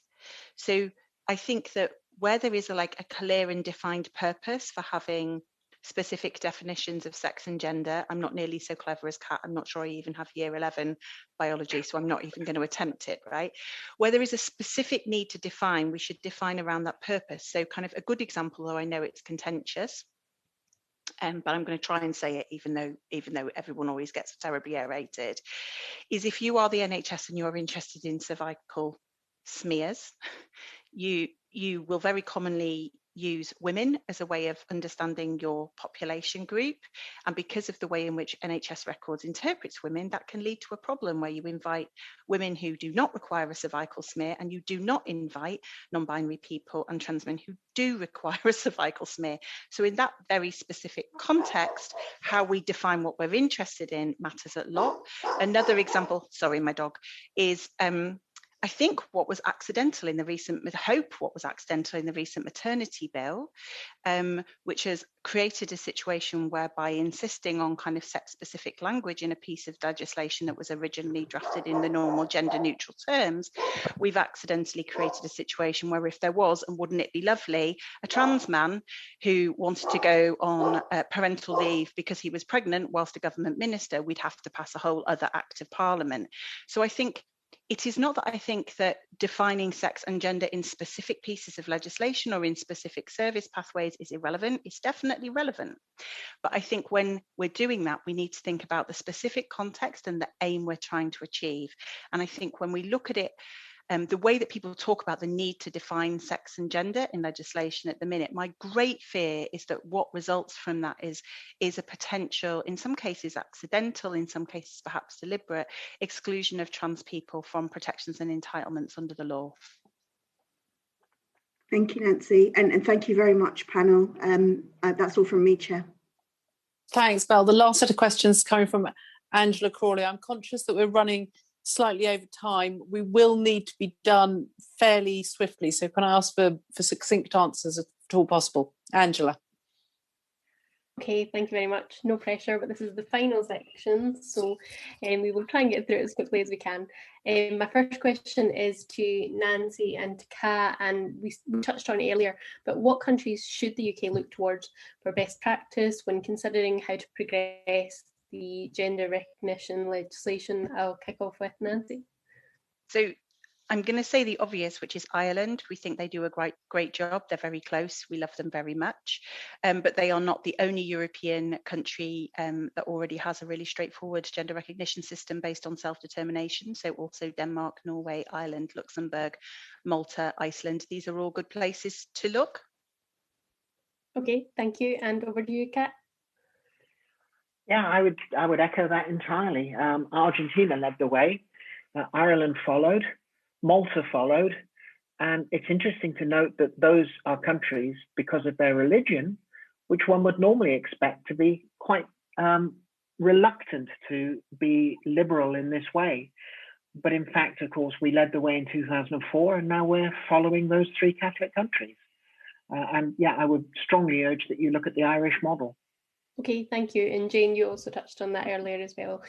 Speaker 2: So I think that where there is a clear and defined purpose for having specific definitions of sex and gender, I'm not nearly so clever as Kat. I'm not sure I even have year 11 biology, so I'm not even going to attempt it, right? Where there is a specific need to define, we should define around that purpose. So kind of a good example, though I know it's contentious, but I'm going to try and say it even though everyone always gets terribly aerated, is if you are the NHS and you're interested in cervical smears, you will very commonly use women as a way of understanding your population group. And because of the way in which NHS records interprets women, that can lead to a problem where you invite women who do not require a cervical smear, and you do not invite non-binary people and trans men who do require a cervical smear. So in that very specific context, how we define what we're interested in matters a lot. Another example, sorry, my dog, is I think what was accidental in the recent maternity bill, which has created a situation whereby insisting on kind of sex-specific language in a piece of legislation that was originally drafted in the normal gender-neutral terms, we've accidentally created a situation where if there was, and wouldn't it be lovely, a trans man who wanted to go on parental leave because he was pregnant whilst a government minister, we'd have to pass a whole other act of parliament. So I think it is not that I think that defining sex and gender in specific pieces of legislation or in specific service pathways is irrelevant. It's definitely relevant. But I think when we're doing that, we need to think about the specific context and the aim we're trying to achieve. And I think when we look at it, the way that people talk about the need to define sex and gender in legislation at the minute, my great fear is that what results from that is a potential, in some cases accidental, in some cases perhaps deliberate, exclusion of trans people from protections and entitlements under the law.
Speaker 10: Thank you, Nancy, and thank you very much, panel. That's all from me, Chair.
Speaker 1: Thanks, Belle. The last set of questions coming from Angela Crawley. I'm conscious that we're running slightly over time. We will need to be done fairly swiftly. So can I ask for succinct answers if at all possible? Angela.
Speaker 11: Okay, thank you very much. No pressure, but this is the final section, so we will try and get through it as quickly as we can. My first question is to Nancy and to Kat, and we touched on it earlier, but what countries should the UK look towards for best practice when considering how to progress the gender recognition legislation? I'll kick off with Nancy.
Speaker 2: So I'm going to say the obvious, which is Ireland. We think they do a great job. They're very close. We love them very much. But they are not the only European country that already has a really straightforward gender recognition system based on self-determination. So also Denmark, Norway, Ireland, Luxembourg, Malta, Iceland. These are all good places to look.
Speaker 11: Okay, thank you. And over to you, Kat.
Speaker 4: Yeah, I would echo that entirely. Argentina led the way, Ireland followed, Malta followed, and it's interesting to note that those are countries, because of their religion, which one would normally expect to be quite reluctant to be liberal in this way. But in fact, of course, we led the way in 2004, and now we're following those three Catholic countries. And yeah, I would strongly urge that you look at the Irish model.
Speaker 11: Okay, thank you. And Jane, you also touched on that earlier as well.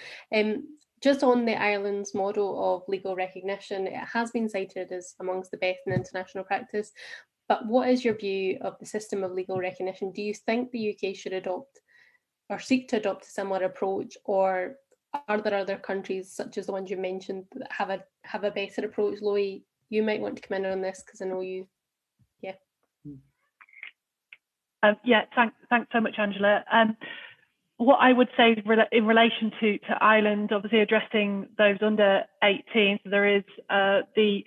Speaker 11: Just on the Ireland's model of legal recognition, it has been cited as amongst the best in international practice. But what is your view of the system of legal recognition? Do you think the UK should adopt or seek to adopt a similar approach, or are there other countries such as the ones you mentioned that have a better approach? Loie, you might want to come in on this because I know you.
Speaker 5: Yeah, thanks so much, Angela. What I would say in relation to Ireland, obviously addressing those under 18, so there is the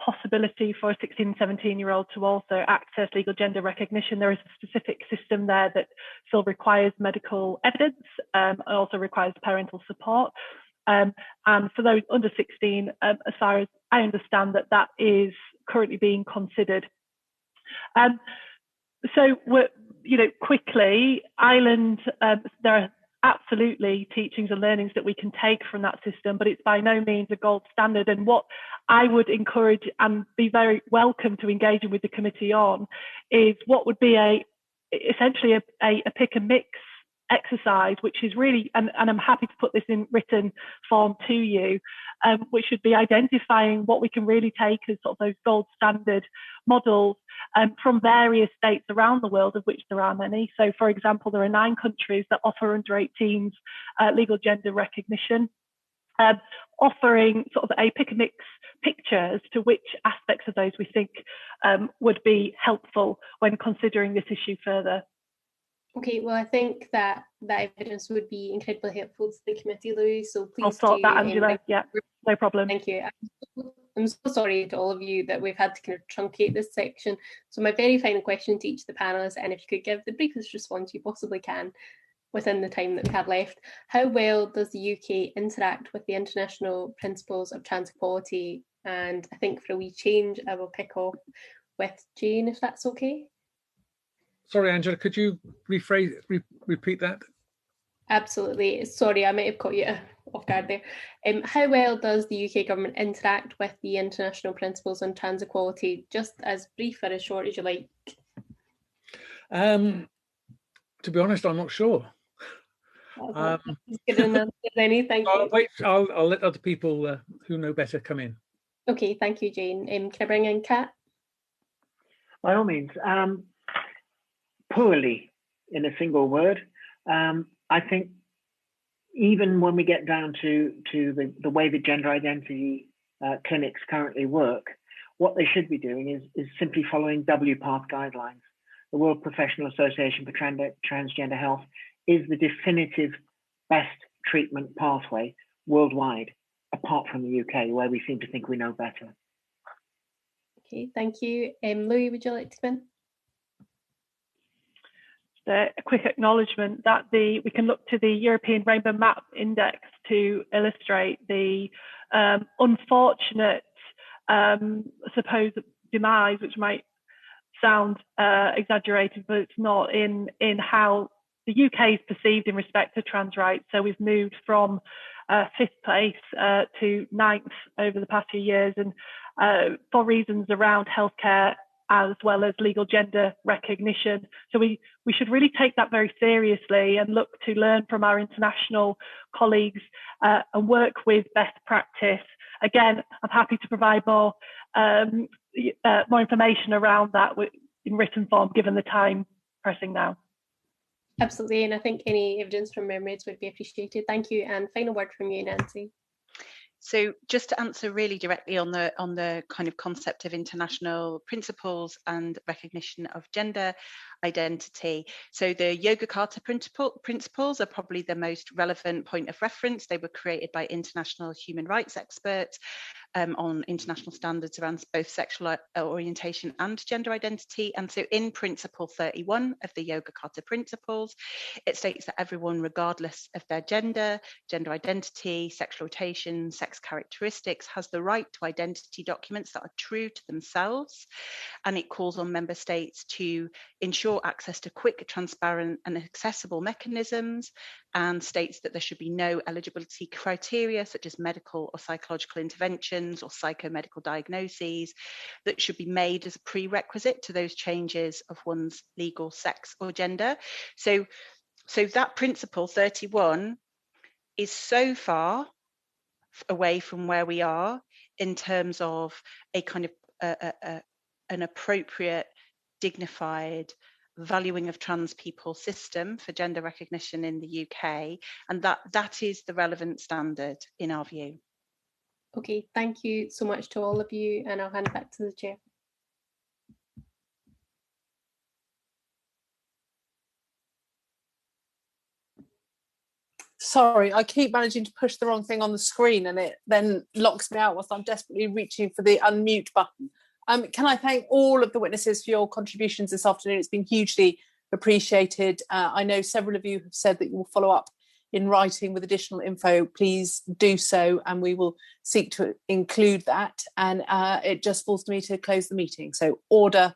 Speaker 5: possibility for a 16 and 17-year-old to also access legal gender recognition. There is a specific system there that still requires medical evidence, and also requires parental support. And for those under 16, as far as I understand, that is currently being considered. So we're, quickly, Ireland, there are absolutely teachings and learnings that we can take from that system, but it's by no means a gold standard. And what I would encourage and be very welcome to engaging with the committee on is what would be essentially a pick and mix exercise, which is really, and I'm happy to put this in written form to you, which should be identifying what we can really take as sort of those gold standard models from various states around the world, of which there are many. So, for example, there are 9 countries that offer under 18s legal gender recognition, offering sort of a pick and mix picture as to which aspects of those we think would be helpful when considering this issue further.
Speaker 11: Okay, well, I think that evidence would be incredibly helpful to the committee, Louis. So please
Speaker 5: I'll sort that, Angela. Yeah, no problem.
Speaker 11: Thank you. I'm so sorry to all of you that we've had to kind of truncate this section. So my very final question to each of the panelists, and if you could give the briefest response you possibly can within the time that we have left, how well does the UK interact with the international principles of trans equality? And I think for a wee change, I will kick off with Jane, if that's okay.
Speaker 3: Sorry, Angela, could you repeat that?
Speaker 11: Absolutely. Sorry, I might have caught you off guard there. How well does the UK government interact with the international principles on trans equality? Just as brief or as short as you like.
Speaker 3: To be honest, I'm not sure.
Speaker 11: Good enough. Thank you.
Speaker 3: I'll let other people who know better come in.
Speaker 11: Okay, thank you, Jane. Can I bring in Kat?
Speaker 4: By all means. Poorly, in a single word. I think even when we get down to the way the gender identity clinics currently work, what they should be doing is simply following WPATH guidelines. The World Professional Association for Transgender Health is the definitive best treatment pathway worldwide, apart from the UK, where we seem to think we know better.
Speaker 11: Okay, thank you. Louis, would you like to come in?
Speaker 5: A quick acknowledgement that we can look to the European Rainbow Map Index to illustrate the unfortunate, supposed demise, which might sound exaggerated, but it's not, in how the UK is perceived in respect to trans rights. So we've moved from 5th place to 9th over the past few years, and for reasons around healthcare as well as legal gender recognition. So we should really take that very seriously and look to learn from our international colleagues and work with best practice. Again, I'm happy to provide more information around that in written form, given the time pressing now.
Speaker 11: Absolutely, and I think any evidence from Mermaids would be appreciated. Thank you, and final word from you, Nancy.
Speaker 2: So just to answer really directly on the kind of concept of international principles and recognition of gender identity. So the Yogyakarta principles are probably the most relevant point of reference. They were created by international human rights experts on international standards around both sexual orientation and gender identity. And so in Principle 31 of the Yogyakarta principles, it states that everyone, regardless of their gender identity, sexual orientation, sex characteristics, has the right to identity documents that are true to themselves. And it calls on member states to ensure access to quick, transparent and accessible mechanisms, and states that there should be no eligibility criteria such as medical or psychological interventions or psychomedical diagnoses that should be made as a prerequisite to those changes of one's legal sex or gender. So that Principle 31 is so far away from where we are in terms of a kind of an appropriate, dignified, valuing of trans people system for gender recognition in the UK, and that is the relevant standard in our view.
Speaker 11: Okay, thank you so much to all of you, and I'll hand back to the chair.
Speaker 1: Sorry, I keep managing to push the wrong thing on the screen and it then locks me out whilst I'm desperately reaching for the unmute button. Can I thank all of the witnesses for your contributions this afternoon? It's been hugely appreciated. I know several of you have said that you will follow up in writing with additional info, please do so, and we will seek to include that. And it just falls to me to close the meeting. So order.